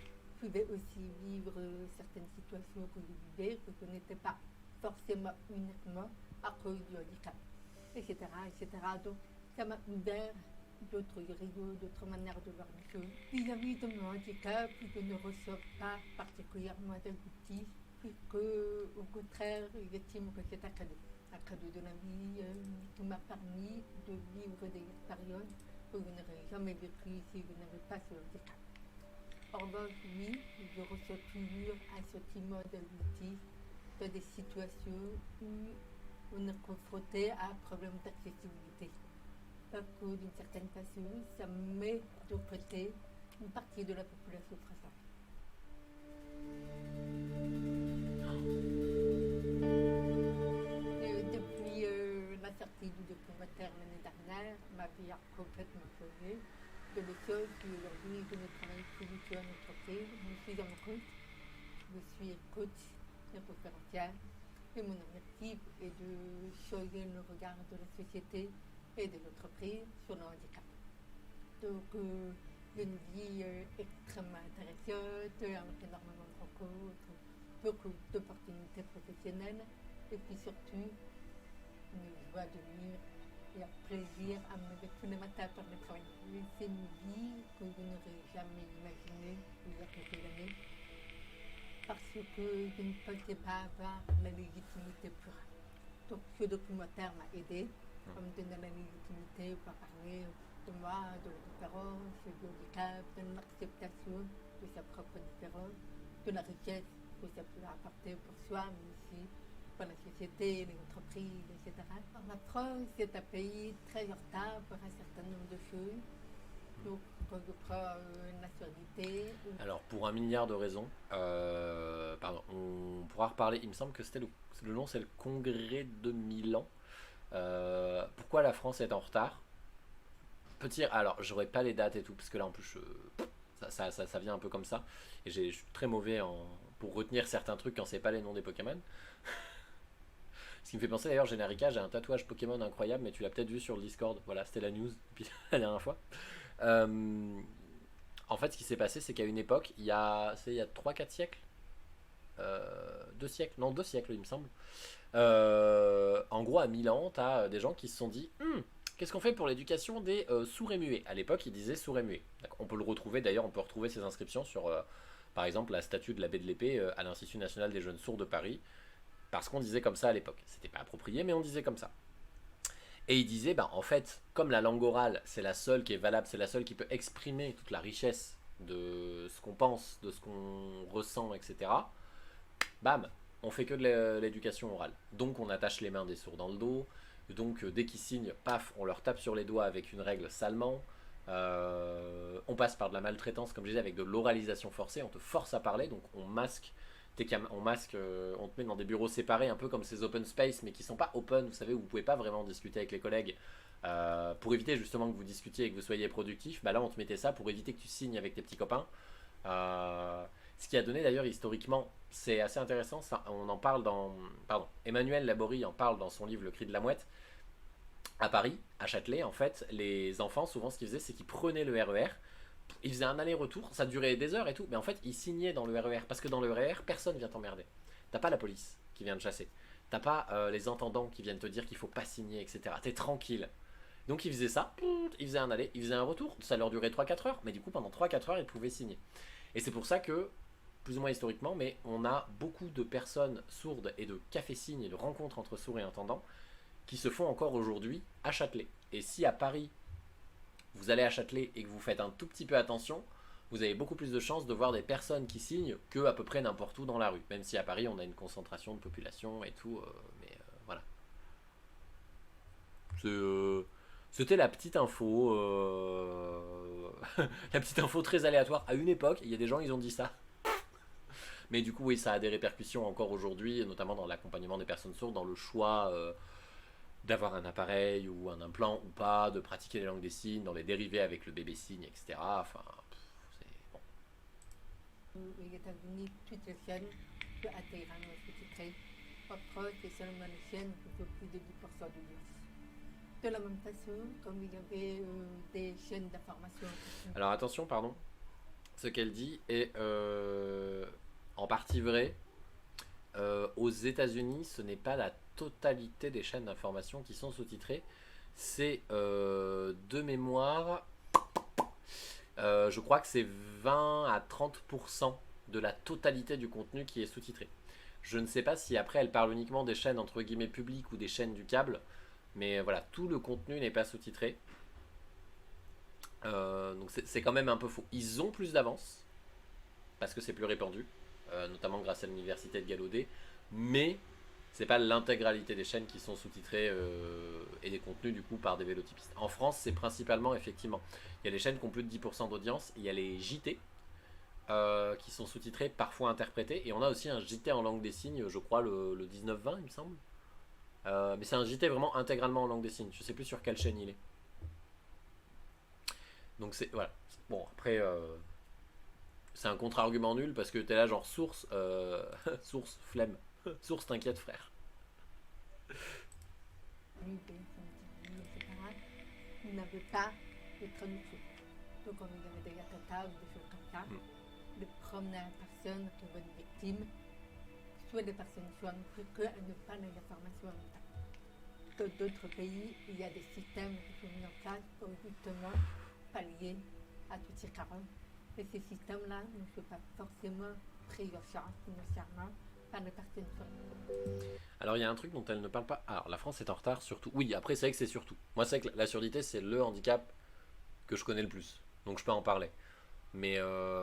pouvaient aussi vivre certaines situations que je vivais, que ce n'était pas forcément uniquement à cause du handicap, etc., etc. Donc ça m'a ouvert d'autres horizons, d'autres manières de voir les choses. Vis-à-vis de mon handicap, je ne reçois pas particulièrement d'outils, puisque au contraire, j'estime que c'est un cadeau de la vie qui m'a permis de vivre des expériences que je n'aurais jamais vécues si je n'avais pas ce handicap. En revanche, oui, je reçois toujours un sentiment d'injustice dans des situations où on est confronté à un problème d'accessibilité. Parce que d'une certaine façon, ça met de côté une partie de la population française. Depuis la sortie du documentaire l'année dernière, ma vie a complètement changé. De le chose qu'aujourd'hui, je ne travaille plus du tout en entreprise, je suis à mon compte, je suis coach et conférencière. Et mon objectif est de changer le regard de la société et de l'entreprise sur le handicap. Donc, une vie extrêmement intéressante, avec énormément de rencontres, beaucoup d'opportunités professionnelles, et puis surtout, une joie de vivre et un plaisir à me lever tous les matins pour le travail. C'est une vie que je n'aurais jamais imaginée il y a quelques années, parce que je ne pensais pas avoir la légitimité pour elle. Donc ce documentaire m'a aidé à me donner la légitimité pour parler de moi, de la différence, du handicap, de l'acceptation de sa propre différence, de la richesse que ça peut apporter pour soi, mais aussi pour la société, les entreprises, etc. Alors, la France, c'est un pays très en retard pour un certain nombre de choses. Donc, quand je prends une nationalité. Alors, pour un milliard de raisons, pardon, on pourra reparler. Il me semble que c'était le nom, c'est le Congrès de Milan. Pourquoi la France est en retard? Alors, j'aurais pas les dates et tout, parce que là, en plus, ça vient un peu comme ça. Et je suis très mauvais pour retenir certains trucs quand c'est pas les noms des Pokémon. Ce qui me fait penser d'ailleurs, Générica, j'ai un tatouage Pokémon incroyable, mais tu l'as peut-être vu sur le Discord. Voilà, c'était la news depuis la dernière fois. En fait, ce qui s'est passé, c'est qu'à une époque, il y a 3-4 siècles, 2 siècles, non 2 siècles il me semble. En gros, à Milan, tu as des gens qui se sont dit qu'est-ce qu'on fait pour l'éducation des sourds et muets? À l'époque, ils disaient sourds et muets. On peut le retrouver, d'ailleurs, on peut retrouver ces inscriptions sur, par exemple, la statue de l'abbé de l'Épée à l'Institut national des jeunes sourds de Paris. Parce qu'on disait comme ça à l'époque. C'était pas approprié, mais on disait comme ça. Et il disait, en fait, comme la langue orale, c'est la seule qui est valable, c'est la seule qui peut exprimer toute la richesse de ce qu'on pense, de ce qu'on ressent, etc. Bam, on fait que de l'éducation orale. Donc on attache les mains des sourds dans le dos. Donc dès qu'ils signent, paf, on leur tape sur les doigts avec une règle salement. On passe par de la maltraitance, comme je disais, avec de l'oralisation forcée. On te force à parler, donc on masque. On te met dans des bureaux séparés, un peu comme ces open space, mais qui sont pas open, vous savez, où vous pouvez pas vraiment discuter avec les collègues, pour éviter justement que vous discutiez et que vous soyez productif. Là, on te mettait ça pour éviter que tu signes avec tes petits copains. Ce qui a donné d'ailleurs historiquement, c'est assez intéressant, ça, on en parle Emmanuel Laborie en parle dans son livre Le Cri de la Mouette. À Paris, à Châtelet, en fait, les enfants, souvent, ce qu'ils faisaient, c'est qu'ils prenaient le RER. Ils faisaient un aller-retour, ça durait des heures et tout, mais en fait ils signaient dans le RER, parce que dans le RER, personne vient t'emmerder. T'as pas la police qui vient te chasser, t'as pas les entendants qui viennent te dire qu'il faut pas signer, etc. T'es tranquille. Donc ils faisaient ça, ils faisaient un aller, ils faisaient un retour, ça leur durait 3-4 heures, mais du coup pendant 3-4 heures ils pouvaient signer. Et c'est pour ça que, plus ou moins historiquement, mais on a beaucoup de personnes sourdes et de cafés-signes et de rencontres entre sourds et entendants qui se font encore aujourd'hui à Châtelet. Et si à Paris, vous allez à Châtelet et que vous faites un tout petit peu attention, vous avez beaucoup plus de chances de voir des personnes qui signent que à peu près n'importe où dans la rue. Même si à Paris on a une concentration de population et tout, mais voilà. C'était la petite info, la petite info très aléatoire. À une époque, il y a des gens ils ont dit ça. Mais du coup oui, ça a des répercussions encore aujourd'hui, notamment dans l'accompagnement des personnes sourdes, dans le choix d'avoir un appareil ou un implant ou pas, de pratiquer les langues des signes, dans les dérivés avec le bébé signe, etc. Enfin, c'est bon. Les États-Unis, toutes les chaînes peuvent atterrir à nos sous-titrés. En France, c'est seulement les chaînes qui font plus de 10% d'audience. De la même façon, comme il y avait des chaînes d'information. Alors attention, pardon. Ce qu'elle dit est en partie vrai. Aux États-Unis, ce n'est pas la totalité des chaînes d'information qui sont sous-titrées. C'est de mémoire, je crois que c'est 20 à 30% de la totalité du contenu qui est sous-titré. Je ne sais pas si après elle parle uniquement des chaînes entre guillemets publiques ou des chaînes du câble, mais voilà, tout le contenu n'est pas sous-titré. Donc c'est quand même un peu faux. Ils ont plus d'avance, parce que c'est plus répandu, notamment grâce à l'université de Gallaudet, mais c'est pas l'intégralité des chaînes qui sont sous-titrées et des contenus du coup par des vélotypistes. En France, c'est principalement effectivement, il y a les chaînes qui ont plus de 10% d'audience, il y a les JT qui sont sous-titrés, parfois interprétés, et on a aussi un JT en langue des signes, je crois le 19-20 il me semble. Mais c'est un JT vraiment intégralement en langue des signes, je sais plus sur quelle chaîne il est. Donc c'est voilà. Bon après c'est un contre-argument nul parce que t'es là genre source, source flemme, source t'inquiète frère. Oui, pays comme etc., ils n'avaient pas de traduction. Donc on avait des attentats ou des choses comme ça. Les premières personnes qui vont être victimes, soit des personnes jeunes, qu'elles n'ont pas l'information en même temps. Dans d'autres pays, il y a des systèmes qui sont mis en place pour justement pallier à toutes ces carences. Et ces systèmes-là ne sont pas forcément pris en charge financièrement par les personnes jeunes. Alors il y a un truc dont elle ne parle pas. Alors la France est en retard surtout. Oui, après c'est vrai que c'est surtout. Moi c'est vrai que la surdité c'est le handicap que je connais le plus. Donc je peux en parler. Mais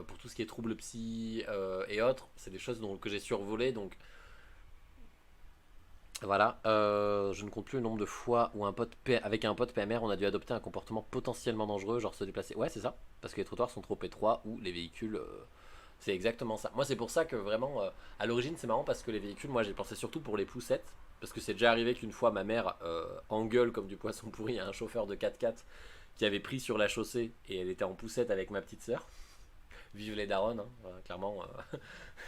pour tout ce qui est troubles psy et autres, c'est des choses que j'ai survolées. Donc voilà, je ne compte plus le nombre de fois où avec un pote PMR, on a dû adopter un comportement potentiellement dangereux, genre se déplacer. Ouais, c'est ça, parce que les trottoirs sont trop étroits ou les véhicules. C'est exactement ça. Moi, c'est pour ça que vraiment, à l'origine, c'est marrant parce que les véhicules, moi, j'ai pensé surtout pour les poussettes. Parce que c'est déjà arrivé qu'une fois, ma mère engueule comme du poisson pourri à un chauffeur de 4x4 qui avait pris sur la chaussée et elle était en poussette avec ma petite sœur. Vive les darons, hein, voilà, clairement.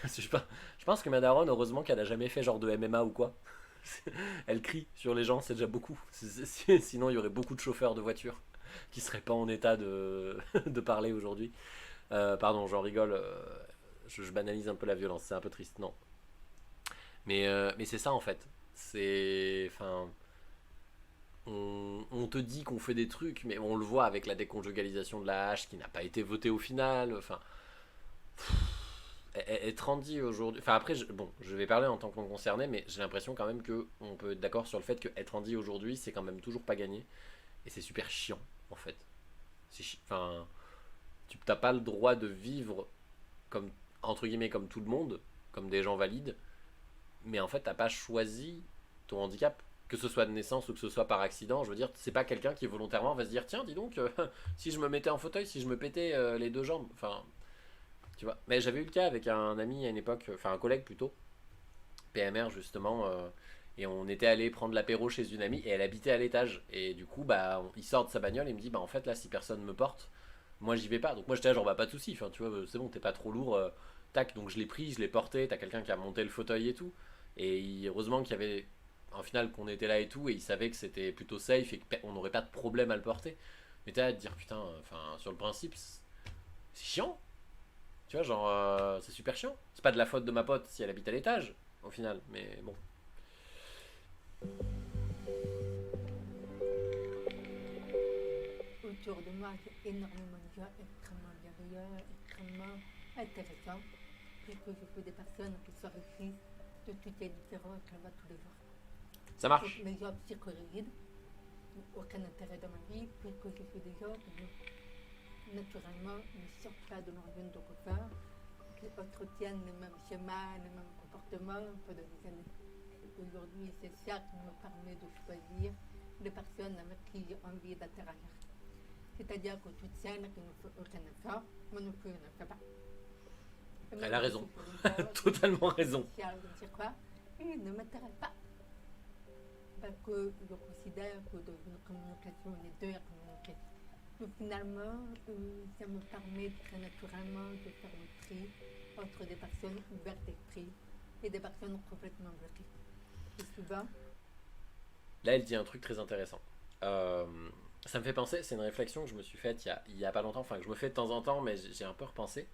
Je pense que ma daronne, heureusement qu'elle n'a jamais fait genre de MMA ou quoi. Elle crie sur les gens, c'est déjà beaucoup. Sinon, il y aurait beaucoup de chauffeurs de voitures qui seraient pas en état de parler aujourd'hui. Pardon, j'en rigole. Je banalise un peu la violence, c'est un peu triste, non. Mais c'est ça en fait. C'est. Enfin. On te dit qu'on fait des trucs, mais on le voit avec la déconjugalisation de la hache qui n'a pas été votée au final. Enfin. Être handy aujourd'hui. Enfin, après, bon, je vais parler en tant que non concerné, mais j'ai l'impression quand même qu'on peut être d'accord sur le fait que être handy aujourd'hui, c'est quand même toujours pas gagné. Et c'est super chiant, en fait. Enfin, tu n'as pas le droit de vivre comme, entre guillemets, comme tout le monde, comme des gens valides, mais en fait, t'as pas choisi ton handicap. Que ce soit de naissance ou que ce soit par accident, je veux dire, c'est pas quelqu'un qui volontairement va se dire tiens, dis donc, si je me mettais en fauteuil, si je me pétais les deux jambes, enfin, tu vois. Mais j'avais eu le cas avec un ami à une époque, enfin un collègue plutôt, PMR justement, et on était allé prendre l'apéro chez une amie et elle habitait à l'étage. Et du coup, bah, il sort de sa bagnole et il me dit, bah en fait là, si personne me porte, moi j'y vais pas. Donc moi j'étais là, genre, bah pas de soucis, enfin tu vois, c'est bon, t'es pas trop lourd, tac. Donc je l'ai pris, je l'ai porté, t'as quelqu'un qui a monté le fauteuil et tout. Et heureusement qu'il y avait, en final, qu'on était là et tout, et il savait que c'était plutôt safe et qu'on n'aurait pas de problème à le porter. Mais t'es là à te dire, putain, enfin, sur le principe, c'est chiant. Tu vois, genre, c'est super chiant. C'est pas de la faute de ma pote si elle habite à l'étage, au final, mais bon. Autour de moi, j'ai énormément de gens extrêmement bienveillants, extrêmement intéressants, et que je fais des personnes qui s'enrichissent de toutes les différences qu'elles voient tous les jours. Ça marche. Les gens psychorigides n'ont aucun intérêt dans ma vie, puisque je suis des gens qui, naturellement, ne sortent pas de leur zone de confort, qui entretiennent les mêmes schémas, les mêmes comportements pendant des années. Aujourd'hui, c'est ça qui me permet de choisir les personnes avec qui j'ai envie d'interagir. C'est-à-dire que toutes celles qui ne font aucun effort, moi non plus, je ne fais pas. Elle a raison. Totalement raison. Je ne sais quoi, et ne m'intéresse pas. Parce que je considère que dans une communication, on est deux à communiquer. Donc finalement, ça me permet très naturellement de faire le tri entre des personnes ouvertes d'esprit et des personnes complètement bloquées. Et souvent, là, elle dit un truc très intéressant. Ça me fait penser, c'est une réflexion que je me suis faite il y a pas longtemps, enfin que je me fais de temps en temps, mais j'ai un peu repensé.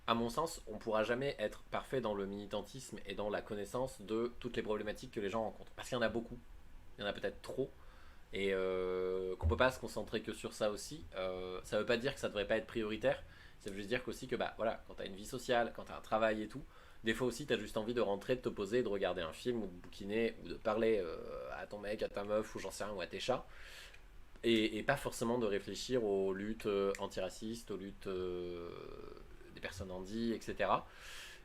À mon sens, on ne pourra jamais être parfait dans le militantisme et dans la connaissance de toutes les problématiques que les gens rencontrent. Parce qu'il y en a beaucoup, il y en a peut-être trop, et qu'on peut pas se concentrer que sur ça aussi. Ça veut pas dire que ça devrait pas être prioritaire, ça veut juste dire qu'aussi que bah voilà, quand t'as une vie sociale, quand t'as un travail et tout, des fois aussi t'as juste envie de rentrer, de te poser, de regarder un film ou de bouquiner ou de parler à ton mec, à ta meuf ou j'en sais rien ou à tes chats et pas forcément de réfléchir aux luttes antiracistes, aux luttes des personnes handies, etc.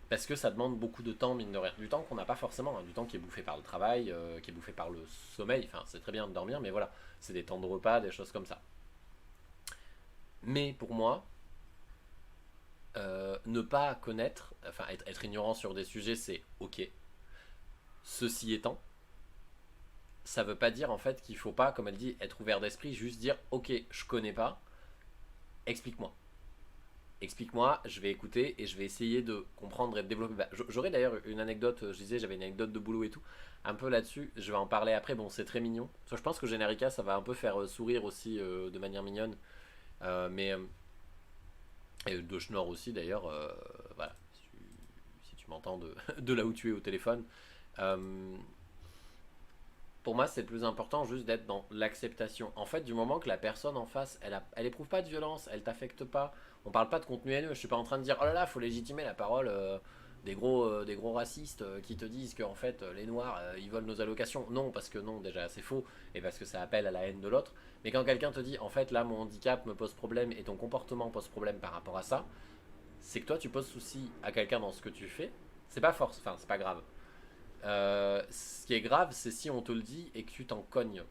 Parce que ça demande beaucoup de temps, mine de rien. Du temps qu'on n'a pas forcément, hein, du temps qui est bouffé par le travail, qui est bouffé par le sommeil. Enfin, c'est très bien de dormir, mais voilà, c'est des temps de repas, des choses comme ça. Mais pour moi, ne pas connaître, enfin être ignorant sur des sujets, c'est ok. Ceci étant, ça veut pas dire en fait qu'il faut pas, comme elle dit, être ouvert d'esprit, juste dire ok, je connais pas, explique-moi. Explique-moi, je vais écouter et je vais essayer de comprendre et de développer. Bah, j'aurais d'ailleurs une anecdote, je disais, j'avais une anecdote de boulot et tout, un peu là-dessus, je vais en parler après, bon, c'est très mignon. Parce que je pense que Generica, ça va un peu faire sourire aussi de manière mignonne, mais. Et de Schnorr aussi d'ailleurs, voilà, si tu m'entends de là où tu es au téléphone. Euh, pour moi, c'est le plus important juste d'être dans l'acceptation. En fait, du moment que la personne en face, elle éprouve pas de violence, elle t'affecte pas, on parle pas de contenu haineux, je suis pas en train de dire oh là là, faut légitimer la parole des gros racistes qui te disent que en fait les noirs ils volent nos allocations. Non, parce que non, déjà c'est faux et parce que ça appelle à la haine de l'autre. Mais quand quelqu'un te dit en fait là mon handicap me pose problème et ton comportement pose problème par rapport à ça, c'est que toi tu poses souci à quelqu'un dans ce que tu fais. C'est pas force, enfin c'est pas grave. Ce qui est grave, c'est si on te le dit et que tu t'en cognes.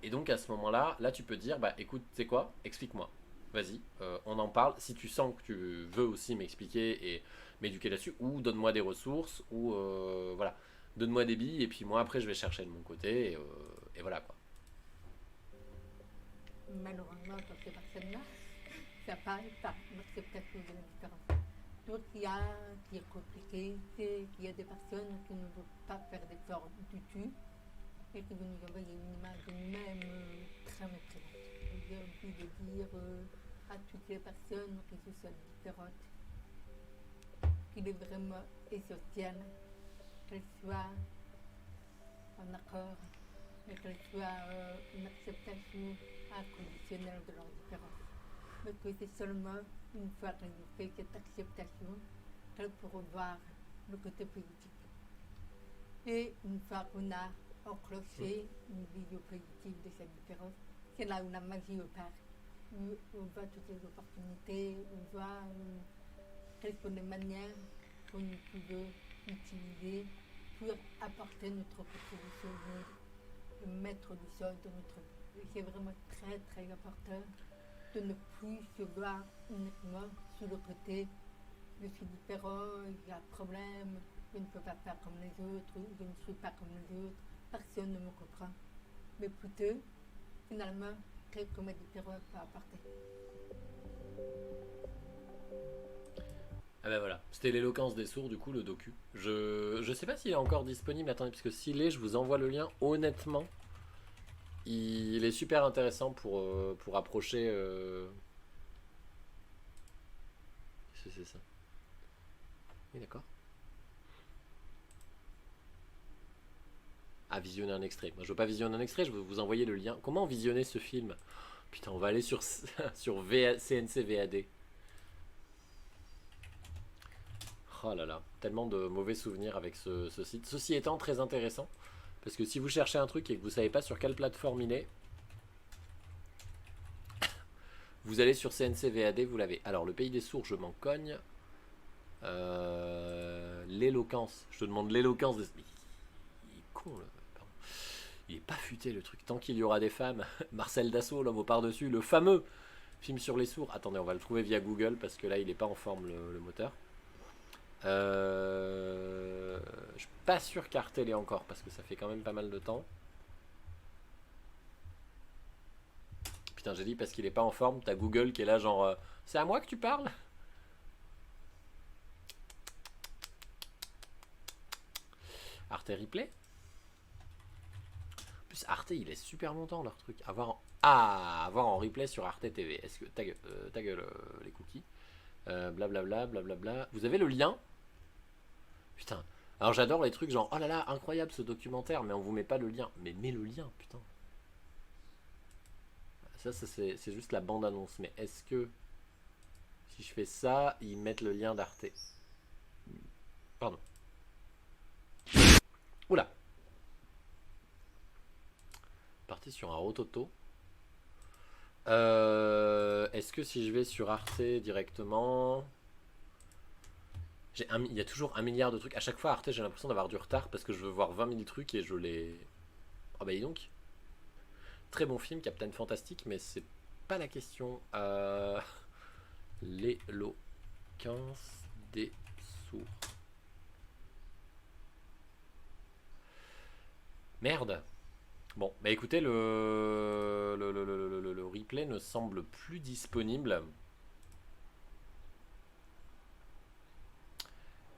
Et donc à ce moment-là, là tu peux dire, bah écoute, tu sais quoi, explique-moi. Vas-y, on en parle. Si tu sens que tu veux aussi m'expliquer et m'éduquer là-dessus, ou donne-moi des ressources, ou voilà, donne-moi des billes, et puis moi après je vais chercher de mon côté, et voilà quoi. Malheureusement, pour ces personnes-là, ça passe par l'acceptation de la différence. Donc, qui est compliqué, c'est qu'il y a des personnes qui ne veulent pas faire d'efforts du tout et qui vont nous envoyer une image même très méprisante. J'ai envie de dire à toutes les personnes qui se sentent différentes qu'il est vraiment essentiel qu'elles soient en accord et qu'elles soient une acceptation inconditionnelle de leur différence. Mais que c'est seulement une fois qu'elles ont fait cette acceptation qu'elles pourront voir le côté positif. Et une fois qu'on a enclenché une vision positive de cette différence, c'est là où la magie opère. Où on voit toutes les opportunités, on voit quelles sont les manières que nous pouvons utiliser pour apporter notre contribution au monde, le maître du sol de notre vie. Et c'est vraiment très très important de ne plus se voir uniquement sur le côté je suis différent, il y a un problème, je ne peux pas faire comme les autres, je ne suis pas comme les autres, personne ne me comprend. Mais plutôt, finalement, qu'est-ce que ma différence peut apporter. Ah ben voilà, c'était l'éloquence des sourds du coup le docu. Je sais pas s'il est encore disponible, attendez, parce que s'il est, je vous envoie le lien. Honnêtement, il est super intéressant pour approcher. Qu'est-ce que c'est ça? Oui, d'accord. Ah, visionner un extrait. Moi, je veux pas visionner un extrait, je veux vous envoyer le lien. Comment visionner ce film? Putain, on va aller sur, sur CNC VAD. Oh là là, tellement de mauvais souvenirs avec ce site. Ceci étant très intéressant, parce que si vous cherchez un truc et que vous savez pas sur quelle plateforme il est, vous allez sur CNC VAD, vous l'avez. Alors, le pays des sourds, je m'en cogne. L'éloquence. Je te demande l'éloquence de. Il est con là. Pardon. Il est pas futé le truc. Tant qu'il y aura des femmes. Marcel Dassault, l'homme au par-dessus. Le fameux film sur les sourds. Attendez, on va le trouver via Google parce que là, il est pas en forme le moteur. Je suis pas sûr qu'Arte l'ait encore parce que ça fait quand même pas mal de temps. Putain, j'ai dit parce qu'il est pas en forme. T'as Google qui est là, genre c'est à moi que tu parles? Arte Replay. En plus, Arte, il laisse super longtemps leur truc. Avoir en replay sur Arte TV. Est-ce que. Ta gueule, les cookies. Blablabla, blablabla. Vous avez le lien? Putain. Alors j'adore les trucs genre, oh là là, incroyable ce documentaire, mais on vous met pas le lien. Mais mets le lien, putain. c'est juste la bande-annonce. Mais est-ce que si je fais ça, ils mettent le lien d'Arte? Pardon. Oula. Parti sur un rototo. Est-ce que si je vais sur Arte directement... Il y a toujours un milliard de trucs. À chaque fois, Arte, j'ai l'impression d'avoir du retard parce que je veux voir 20 000 trucs et je les... Oh bah dis donc. Très bon film, Captain Fantastic, mais c'est pas la question. L'éloquence des sourds. Merde. Bon, bah écoutez, le replay ne semble plus disponible.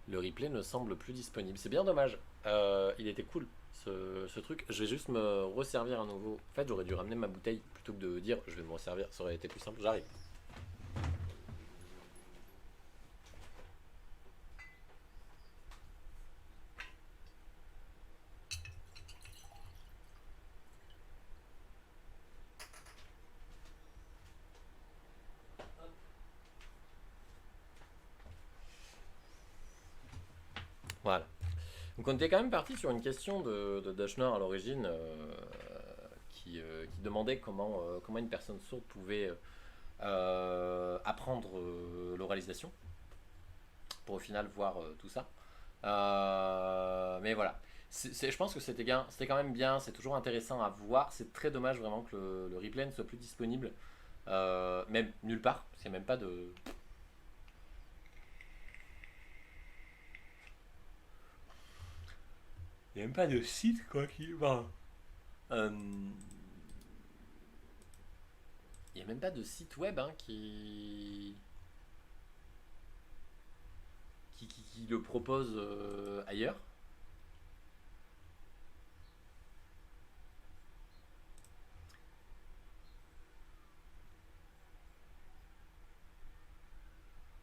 Le replay ne semble plus disponible. C'est bien dommage. Il était cool ce truc. Je vais juste me resservir à nouveau. En fait, j'aurais dû ramener ma bouteille plutôt que de dire je vais me resservir. Ça aurait été plus simple. J'arrive. Voilà. Donc on était quand même parti sur une question de Dashner à l'origine qui demandait comment une personne sourde pouvait apprendre l'oralisation pour au final voir tout ça. Mais voilà. Je pense que c'était quand même bien, c'est toujours intéressant à voir. C'est très dommage vraiment que le replay ne soit plus disponible. Même nulle part, parce qu'il n'y a même pas de... Il n'y a même pas de site quoi qui... Enfin, il n'y a même pas de site web hein, qui le propose ailleurs.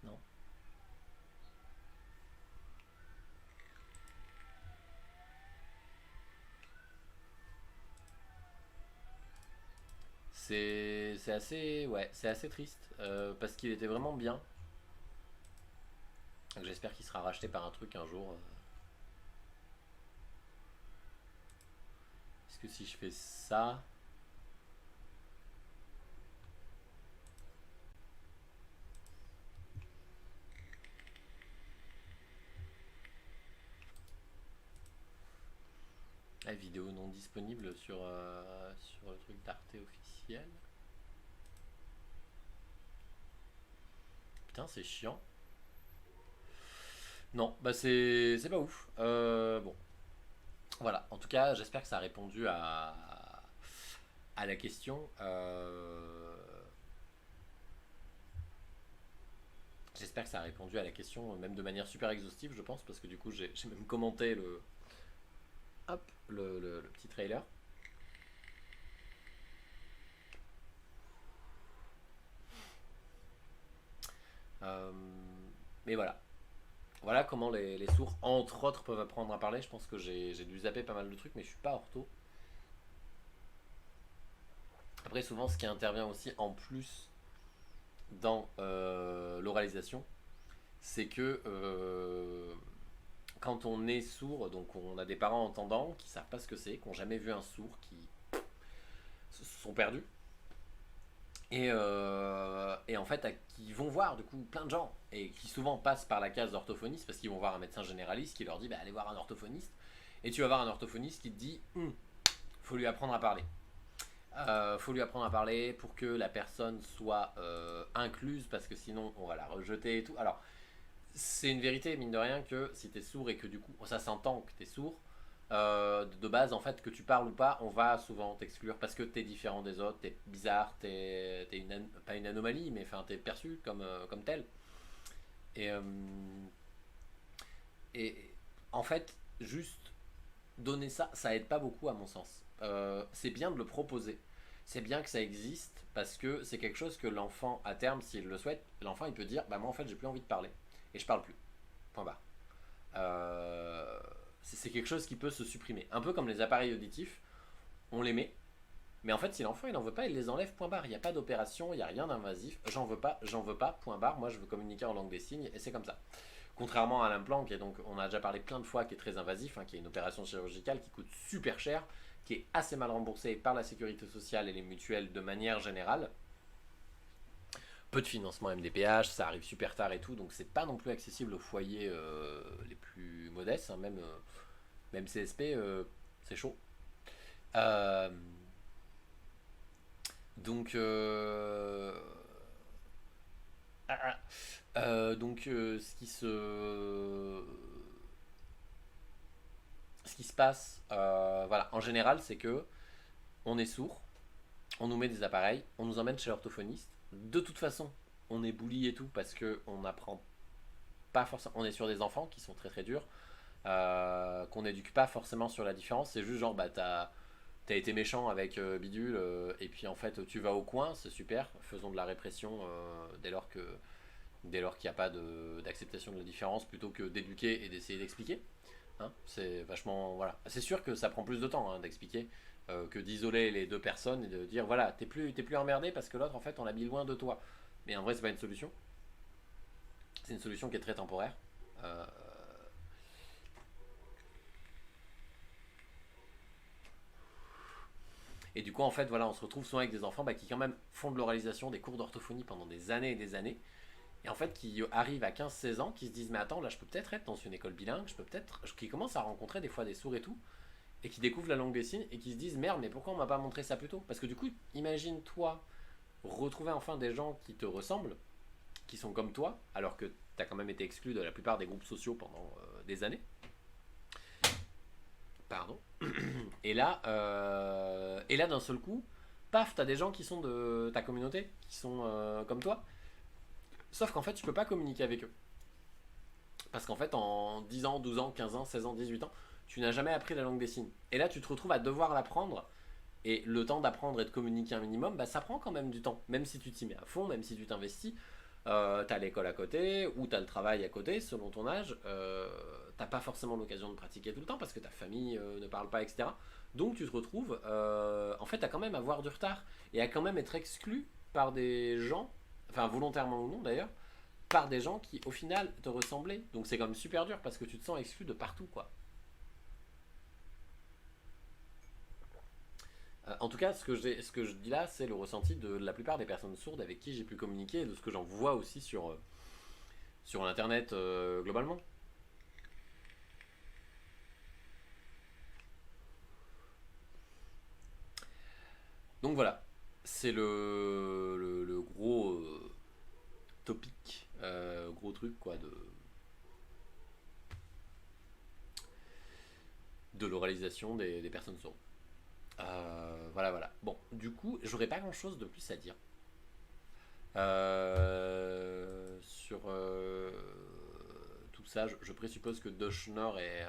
Non. C'est assez, ouais, c'est assez triste parce qu'il était vraiment bien. Donc j'espère qu'il sera racheté par un truc un jour. Est-ce que si je fais ça... La vidéo non disponible sur le truc d'Arte officiel. Putain, c'est chiant. Non, bah c'est pas ouf. Bon, voilà. En tout cas, j'espère que ça a répondu à la question. J'espère que ça a répondu à la question, même de manière super exhaustive, je pense, parce que du coup, j'ai même commenté le petit trailer. Mais voilà. Voilà comment les sourds, entre autres, peuvent apprendre à parler. Je pense que j'ai dû zapper pas mal de trucs, mais je suis pas ortho. Après, souvent, ce qui intervient aussi en plus dans l'oralisation, c'est que quand on est sourd, donc on a des parents entendants qui savent pas ce que c'est, qui n'ont jamais vu un sourd, qui se sont perdus. Et en fait, qui vont voir du coup plein de gens et qui souvent passent par la case d'orthophoniste parce qu'ils vont voir un médecin généraliste qui leur dit bah, allez voir un orthophoniste. Et tu vas voir un orthophoniste qui te dit faut lui apprendre à parler. Faut lui apprendre à parler pour que la personne soit incluse parce que sinon on va la rejeter et tout. Alors, c'est une vérité, mine de rien, que si t'es sourd et que du coup ça s'entend que t'es sourd, de base en fait que tu parles ou pas, on va souvent t'exclure parce que t'es différent des autres, t'es bizarre, t'es pas une anomalie, mais enfin t'es perçu comme tel. Et, euh, et en fait, juste donner ça, ça aide pas beaucoup à mon sens. C'est bien de le proposer, c'est bien que ça existe parce que c'est quelque chose que l'enfant, à terme, s'il le souhaite, l'enfant il peut dire bah moi en fait j'ai plus envie de parler et je parle plus. Point barre. C'est quelque chose qui peut se supprimer. Un peu comme les appareils auditifs, on les met Mais en fait, si l'enfant il en veut pas, il les enlève, point barre. Il n'y a pas d'opération, il n'y a rien d'invasif. J'en veux pas, point barre. Moi, je veux communiquer en langue des signes et c'est comme ça. Contrairement à l'implant, qui est donc, on a déjà parlé plein de fois, qui est très invasif, hein, qui est une opération chirurgicale qui coûte super cher, qui est assez mal remboursée par la sécurité sociale et les mutuelles de manière générale. Peu de financement MDPH, ça arrive super tard et tout, donc c'est pas non plus accessible aux foyers les plus modestes, hein, même CSP, c'est chaud. Euh, donc, ah, ah. Ce qui se passe, voilà, en général, c'est que on est sourd, on nous met des appareils, on nous emmène chez l'orthophoniste. De toute façon, on est bully et tout parce que on apprend pas forcément. On est sur des enfants qui sont très très durs, qu'on n'éduque pas forcément sur la différence. C'est juste genre, bah t'as été méchant avec Bidule, et puis en fait tu vas au coin, c'est super. Faisons de la répression dès lors qu'il n'y a pas d'acceptation de la différence plutôt que d'éduquer et d'essayer d'expliquer. Hein, c'est vachement. Voilà. C'est sûr que ça prend plus de temps, hein, d'expliquer que d'isoler les deux personnes et de dire voilà, t'es plus emmerdé parce que l'autre en fait on l'a mis loin de toi. Mais en vrai, c'est pas une solution. C'est une solution qui est très temporaire. Euh, et du coup, en fait, voilà, on se retrouve souvent avec des enfants qui quand même font de l'oralisation, des cours d'orthophonie pendant des années et des années. Et en fait, qui arrivent à 15-16 ans, qui se disent mais attends, là je peux peut-être être dans une école bilingue, je peux peut-être. Qui commencent à rencontrer des fois des sourds et tout, et qui découvrent la langue des signes et qui se disent merde, mais pourquoi on m'a pas montré ça plus tôt? Parce que du coup, imagine-toi retrouver enfin des gens qui te ressemblent, qui sont comme toi, alors que tu as quand même été exclu de la plupart des groupes sociaux pendant des années. Pardon. Et là d'un seul coup, paf, t'as des gens qui sont de ta communauté, qui sont comme toi. Sauf qu'en fait, tu peux pas communiquer avec eux. Parce qu'en fait, en 10 ans, 12 ans, 15 ans, 16 ans, 18 ans, tu n'as jamais appris la langue des signes. Et là, tu te retrouves à devoir l'apprendre. Et le temps d'apprendre et de communiquer un minimum, bah, ça prend quand même du temps. Même si tu t'y mets à fond, même si tu t'investis, t'as l'école à côté ou t'as le travail à côté, selon ton âge. T'as pas forcément l'occasion de pratiquer tout le temps parce que ta famille ne parle pas, etc. Donc tu te retrouves, en fait, à quand même avoir du retard et à quand même être exclu par des gens, enfin volontairement ou non d'ailleurs, par des gens qui au final te ressemblaient. Donc c'est quand même super dur parce que tu te sens exclu de partout, quoi. En tout cas, ce que je dis là, c'est le ressenti de la plupart des personnes sourdes avec qui j'ai pu communiquer et de ce que j'en vois aussi sur Internet globalement. Donc voilà, c'est le gros topic, gros truc quoi de l'oralisation des personnes sourdes. Voilà, voilà. Bon, du coup, j'aurais pas grand chose de plus à dire sur tout ça. Je présuppose que Doschnor est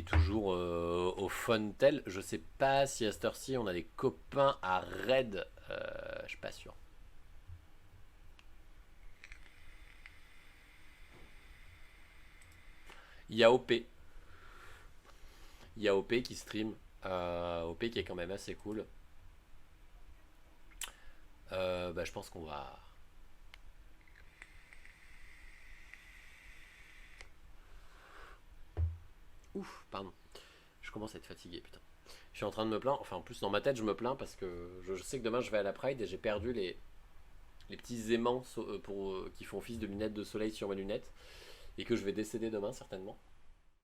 toujours au Fontel. Je sais pas si à cette heure-ci on a des copains à Red. Je suis pas sûr. Il y a OP. Il y a OP qui stream. OP qui est quand même assez cool. Bah, je pense qu'on va. Ouf, pardon. Je commence à être fatigué, putain. Je suis en train de me plaindre. Enfin, en plus, dans ma tête, je me plains parce que je sais que demain je vais à la Pride et j'ai perdu les petits aimants qui font office de lunettes de soleil sur mes lunettes et que je vais décéder demain, certainement.